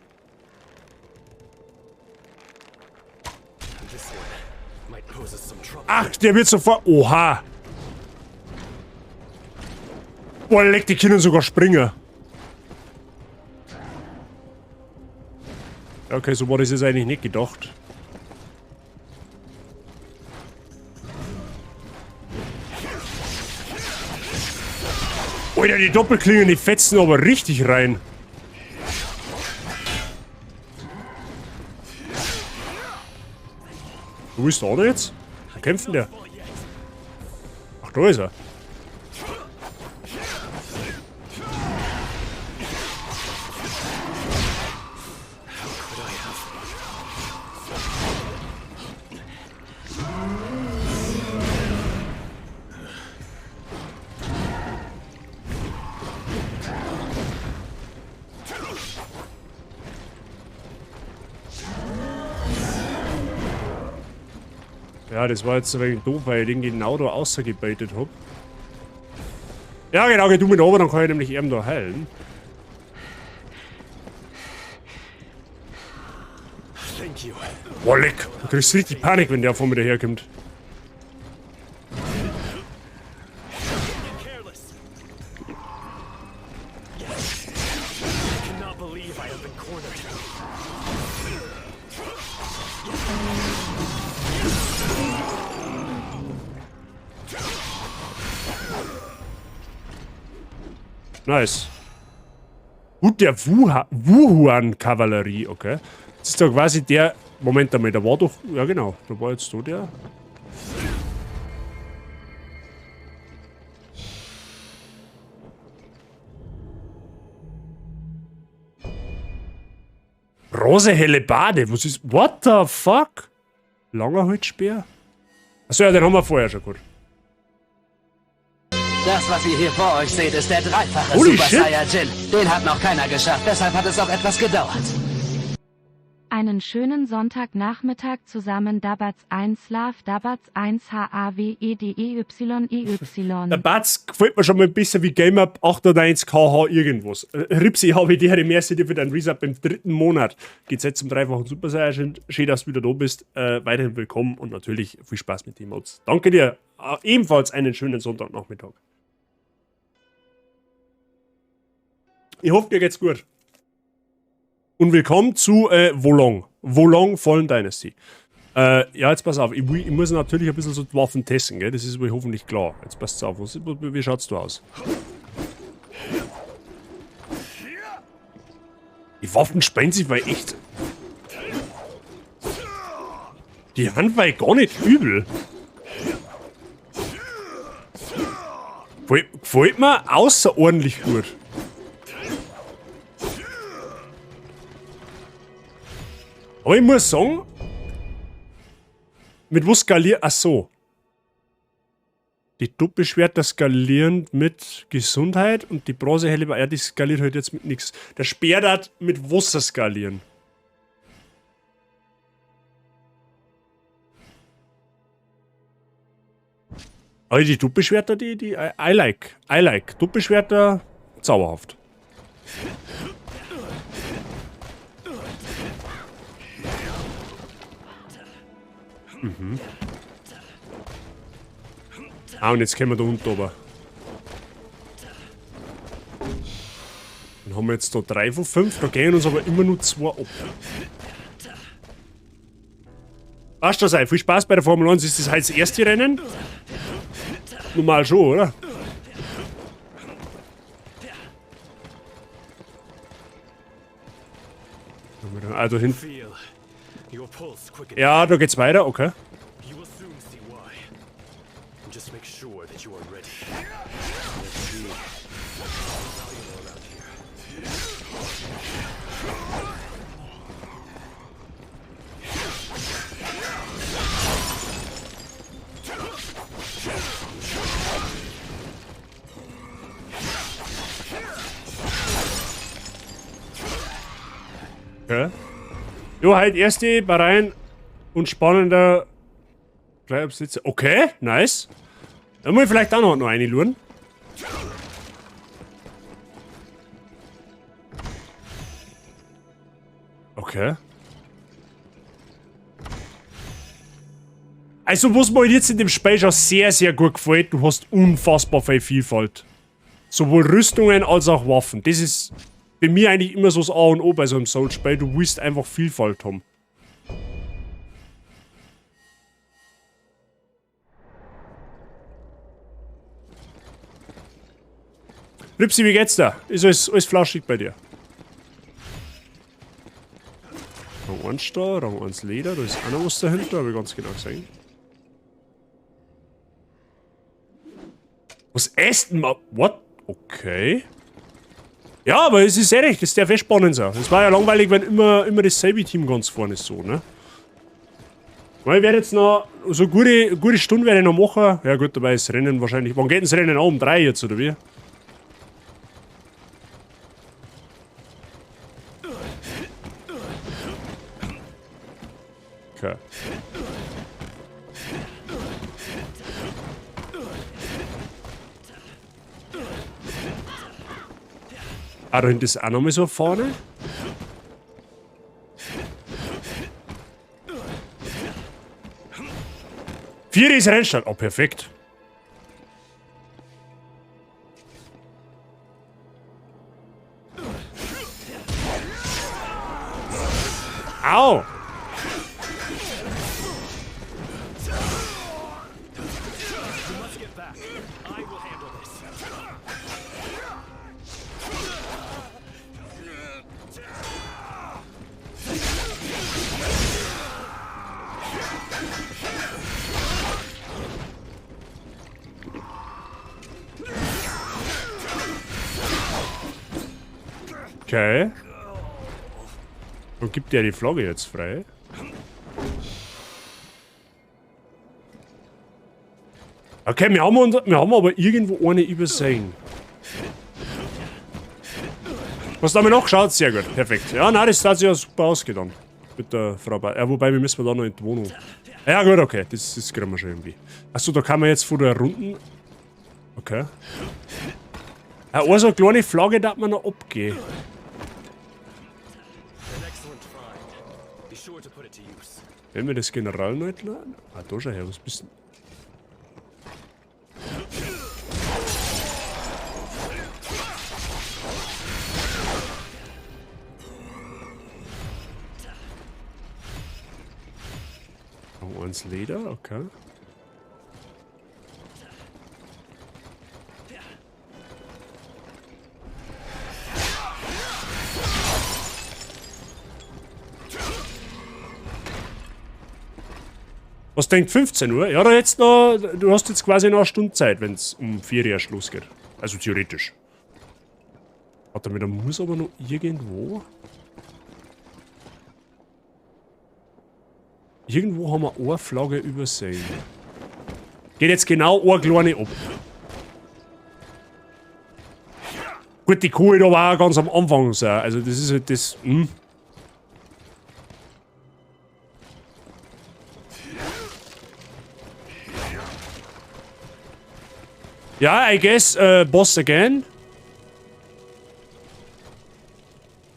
Ach, der wird sofort... Oha! Boah, leck, die können sogar springen. Okay, so war das jetzt eigentlich nicht gedacht. Alter, die Doppelklingen, die fetzen aber richtig rein. Wo ist der jetzt? Wo kämpft denn der? Ach, da ist er. Ja, das war jetzt ein wenig doof, weil ich den genau da außergebaitet habe. Ja, genau, geh du mit runter, dann kann ich nämlich eben da heilen. Boah, leck. Du kriegst richtig Panik, wenn der vor mir daherkommt. Nice. Gut, der Wuhuan-Kavallerie, okay. Das ist doch quasi der... Moment einmal, da war doch... Ja genau, da war jetzt so der... Rosehelle Bade, was ist... What the fuck? Langer Holzspeer? Achso, ja, den haben wir vorher schon gut. Das, was ihr hier vor euch seht, ist der dreifache Holy Super shit. Saiyajin. Den hat noch keiner geschafft, deshalb hat es auch etwas gedauert. Einen schönen Sonntagnachmittag zusammen Dabats 1 Love Dabats 1 HAWEDEYEY. Der Batz gefällt mir schon mal ein bisschen wie Gamer 98 KH irgendwas. Ripsi, habe die merci dir für deinen Resub im 3. Monat. Geht's jetzt zum dreifachen Super Saiyajin. Schön, dass du wieder da bist. Weiterhin willkommen und natürlich viel Spaß mit den Mods. Danke dir. Ebenfalls einen schönen Sonntagnachmittag. Ich hoffe, dir geht's gut. Und willkommen zu Wolong. Wolong Fallen Dynasty. Ja, jetzt pass auf. Ich muss natürlich ein bisschen so die Waffen testen, gell? Das ist wohl hoffentlich klar. Jetzt passt auf. Wie schaut's da aus? Die Waffen sprengen sich weil echt... Die Hand war gar nicht übel. Gefällt mir außerordentlich gut. Aber ich muss sagen, mit was skaliert... Ach so. Die Doppelschwerter skalieren mit Gesundheit und die Bronzehelle, ja, die skaliert halt jetzt mit nichts. Der Speer hat mit Wasser skalieren. Aber die Doppelschwerter, I like. I like. Doppelschwerter, zauberhaft. Mhm. Ah, und jetzt können wir da unten runter. Dann haben wir jetzt da 3 von 5, da gehen uns aber immer nur 2 ab. Passt das ein, viel Spaß bei der Formel 1. Ist das halt das erste Rennen? Normal schon, oder? Also hinten. Ja, da geht's weiter, okay. Okay. Jo, halt erste Bahrain und spannender Bleibsitze. Okay, nice. Da muss ich vielleicht auch noch eine luren. Okay. Also, was mir jetzt in dem Spiel schon sehr, sehr gut gefällt, du hast unfassbar viel Vielfalt. Sowohl Rüstungen als auch Waffen. Das ist bei mir eigentlich immer so das A und O bei so einem Soul-Spiel. Du willst einfach Vielfalt haben. Ripsi, wie geht's da? Ist alles flauschig bei dir? Rang 1 da, Rang 1 Leder, da ist auch noch was dahinter, habe ich ganz genau gesehen. Was essen wir? What? Okay. Ja, aber es ist sehr recht, das darf echt spannend sein. Es war ja langweilig, wenn immer dasselbe Team ganz vorne ist so, ne? Weil ich werde jetzt noch so eine gute Stunde werde ich noch machen. Ja gut, dabei ist das Rennen wahrscheinlich. Wann geht das Rennen auch? Um 3 jetzt, oder wie? Okay. Ah, da hinten ist auch nochmal so vorne. Vier ist Rennstart. Oh, perfekt. Au! Okay. Und gibt der die Flagge jetzt frei? Okay, wir haben aber irgendwo eine übersehen. Hast du damit nachgeschaut? Sehr gut, perfekt. Ja, nein, das hat sich ja super ausgegangen. Mit der Frau wobei, wir müssen da noch in die Wohnung. Ja gut, okay, das kriegen wir schon irgendwie. Achso, da kann man jetzt von der Runden... Okay. Also eine kleine Flagge darf man noch abgehen. Wenn wir das General nicht laden? Ah, da schau her, was bist du? Oh, eins Leder, okay. Was denkt 15 Uhr? Ja, jetzt noch, du hast jetzt quasi noch eine Stunde Zeit, wenn es um 4 Uhr Schluss geht. Also theoretisch. Warte mal, da muss aber noch irgendwo... Irgendwo haben wir eine Flagge übersehen. Geht jetzt genau eine kleine ab. Gut, die Kuh da war auch ganz am Anfang so. Also das ist halt das... Ja, I guess, Boss again.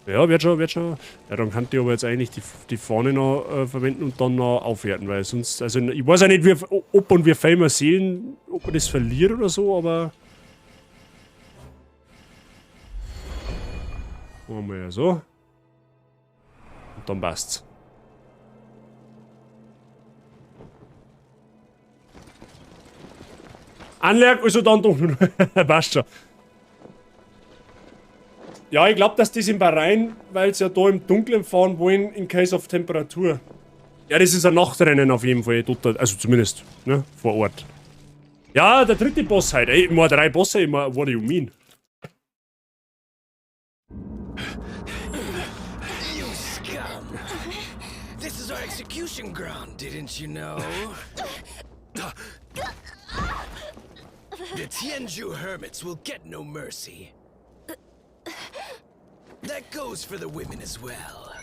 Ja, wird schon. Ja, dann kann ich aber jetzt eigentlich die Fahne noch verwenden und dann noch aufwerten, weil sonst, also ich weiß ja nicht, ob und wie viel wir sehen, ob man das verliert oder so, aber... Machen wir ja so. Und dann passt's. Anlerg, also dann doch. Passt schon. Ja, ich glaube, dass das in Bahrain, weil sie ja da im Dunkeln fahren wollen, in case of Temperatur. Ja, das ist ein Nachtrennen auf jeden Fall. Dort, also zumindest, ne, vor Ort. Ja, der dritte Boss halt. Ey, immer 3 Bosse, immer, what do you mean? You scum! This is our execution ground, didn't you know? The Tianzhu hermits will get no mercy. That goes for the women as well.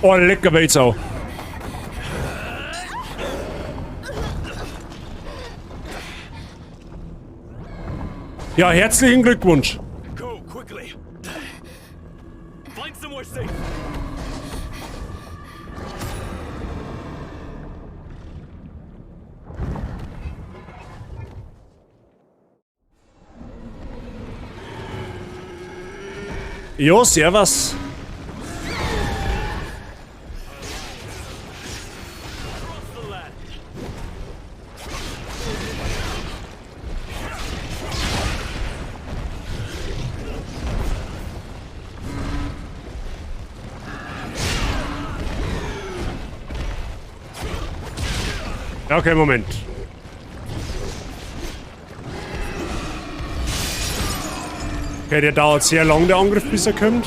Oh, lecker Weizau. Ja, herzlichen Glückwunsch. Go quickly. Find somewhere safe. Ja, servus. Ja, okay, Moment. Okay, der dauert sehr lang, der Angriff, bis er kommt.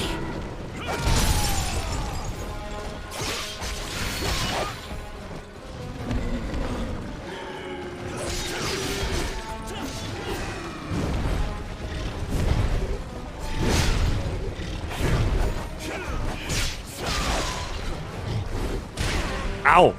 Au!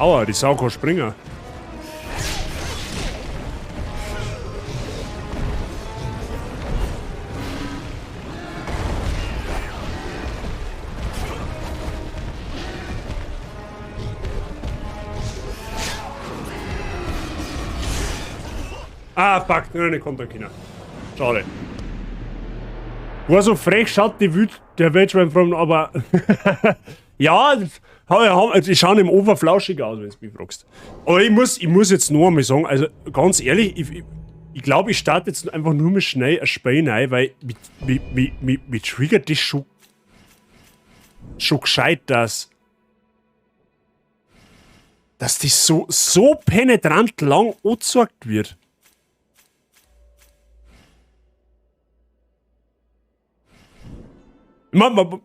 Aua, die Sau kann springen. Ah, fuck, nein, kommt dann keiner. Schade. War so frech, schaut der Wildschwein von, aber. Ja, die schauen im Ofen flauschig aus, wenn du mich fragst. Aber ich muss jetzt nur einmal sagen, also ganz ehrlich, ich glaube, ich starte jetzt einfach nur mal schnell ein Spiel rein, weil mich triggert das schon gescheit, dass das so penetrant lang angezeigt wird. Ich meine,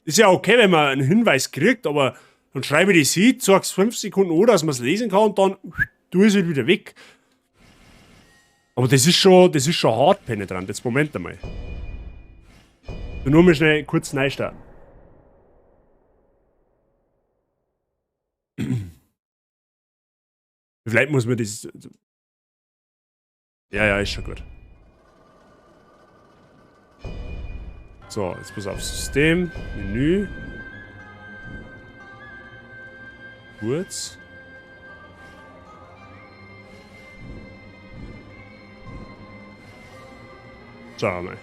ist ja okay, wenn man einen Hinweis kriegt, aber dann schreibe ich das hin, sag's 5 Sekunden an, dass man es lesen kann und dann tue ich es halt wieder weg. Aber das ist schon hart penetrant. Jetzt Moment einmal. Nur mal schnell kurz neu starten. Vielleicht muss man das. Ja, ist schon gut. So, jetzt pass auf, System, Menü. Kurz. Schauen wir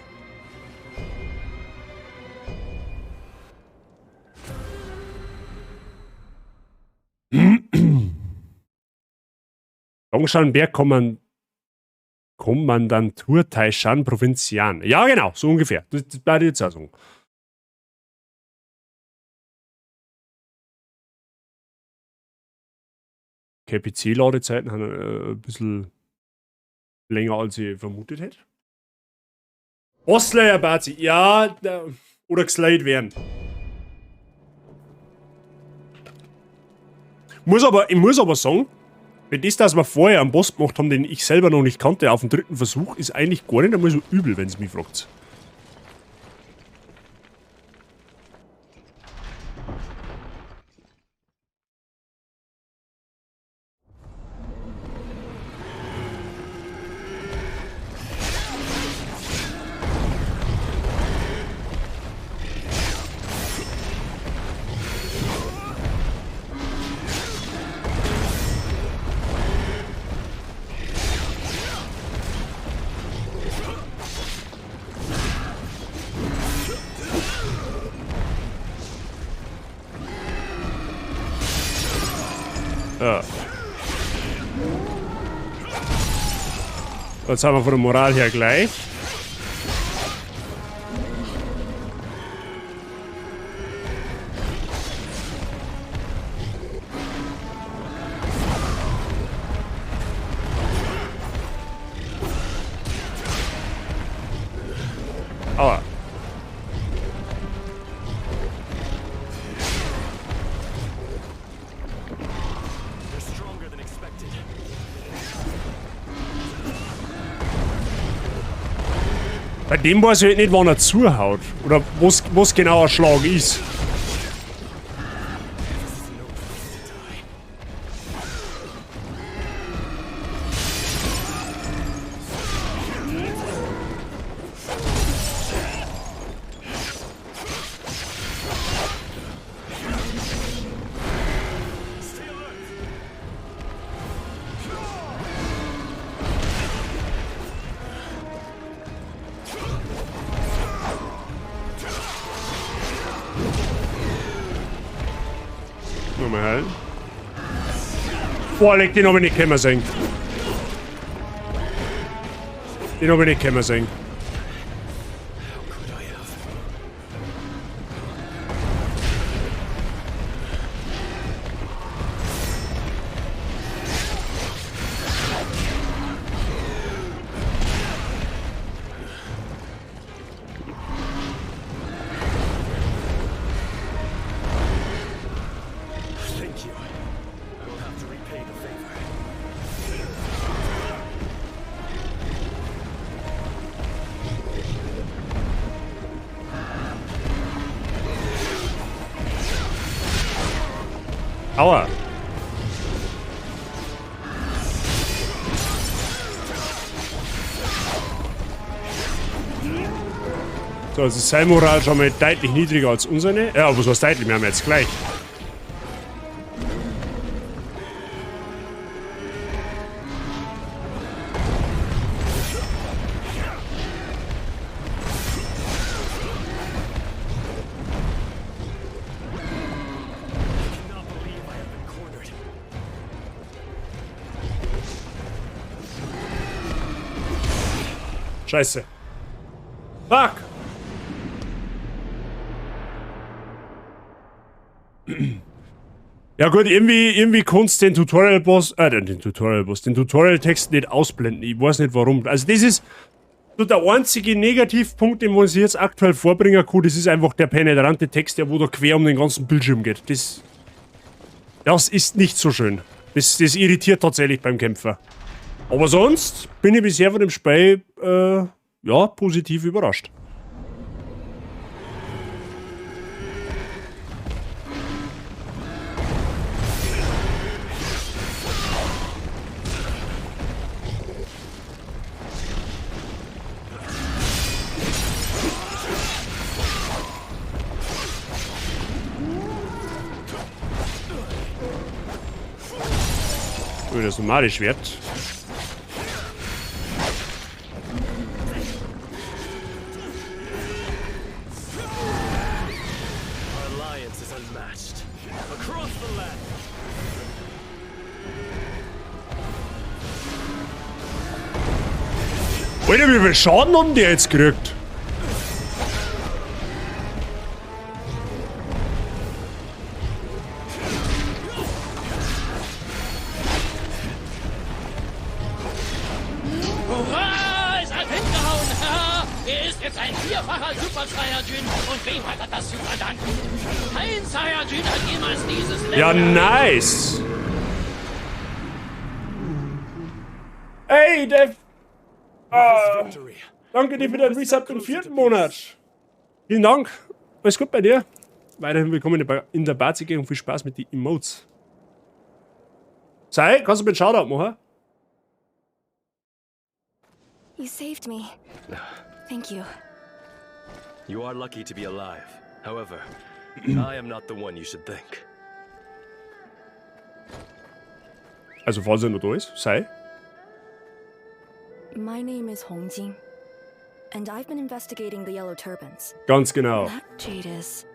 mal. Dongshan-Berg Kommandantur Taishan Provinzian. Ja, genau, so ungefähr. Das war die Sagen. Okay, PC-Ladezeiten haben ein bisschen länger, als ich vermutet hätte. Ostlayer Bazi, ja, oder geslayed werden. Ich muss aber sagen, wenn das, dass wir vorher einen Boss gemacht haben, den ich selber noch nicht kannte, auf dem 3. Versuch, ist eigentlich gar nicht einmal so übel, wenn es mich fragt. Ja. Jetzt haben wir von der Moral her gleich. Aua. Bei dem weiß ich halt nicht, wann er zuhaut. Oder was genau ein Schlag ist. Nochmal halten. Boah, den hab ich nicht können sehen. Den hab ich nicht können sehen. Aua. So, also sein Moral schon mal deutlich niedriger als unsere. Ja, aber was heißt deutlich? Wir haben jetzt gleich. Scheiße. Fuck! Ja gut, irgendwie kannst du den Tutorial-Text nicht ausblenden. Ich weiß nicht warum. Also das ist so der einzige Negativpunkt, den man sich jetzt aktuell vorbringen kann, das ist einfach der penetrante Text, der wo da quer um den ganzen Bildschirm geht. Das ist nicht so schön. Das irritiert tatsächlich beim Kämpfer. Aber sonst bin ich bisher von dem Spiel, ja, positiv überrascht. Oh, das normale Schwert. Alter, wie viel Schaden haben die jetzt gekriegt? Hurra! Es hat hingehauen! Er ist jetzt ein vierfacher Super Saiyajin. Und wem hat er das zu verdanken? Kein Saiyajin hat jemals dieses Level. Ja, nice! Hey, Dave! Danke dir für dein Resub im 4. Monat. Vielen Dank. Alles gut bei dir. Weiterhin willkommen in der Bazige und viel Spaß mit den Emotes. Sei, kannst du mir einen Shoutout machen? You saved me. Thank you. You are lucky to be alive. However, I am not the one you should think. Also, falls er noch da ist, sei. My name is Hong Jing, and I've been investigating the Yellow Turbans. Ganz genau. That Jadis.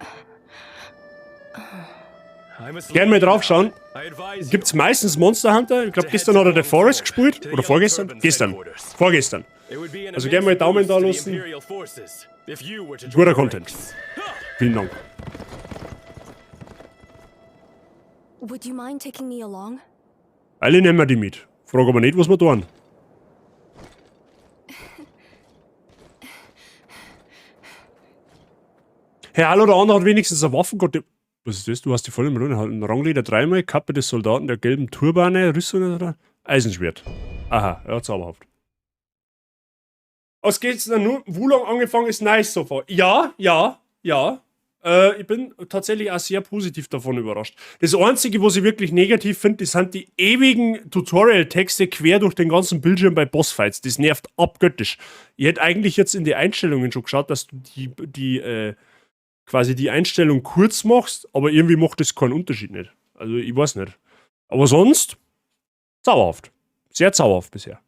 Gerne mal drauf schauen. Gibt's meistens Monster Hunter? Ich glaube, gestern hat er The Forest gespielt. Oder vorgestern? Gestern. Vorgestern. Also gerne mal Daumen da lassen. Guter Content. Vielen Dank. Would you mind taking me along? Alle nehmen wir die mit. Frag aber nicht, was wir tun. Hey, hallo, der andere hat wenigstens eine Waffengott. Was ist das? Du hast die voll im Rund gehalten. Rangleder 3-mal, Kappe des Soldaten der gelben Turbane, Rüstung oder Eisenschwert. Aha, ja, zauberhaft. Was geht's denn nur? Wulong angefangen ist nice so far. Ja. Ich bin tatsächlich auch sehr positiv davon überrascht. Das Einzige, was ich wirklich negativ finde, das sind die ewigen Tutorial-Texte quer durch den ganzen Bildschirm bei Bossfights. Das nervt abgöttisch. Ich hätte eigentlich jetzt in die Einstellungen schon geschaut, dass du quasi die Einstellung kurz machst, aber irgendwie macht das keinen Unterschied nicht. Also ich weiß nicht. Aber sonst zauberhaft. Sehr zauberhaft bisher.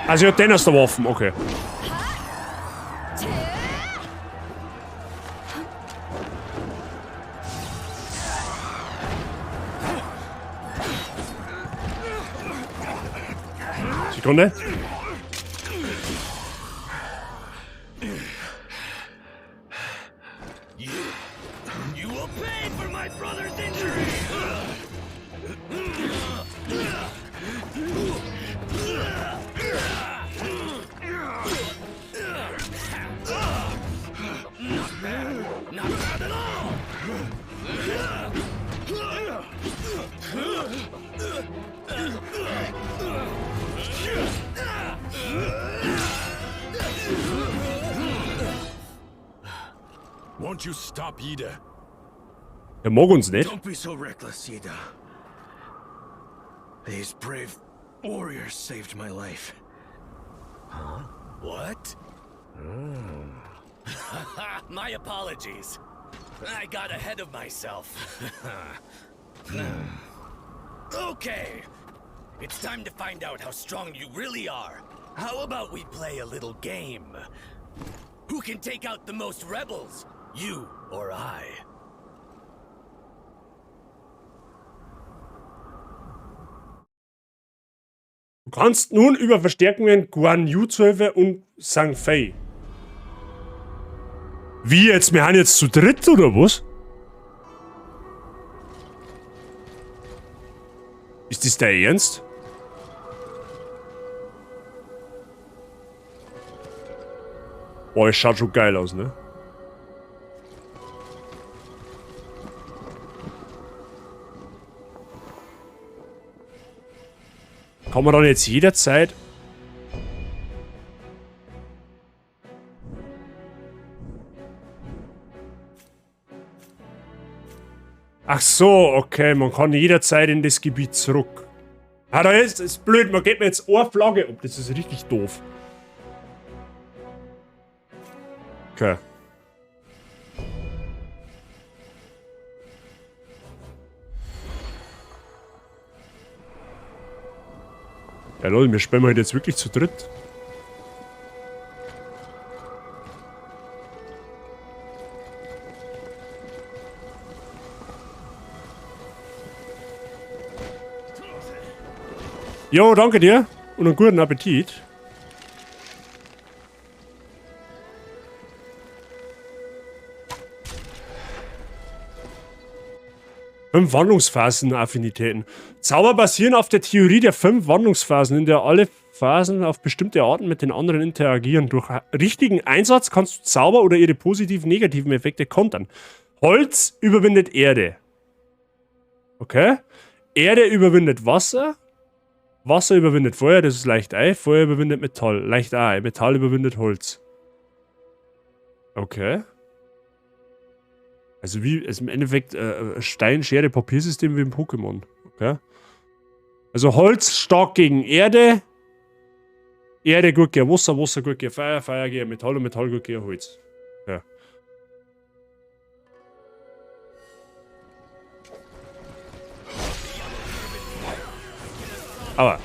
Also ja, den aus der Waffen, okay. Sekunde. You will pay for my brother's injury. Not bad at all. Won't you stop, Yida? Mag uns nicht. Don't be so reckless, Yida. These brave warriors saved my life. Huh? What? My apologies. I got ahead of myself. Okay. It's time to find out how strong you really are. How about we play a little game? Who can take out the most rebels? You or I? Du kannst nun über Verstärkungen Guan Yu 12 und Sang Fei. Wie jetzt? Wir haben jetzt zu dritt oder was? Ist das der Ernst? Boah, es schaut schon geil aus, ne? Kann man dann jetzt jederzeit... Ach so, okay, man kann jederzeit in das Gebiet zurück. Ah, da ist blöd, man geht mir jetzt eine Flagge ab, das ist richtig doof. Okay. Ja Leute, wir spielen halt jetzt wirklich zu dritt. Jo, danke dir und einen guten Appetit. Fünf Wandlungsphasen-Affinitäten. Zauber basieren auf der Theorie der 5 Wandlungsphasen, in der alle Phasen auf bestimmte Arten mit den anderen interagieren. Durch richtigen Einsatz kannst du Zauber oder ihre positiven, negativen Effekte kontern. Holz überwindet Erde. Okay. Erde überwindet Wasser. Wasser überwindet Feuer, das ist leicht Ei. Feuer überwindet Metall, leicht Ei. Metall überwindet Holz. Okay. Also wie, ist im Endeffekt Stein, Schere, Papiersystem wie im Pokémon. Okay. Also Holz stark gegen Erde. Erde gut gegen Wasser, Wasser gut gegen Feuer, Feuer gegen Metall und Metall gut gegen Holz. Ja. Aber.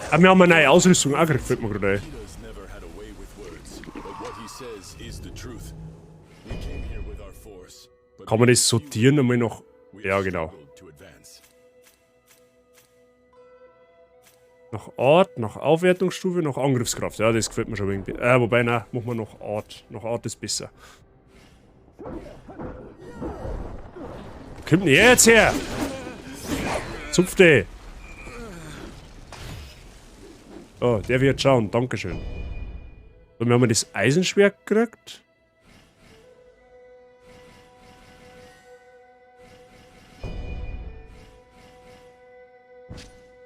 Aber wir haben eine neue Ausrüstung angegriffen, fällt mir gerade ein. Kann man das sortieren einmal noch? Ja, genau. Nach Art, nach Aufwertungsstufe, nach Angriffskraft. Ja, das gefällt mir schon irgendwie. Wobei, nein, machen wir noch Art. Nach Art ist besser. Kommt denn jetzt her? Zupfte! Oh, der wird schauen. Dankeschön. So, wir haben das Eisenschwert gekriegt.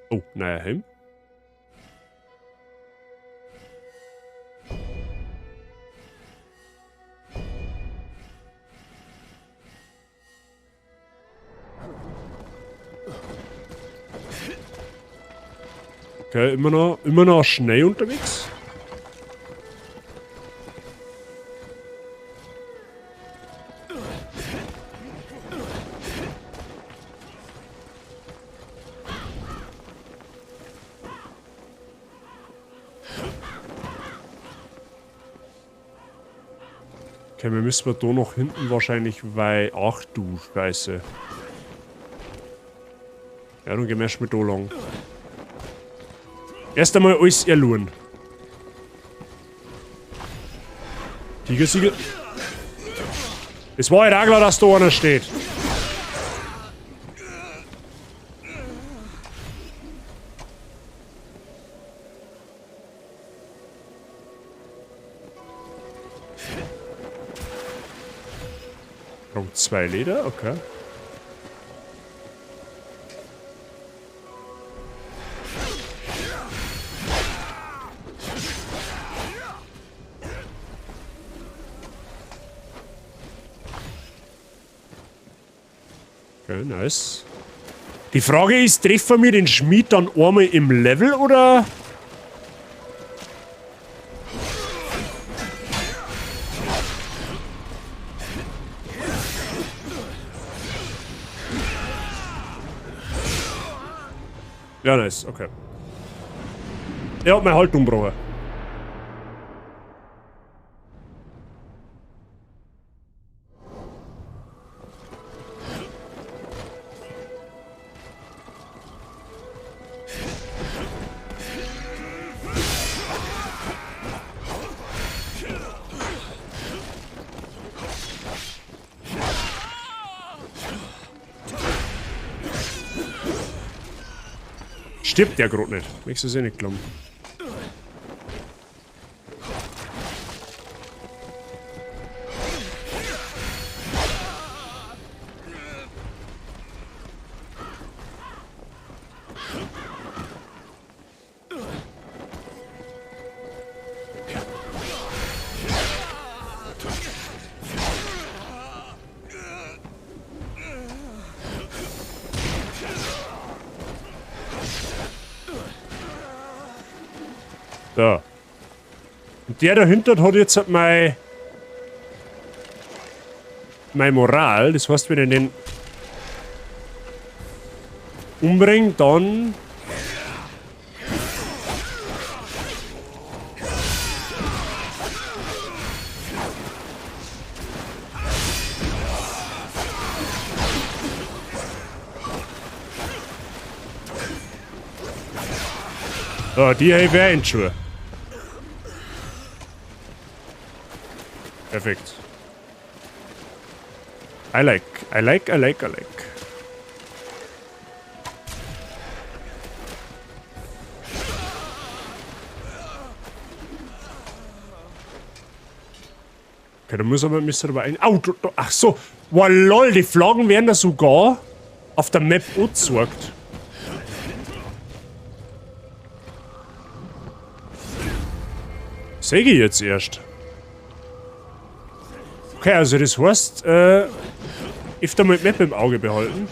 Oh, neuer Helm. Okay, immer noch schnell unterwegs. Okay, wir müssen da noch hinten wahrscheinlich, weil... Ach du Scheiße. Ja, dann gehen wir erst mal da lang. Erst einmal alles erloren. Tigersiegel. Es war ja klar, dass da einer steht. Rang 2 Leder, okay. Okay, nice. Die Frage ist, treffen wir den Schmied dann einmal im Level, oder? Ja, nice, okay. Er hat meine Haltung gebrochen. Stirbt der gerade nicht. Ich es eh nicht glauben. Da. Und der dahinter hat jetzt halt meine Moral. Das heißt, wenn ich den umbringe, dann... So, die habe ich auch schon. Perfekt. I like. Okay, da müssen wir aber ein... Au, ach so. Wow, lol, die Flaggen werden da sogar auf der Map angezeigt. Sehe ich jetzt erst. Okay, also das heißt, öfter mal die Map im Auge behalten.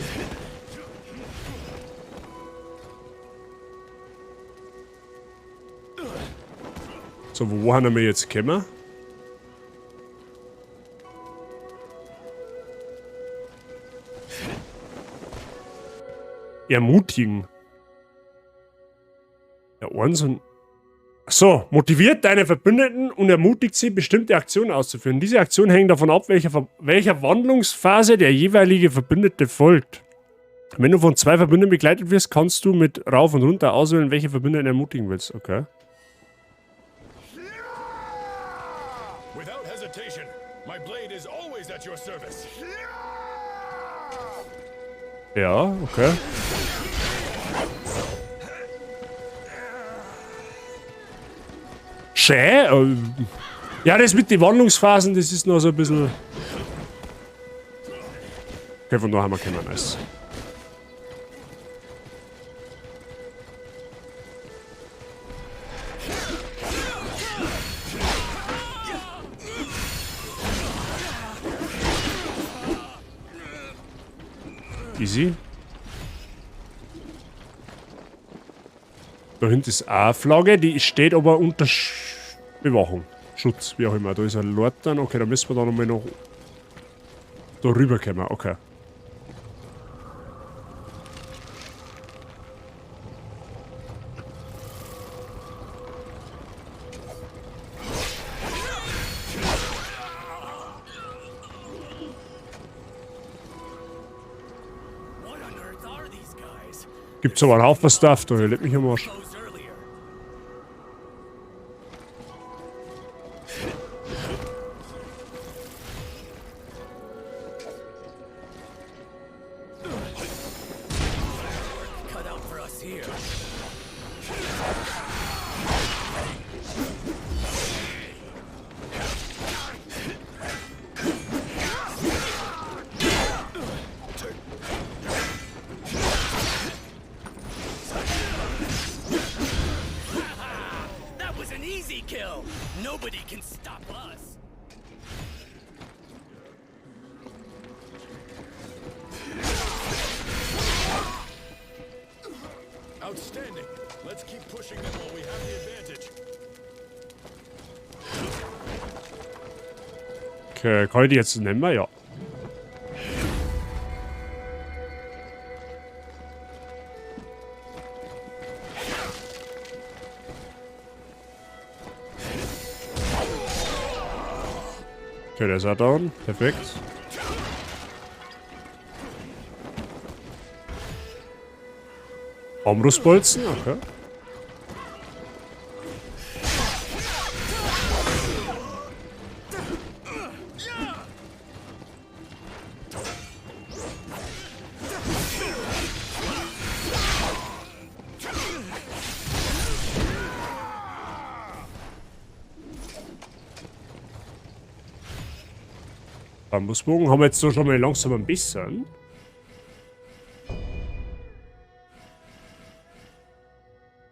So, wo haben wir jetzt gekommen? Ermutigen. Ja, eins und... So, motiviert deine Verbündeten und ermutigt sie, bestimmte Aktionen auszuführen. Diese Aktionen hängen davon ab, welcher Wandlungsphase der jeweilige Verbündete folgt. Wenn du von 2 Verbündeten begleitet wirst, kannst du mit rauf und runter auswählen, welche Verbündeten ermutigen willst. Okay. Ja, okay. Schön. Ja, das mit den Wandlungsphasen, das ist noch so ein bisschen... Okay, von da haben wir keinen nice. Easy. Da hinten ist auch eine Flagge, die steht aber unter Bewachung. Schutz, wie auch immer. Da ist ein Lord dann. Okay, da müssen wir da nochmal noch da rüber kommen. Okay. Gibt's aber einen Haufen Stuff, da lebt mich am Arsch. Okay, kann ich die jetzt nehmen? Ja. Okay, der ist auch down. Perfekt. Armbrustbolzen, okay. Bambusbogen haben wir jetzt so schon mal langsam ein bisschen.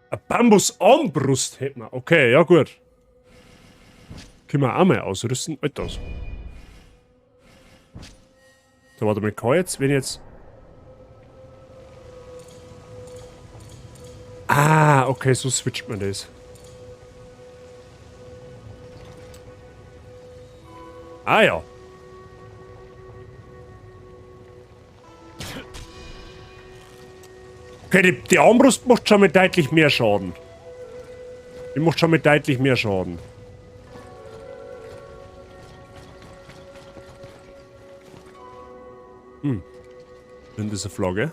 Eine Bambusarmbrust hätten wir. Okay, ja gut. Können wir auch mal ausrüsten. Alter. So, warte mal, kann jetzt, wenn jetzt... Ah, okay, so switcht man das. Ah ja. Okay, die Armbrust macht schon mit deutlich mehr Schaden. Die macht schon mit deutlich mehr Schaden. Hm. Und das ist eine Flagge.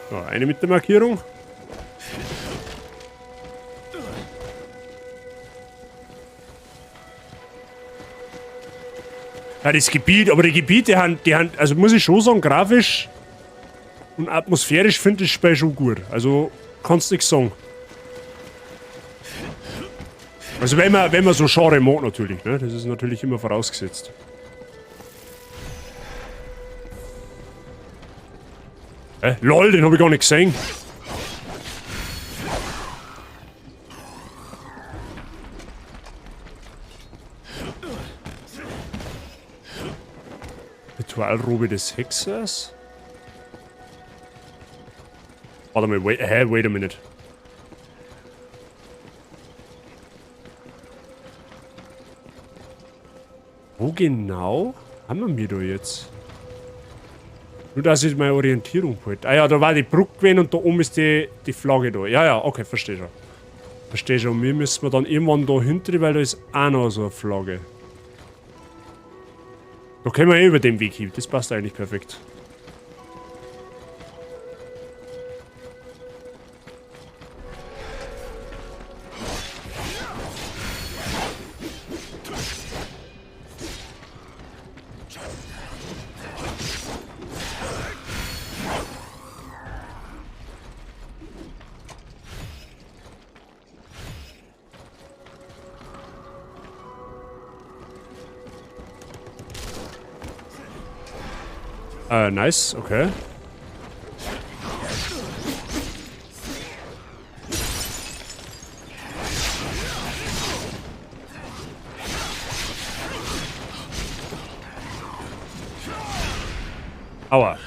So, eine mit der Markierung. Ja, das Gebiet, aber die Gebiete haben, also muss ich schon sagen, grafisch und atmosphärisch finde ich das Spiel schon gut. Also, kannst nichts sagen. Also, wenn man so Genre mag, natürlich, ne? Das ist natürlich immer vorausgesetzt. LOL, den habe ich gar nicht gesehen. Ritualrobe des Hexers? Warte mal, wait a minute. Wo genau haben wir mir da jetzt? Nur, dass ich meine Orientierung halte. Ah ja, da war die Brücke gewesen und da oben ist die Flagge da. Ja, ja, okay, verstehe schon. Verstehe schon. Wir müssen dann irgendwann da hinten, weil da ist auch noch so eine Flagge. Da können wir über den Weg hin. Das passt eigentlich perfekt. Nice, okay. Aua.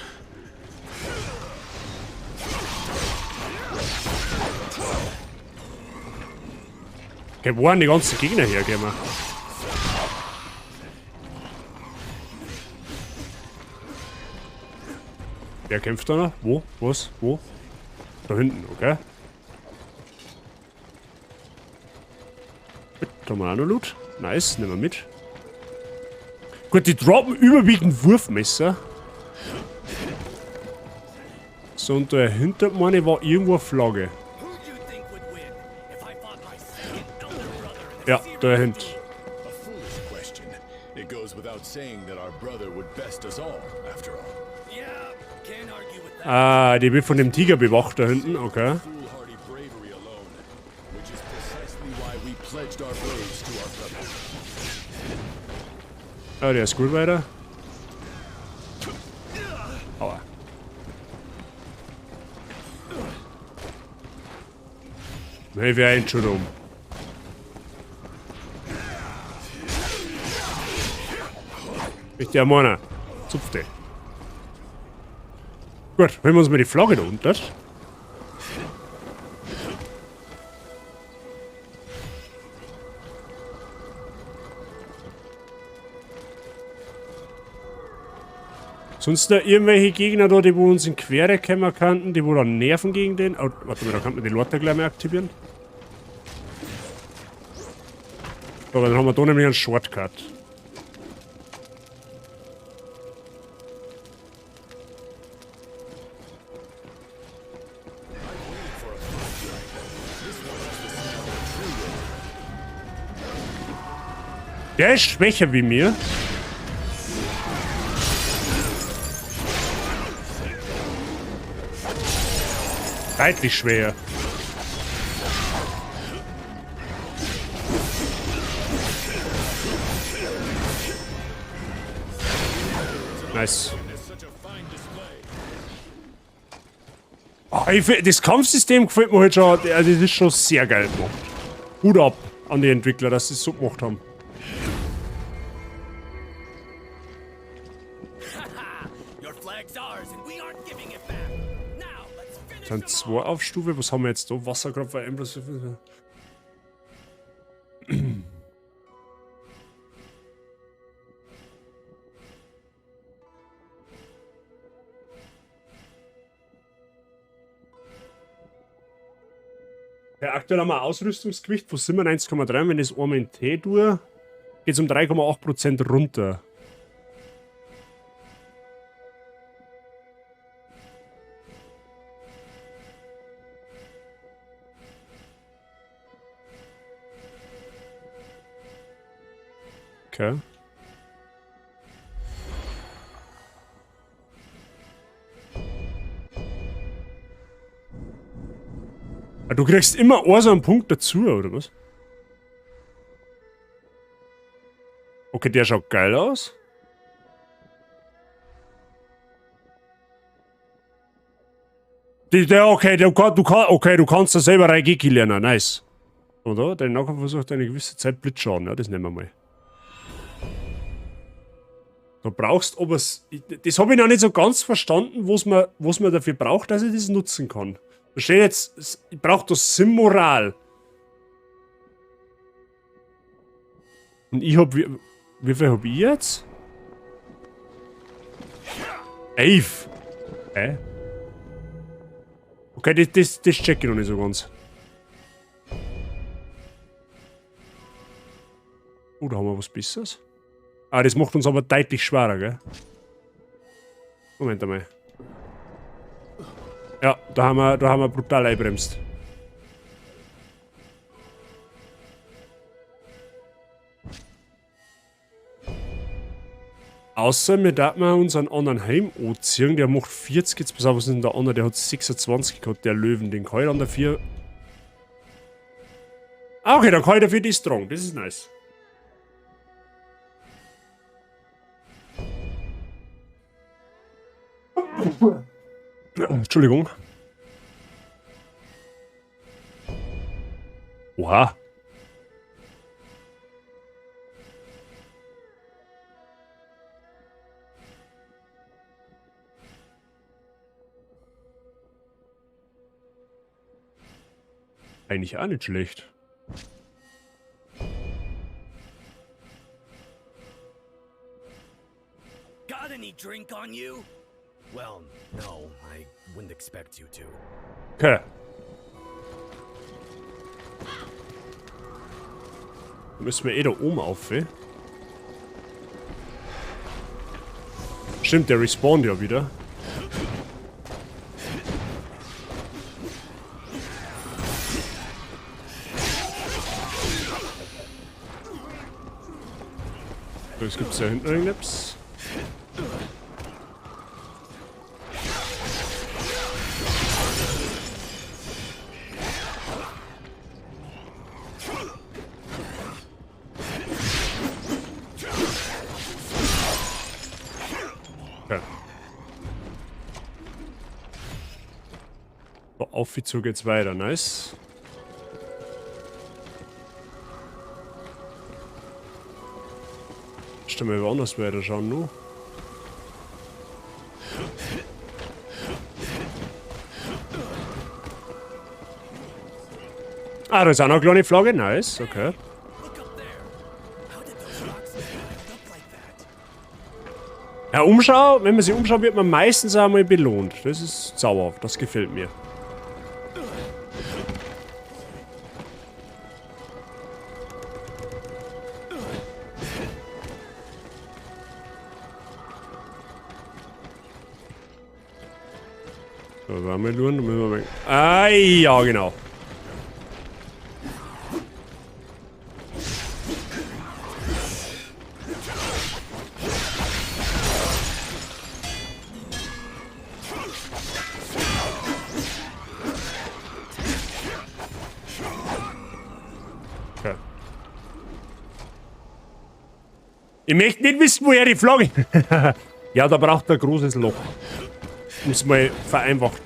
Okay, wo waren die ganzen Gegner hergekommen? Wer kämpft da noch? Wo? Was? Wo? Da hinten, okay. Gut, da haben wir auch noch Loot. Nice, nehmen wir mit. Gut, die droppen überwiegend Wurfmesser. So, und dahinter, meine, war irgendwo eine Flagge. Ja, dahinter. Ah, die wird von dem Tiger bewacht da hinten, okay. Ah, der ist gut weiter. Aua. Nee, wir einen schon um. Ich der Mann. Zupfte. Gut, holen wir uns mal die Flagge da unten. Sonst da irgendwelche Gegner da, die wo uns in Quere kommen könnten, die wo dann nerven gegen den. Oh, warte mal, da kann man die Lorte gleich mal aktivieren. Aber dann haben wir da nämlich einen Shortcut. Der ist schwächer wie mir. Deutlich schwer. Nice. Oh, das Kampfsystem gefällt mir halt schon. Also das ist schon sehr geil gemacht. Hut ab an die Entwickler, dass sie es so gemacht haben. Das sind 2 Aufstufe. Was haben wir jetzt da? Wasserkraft war bloß. Ja, aktuell haben wir Ausrüstungsgewicht. Wo sind wir? 1,3. Wenn ich das einmal in T tue, geht es um 3,8% runter. Okay. Du kriegst immer so einen Punkt dazu, oder was? Okay, der schaut geil aus. Okay, du kannst da selber Raigeki lernen, nice. Oder? Der Nahkampf versucht eine gewisse Zeit Blitzschaden, ja, das nehmen wir mal. Du brauchst, aber das habe ich noch nicht so ganz verstanden, was man dafür braucht, dass ich das nutzen kann. Da steht jetzt, ich brauche das Sim-Moral. Und ich habe, wie viel habe ich jetzt? 11. Okay, das check ich noch nicht so ganz. Oh, da haben wir was Besseres. Ah, das macht uns aber deutlich schwerer, gell? Moment einmal. Ja, da haben wir brutal einbremst. Außer wir daten uns einen anderen Heim anziehen, der macht 40, jetzt pass auf, was ist denn der andere, der hat 26 gehabt, der Löwen, den kann ich dann dafür... Ah, okay, dann kann ich dafür die Strong, das ist nice. Entschuldigung. Oha. Eigentlich auch nicht schlecht. Got any drink on you? Well, no, I wouldn't expect you to. Okay. Dann müssen wir da oben auf, ey. Stimmt, der respawnt ja wieder. So, jetzt gibt's ja hinten irgendwas. Auf wie zu geht's weiter, nice. Stimmt, wir woanders weiter schauen, nur. Ah, da ist auch noch eine kleine Flagge, nice, okay. Ja, Umschau, wenn man sich umschaut, wird man meistens einmal belohnt. Das ist zauberhaft, das gefällt mir. So, wollen wir schauen, müssen wir mal... Ah, ja, genau. Okay. Ich möchte nicht wissen, woher die Flagge... Ja, da braucht er ein großes Loch. Um es mal vereinfacht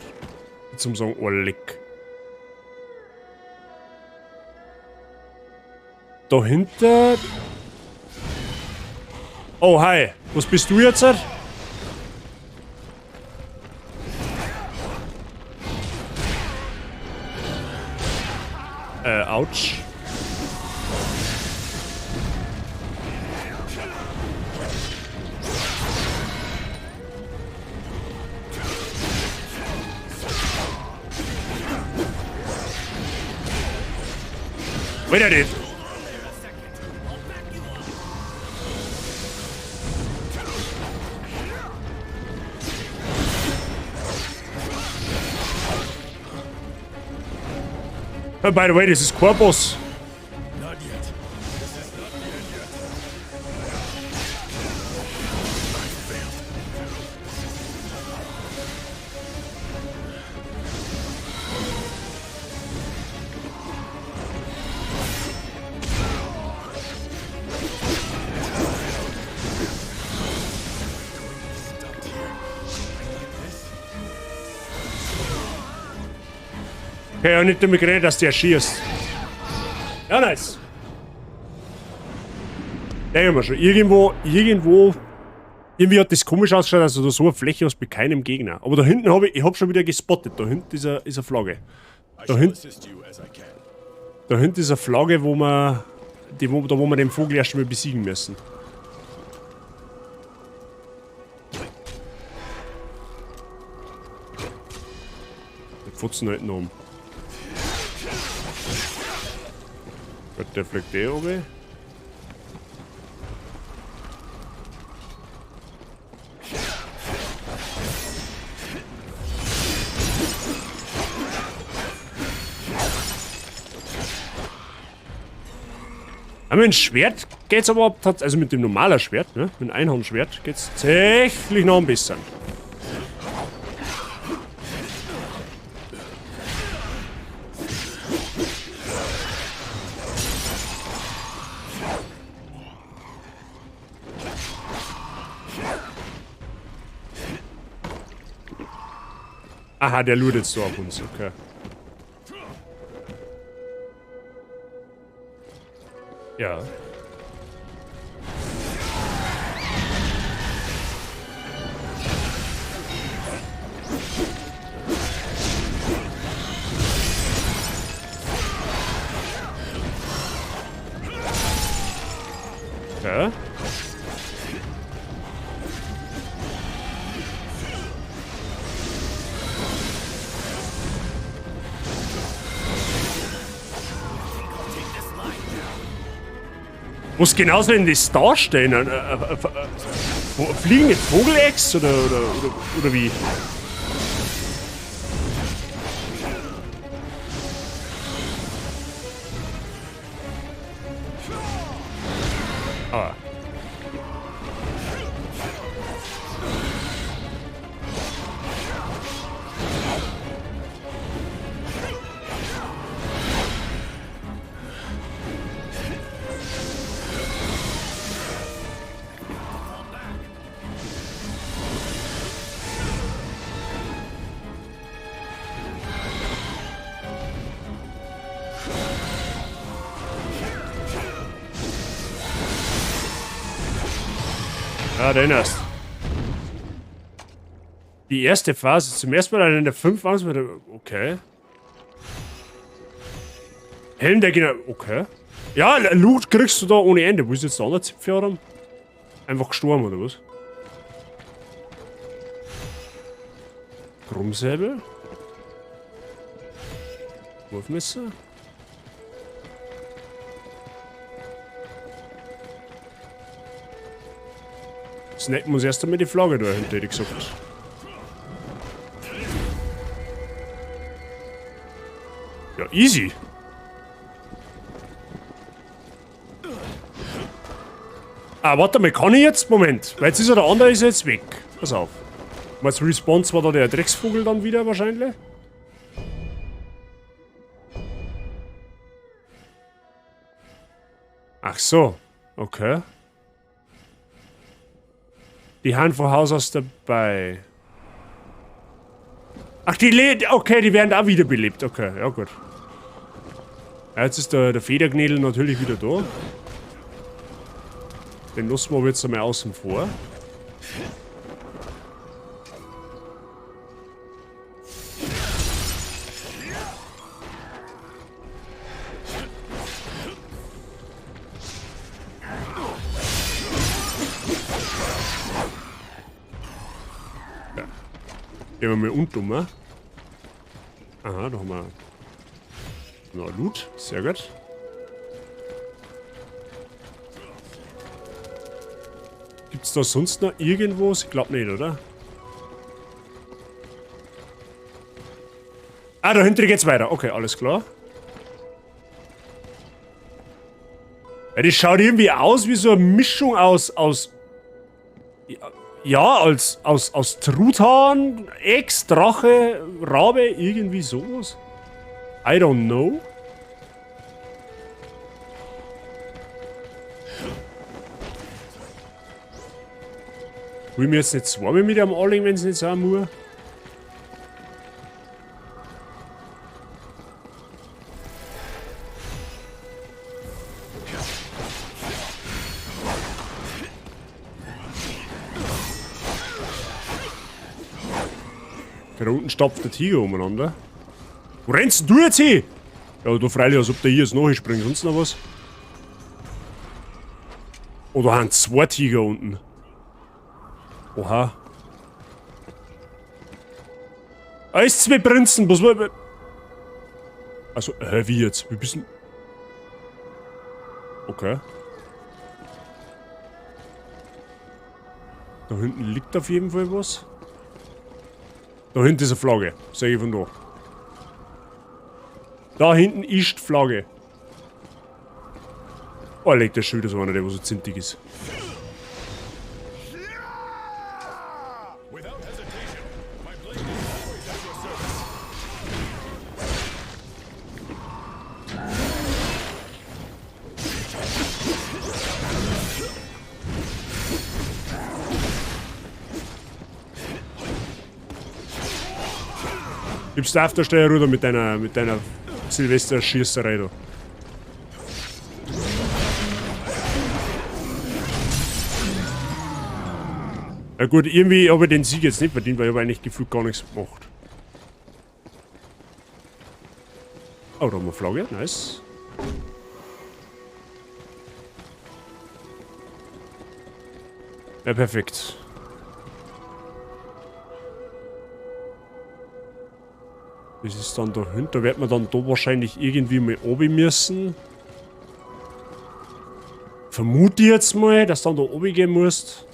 zum sagen, oh leck. Dahinter... Oh, hi. Was bist du jetzt? Autsch. Wait a minute. Oh, by the way, this is Corpus. Not yet. This is not the end yet. Okay, auch nicht damit gerechnet, dass der schießt. Ja, nice. Denken wir schon. Irgendwie hat das komisch ausgeschaut, also da so eine Fläche hast bei keinem Gegner. Aber da hinten habe ich hab schon wieder gespottet. Da hinten ist eine Flagge. Da hinten ist eine Flagge, wo wir den Vogel erst mal besiegen müssen. Der Pfotzen halt noch um. Gut, der fliegt eh oben. Aber mit dem Schwert geht's aber, also mit dem normalen Schwert, ne? Mit dem Einhandschwert geht's tatsächlich noch ein bisschen. Aha, der lootet so auf uns, okay. Ja. Okay. Muss genauso in das darstellen? Fliegende Vogelex oder wie? Ah. Ah, den erst. Die erste Phase. Zum ersten Mal in der 5 waren wir. Okay. Helm der Gegner. Okay. Ja, Loot kriegst du da ohne Ende. Wo ist jetzt der andere Zipfel haben? Einfach gestorben oder was? Stromsäbel. Wurfmesser. Snacken muss erst einmal die Flagge da hinter, hätte ich gesagt. Ja, easy. Ah, warte mal, kann ich jetzt? Moment. Weil jetzt ist ja der andere ist jetzt weg. Pass auf. Jetzt respawnt zwar da der Drecksvogel dann wieder wahrscheinlich. Ach so. Okay. Die haben von Haus aus dabei. Ach, okay, die werden auch wiederbelebt. Okay, ja gut. Ja, jetzt ist der Federgnädel natürlich wieder da. Den lassen wir aber jetzt einmal außen vor. Ja. Gehen wir mal unten, ne? Aha, da haben wir noch Loot. Sehr gut. Gibt's da sonst noch irgendwo? Ich glaube nicht, oder? Ah, da hinten geht's weiter. Okay, alles klar. Ja, das schaut irgendwie aus wie so eine Mischung aus Truthahn, Ex, Drache, Rabe, irgendwie sowas. I don't know. Will ich mir jetzt nicht zweimal mit am anlegen, wenn es nicht sein muss? Da unten stapft der Tiger umeinander. Wo rennst du jetzt hin? Ja, du freilich, als ob der hier jetzt nachspringt. Sonst noch was? Oh, da haben 2 Tiger unten. Oha. Alles 2 Prinzen, was war... Also, wie jetzt? Wie bist du... Okay. Da hinten liegt auf jeden Fall was. Da hinten ist eine Flagge. Sag ich von da. Da hinten ist die Flagge. Oh, legt der schon wieder so einer, der so zintig ist. Gibst du Aftersteuer rüber mit deiner Silvester-Schießerei da. Ja gut, irgendwie habe ich den Sieg jetzt nicht verdient, weil ich habe eigentlich gefühlt gar nichts gemacht. Oh, da haben wir Flagge, nice. Ja, perfekt. Das ist dann da hinten. Da wird man dann da wahrscheinlich irgendwie mal oben müssen. Vermute ich jetzt mal, dass du dann da oben gehen musst.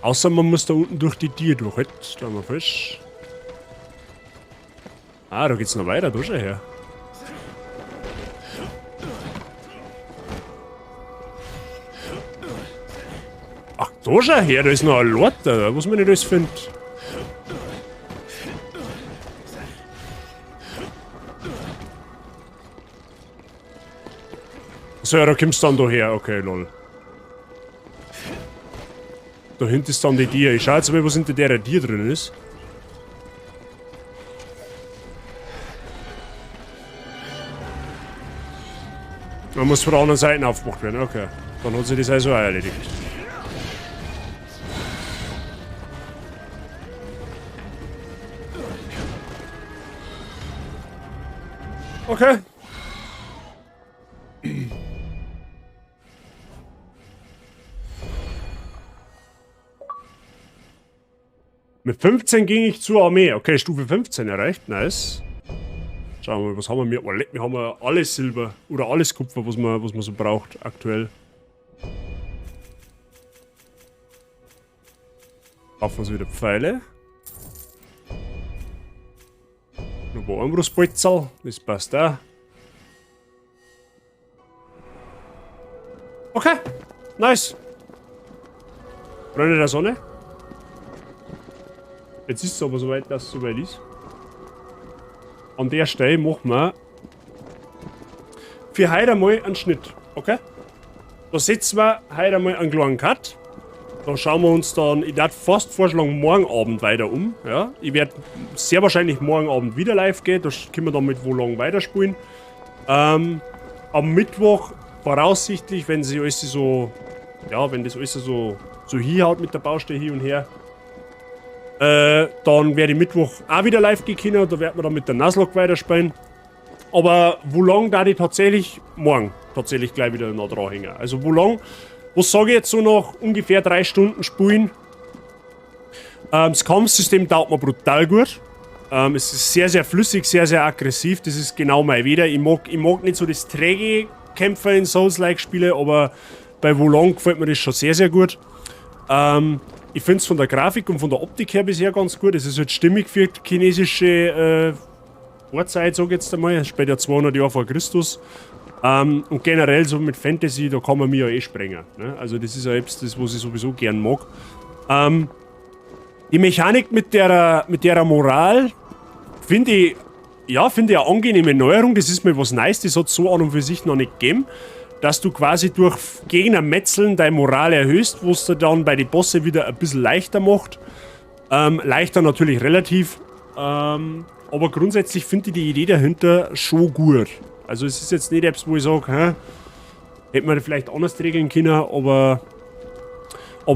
Außer man muss da unten durch die Tür durch. Jetzt, da haben wir falsch. Ah, da geht's noch weiter. Da schau her. Ach, da schau her, da ist noch ein Lord da, was man nicht alles findet. So, ja, da kommst du dann da her, okay, lol. Da hinten ist dann die Tier. Ich schau jetzt mal, was hinter der Tier drin ist. Man muss von der anderen Seite aufgemacht werden, okay. Dann hat sich das also auch erledigt. Okay. Mit 15 ging ich zur Armee. Okay, Stufe 15 erreicht. Nice. Schauen wir mal, was haben wir? Oh, wir haben alles Silber oder alles Kupfer, was man so braucht aktuell. Kaufen wir uns wieder Pfeile. Noch ein Armbrustbolzerl, das passt auch. Okay, nice. Freunde der Sonne. Jetzt ist es aber soweit, dass es soweit ist. An der Stelle machen wir für heute einmal einen Schnitt, okay? Da setzen wir heute einmal einen kleinen Cut. Da schauen wir uns dann, ich darf fast vorschlagen, morgen Abend weiter um. Ja? Ich werde sehr wahrscheinlich morgen Abend wieder live gehen, da können wir dann mit wo lang weiterspielen. Am Mittwoch voraussichtlich, wenn sie alles so, ja, wenn das alles so hinhaut mit der Baustelle hin und her, dann werde ich Mittwoch auch wieder live gehen können, da werden wir dann mit der Nuzlocke weiterspielen. Aber wo lang da ich tatsächlich morgen gleich wieder noch dran hängen. Also wo lang, was sage ich jetzt so nach ungefähr 3 Stunden spielen? Das Kampfsystem taugt mir brutal gut. Es ist sehr, sehr flüssig, sehr, sehr aggressiv. Das ist genau mein Wieder. Ich mag nicht so das träge Kämpfer in Souls-like-Spiele, aber bei Wulong gefällt mir das schon sehr, sehr gut. Ich finde es von der Grafik und von der Optik her bisher ganz gut. Es ist halt stimmig für die chinesische Vorzeit, sage ich jetzt einmal. Es spielt ja 200 Jahre vor Christus. Und generell so mit Fantasy, da kann man mich ja eh sprengen. Ne? Also das ist ja etwas, das, was ich sowieso gern mag. Die Mechanik mit der Moral finde ich eine angenehme Neuerung. Das ist mir was Nice, das hat es so an und für sich noch nicht gegeben. Dass du quasi durch Gegnermetzeln deine Moral erhöhst, was du dann bei den Bosse wieder ein bisschen leichter macht. Leichter natürlich relativ. Aber grundsätzlich finde ich die Idee dahinter schon gut. Also es ist jetzt nicht etwas, wo ich sage, hätte man vielleicht anders regeln können, aber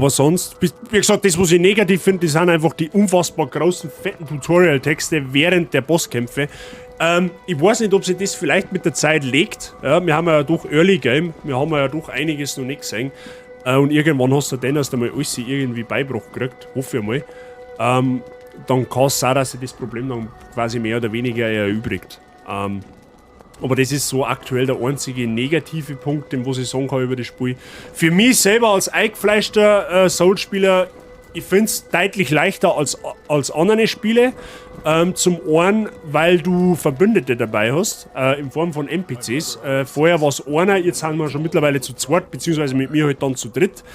sonst, wie gesagt, das, was ich negativ finde, das sind einfach die unfassbar großen, fetten Tutorial-Texte während der Bosskämpfe. Ich weiß nicht, ob sich das vielleicht mit der Zeit legt. Ja, wir haben ja doch Early Game, wir haben ja doch einiges noch nicht gesehen. Und irgendwann hast du dann erst einmal alles irgendwie beigebracht gekriegt, hoffe ich mal. Dann kann es sein, dass sich das Problem dann quasi mehr oder weniger erübrigt. Aber das ist so aktuell der einzige negative Punkt, den was ich sagen kann über das Spiel. Für mich selber als eingefleischter Soul-Spieler, ich finde es deutlich leichter als andere Spiele. Zum einen, weil du Verbündete dabei hast, in Form von NPCs. Vorher war es einer, jetzt sind wir schon mittlerweile zu zweit, beziehungsweise mit mir halt dann zu dritt.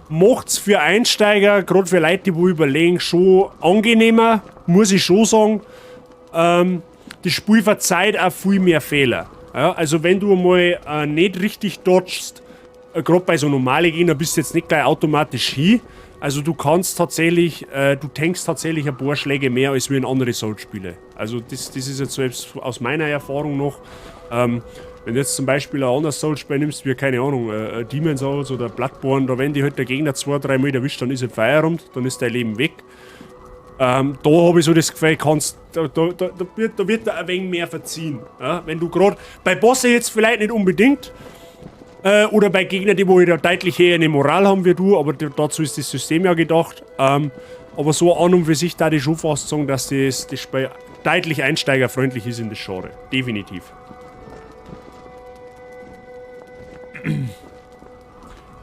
Macht es für Einsteiger, gerade für Leute, die überlegen, schon angenehmer, muss ich schon sagen. Das Spiel verzeiht auch viel mehr Fehler. Ja, also wenn du mal nicht richtig dodgst, gerade bei so normalen Gegner bist du jetzt nicht gleich automatisch hin. Also du kannst tatsächlich, du tankst tatsächlich ein paar Schläge mehr als wie in andere Souls-Spiele. Also das ist jetzt selbst aus meiner Erfahrung noch. Wenn du jetzt zum Beispiel ein anderes Souls-Spiel nimmst, wie keine Ahnung, Demon's Souls oder Bloodborne, da wenn die halt der Gegner 2-3 Mal erwischt, dann ist er Feierabend, dann ist dein Leben weg. Da habe ich so das Gefühl, da wird da ein wenig mehr verziehen. Ja? Wenn du gerade bei Bosse jetzt vielleicht nicht unbedingt, oder bei Gegnern, die halt deutlich eher eine Moral haben wie du, aber dazu ist das System ja gedacht. Aber so an und für sich da ich schon fast sagen, dass das Spiel deutlich einsteigerfreundlich ist in das Genre. Definitiv.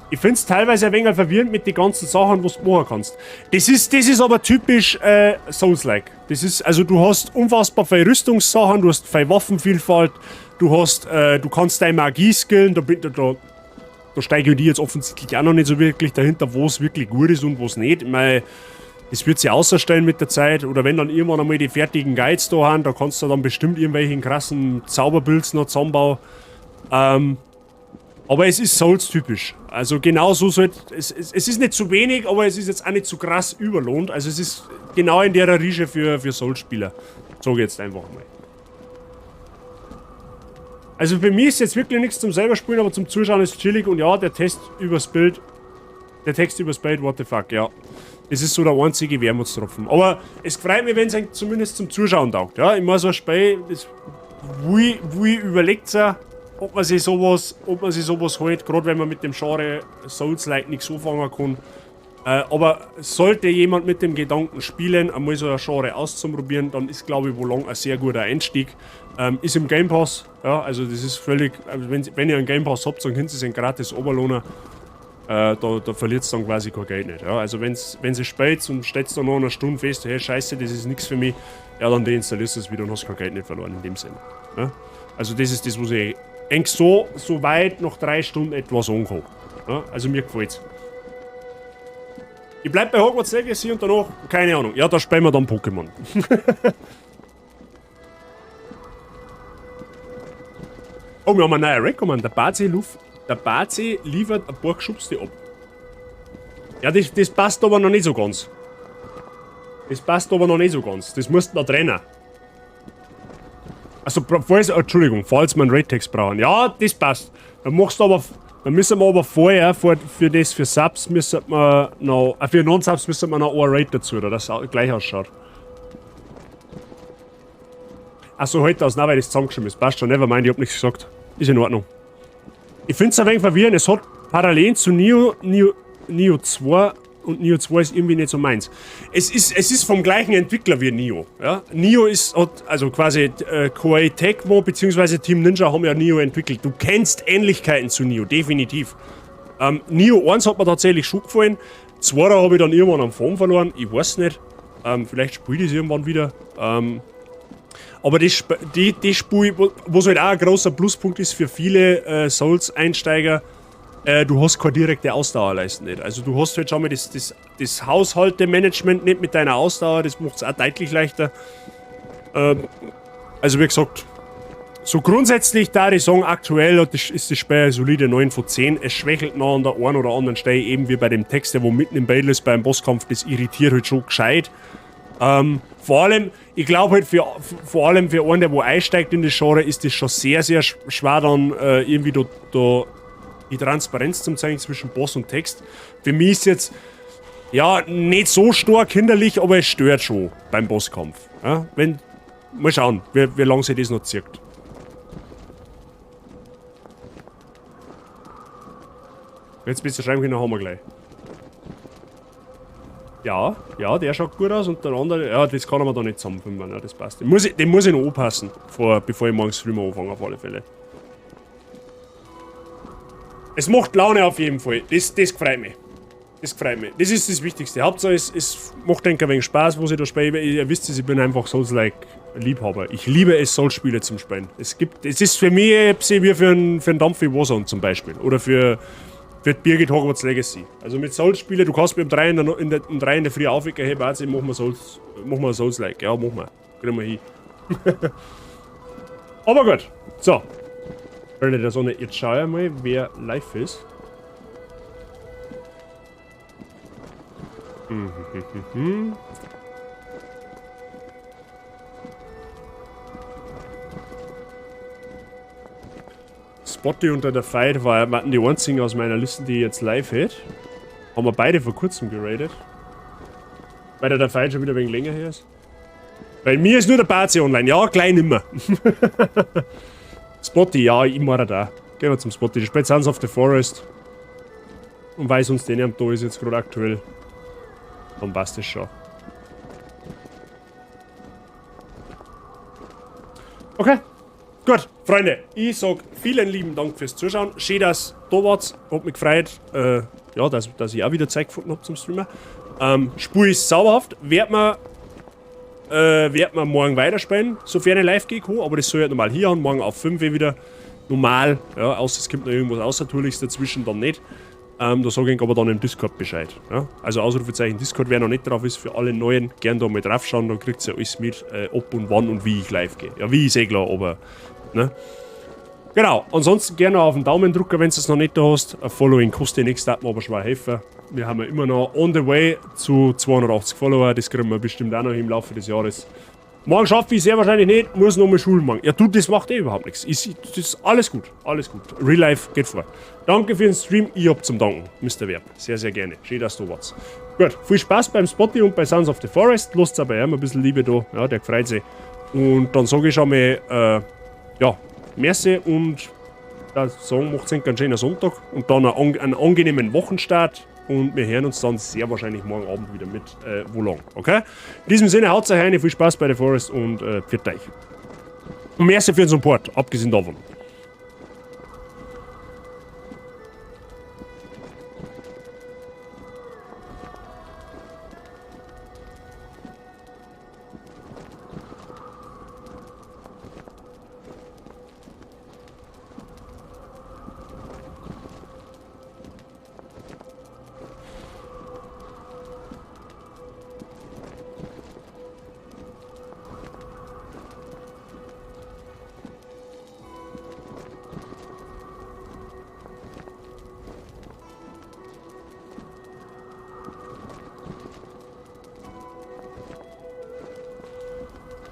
Ich finde es teilweise ein wenig verwirrend mit den ganzen Sachen, was du machen kannst. Das ist aber typisch Souls-like. Also du hast unfassbar viele Rüstungssachen, du hast viel Waffenvielfalt, du kannst deine Magie skillen, da steige ich jetzt offensichtlich auch noch nicht so wirklich dahinter, was wirklich gut ist und was nicht. Ich meine, das wird sich außerstellen mit der Zeit, oder wenn dann irgendwann einmal die fertigen Guides da haben, da kannst du dann bestimmt irgendwelchen krassen Zauberbuilds noch zusammenbauen. Aber es ist Souls-typisch. Also genau so sollte es ist nicht zu wenig, aber es ist jetzt auch nicht zu krass überlohnt. Also es ist genau in der Riege für Souls-Spieler. Sag ich jetzt einfach mal. Also für mich ist jetzt wirklich nichts zum selber spielen, aber zum Zuschauen ist chillig. Und ja, der Text übers Bild, what the fuck, ja. Das ist so der einzige Wermutstropfen. Aber es freut mich, wenn es zumindest zum Zuschauen taugt. Ja, ich muss so ein Spiel, wie überlegt es, ob man sich sowas holt, gerade wenn man mit dem Genre Souls-like nichts anfangen kann. Aber sollte jemand mit dem Gedanken spielen, einmal so eine Genre auszuprobieren, dann ist, glaube ich, Wolong ein sehr guter Einstieg. Ist im Game Pass, ja, also das ist völlig, also wenn ihr einen Game Pass habt, dann könnt ihr es einen gratis Oberlohner. Da verliert es dann quasi kein Geld nicht. Ja. Also wenn sie spielt und steht dann noch eine Stunde fest, hey scheiße, das ist nichts für mich, ja dann deinstallierst du es wieder und hast kein Geld nicht verloren in dem Sinne. Ja. Also das ist das, was ich eigentlich so weit nach 3 Stunden etwas angehe. Ja. Also mir gefällt's. Ich bleib bei Hogwarts Legacy und danach, keine Ahnung, ja da spielen wir dann Pokémon. Oh, wir haben einen neuen Recommend, der Bazi liefert ein paar Geschubste ab. Ja, das passt aber noch nicht so ganz. Das musst du noch trennen. Also, Entschuldigung, falls wir einen Raid-Text brauchen. Ja, das passt. Dann müssen wir aber vorher, für Subs müssen wir noch, für Non-Subs müssen wir noch ein Raid dazu, dass das gleich ausschaut. Achso, heute aus, weil das zusammengeschrieben ist. Passt schon, nevermind, ich hab nichts gesagt. Ist in Ordnung. Ich find's ein wenig verwirrend, es hat Parallelen zu Nioh 2 und Nioh 2 ist irgendwie nicht so meins. Es ist vom gleichen Entwickler wie Nioh. Ja? Nioh hat also quasi Koei Tecmo bzw. Team Ninja haben ja Nioh entwickelt. Du kennst Ähnlichkeiten zu Nioh, definitiv. Nioh 1 hat mir tatsächlich schon gefallen. 2 habe ich dann irgendwann am Form verloren. Ich weiß nicht. Vielleicht spiele ich es irgendwann wieder. Aber die Spiel, was halt auch ein großer Pluspunkt ist für viele Souls-Einsteiger, du hast keine direkte Ausdauerleiste nicht. Also du hast halt schon mal das Haushaltemanagement nicht mit deiner Ausdauer, das macht es auch deutlich leichter. Also wie gesagt, so grundsätzlich da ich sagen, aktuell ist das Spiel eine solide 9 von 10. Es schwächelt noch an der einen oder anderen Stelle, eben wie bei dem Text, der wo mitten im Battle ist beim Bosskampf, das irritiert halt schon gescheit. Vor allem, ich glaube halt, vor allem für einen, der wo einsteigt in das Genre, ist das schon sehr, sehr schwer dann irgendwie da die Transparenz zu zeigen zwischen Boss und Text. Für mich ist jetzt, ja, nicht so stark hinderlich, aber es stört schon beim Bosskampf. Ja, mal schauen, wie lange sich das noch zirkt. Jetzt bist du schreiben können, haben wir gleich. Ja, der schaut gut aus und der andere, ja, das kann man da nicht zusammenfinden, ja, das passt. Den muss ich noch anpassen, bevor ich morgens früh mal anfange, auf alle Fälle. Es macht Laune auf jeden Fall, das gefreut mich. Das gefreut mich. Das ist das Wichtigste. Hauptsache, es macht ein wenig Spaß, was ich da spiele. Ihr wisst es, ich bin einfach Souls-like-Liebhaber. Ich liebe es, Souls-Spiele zum Spielen. Es ist für mich wie für einen Dampf wie Warzone zum Beispiel. Oder für die Birgit Hogwarts Legacy. Also mit Souls-Spielen, du kannst mir um 3 in der Früh aufwecken, hey Bazi, mach mal Souls-like. Ja, mach mal. Kriegen wir hin. Aber gut. So. Der Sonne, jetzt schau ich mal, wer live ist. Spotty unter der Fight waren die einzigen aus meiner Liste, die jetzt live hätte. Haben wir beide vor kurzem geradet. Weil der Fight schon wieder ein wenig länger her ist. Bei mir ist nur der Bazi online. Ja, gleich nimmer. Spotty, ja, ich mache da. Gehen wir zum Spotty. Der spielt Sons of the Forest. Und weil sonst den am da ist jetzt gerade aktuell. Dann passt das schon. Okay. Gut, Freunde. Ich sag vielen lieben Dank fürs Zuschauen. Schön, dass ihr da wart. Hat mich gefreut. Ja, dass ich auch wieder Zeit gefunden habe zum Streamen. Spiel ist sauberhaft. Werd man morgen weiterspielen, sofern ich live gehe, aber das soll ja normal hier und morgen auf 5 wieder normal, ja, außer es gibt noch irgendwas Außertourliches dazwischen, dann nicht. Da sage ich aber dann im Discord Bescheid. Ja? Also Ausrufezeichen Discord, wer noch nicht drauf ist, für alle Neuen, gern da mal drauf schauen, dann kriegt ihr alles mit, ob und wann und wie ich live gehe. Ja, wie ist eh klar, aber, ne? Genau, ansonsten gerne auf den Daumen drücken, wenn du es noch nicht da hast. Ein Following kostet nichts, das mir aber schwer helfen. Wir haben ja immer noch on the way zu 280 Follower, das kriegen wir bestimmt auch noch im Laufe des Jahres. Morgen schaffe ich es sehr wahrscheinlich nicht, muss noch mal Schulen machen. Ja, du, das macht eh überhaupt nichts. Das ist alles gut, alles gut. Real Life geht vor. Danke für den Stream, ich hab zum Danken, Mr. Werb. Sehr, sehr gerne. Schön, dass du warst. Gut, viel Spaß beim Spotty und bei Sons of the Forest. Lasst aber ein bisschen Liebe da, ja, der freut sich. Und dann sage ich schon mal, ja, merci und sagen, macht einen ganz schönen Sonntag und dann einen angenehmen Wochenstart. und wir hören uns dann sehr wahrscheinlich morgen Abend wieder mit Wo lang, okay? In diesem Sinne, haut's euch rein, viel Spaß bei The Forest und pfiat euch. Und merci für den Support, abgesehen davon.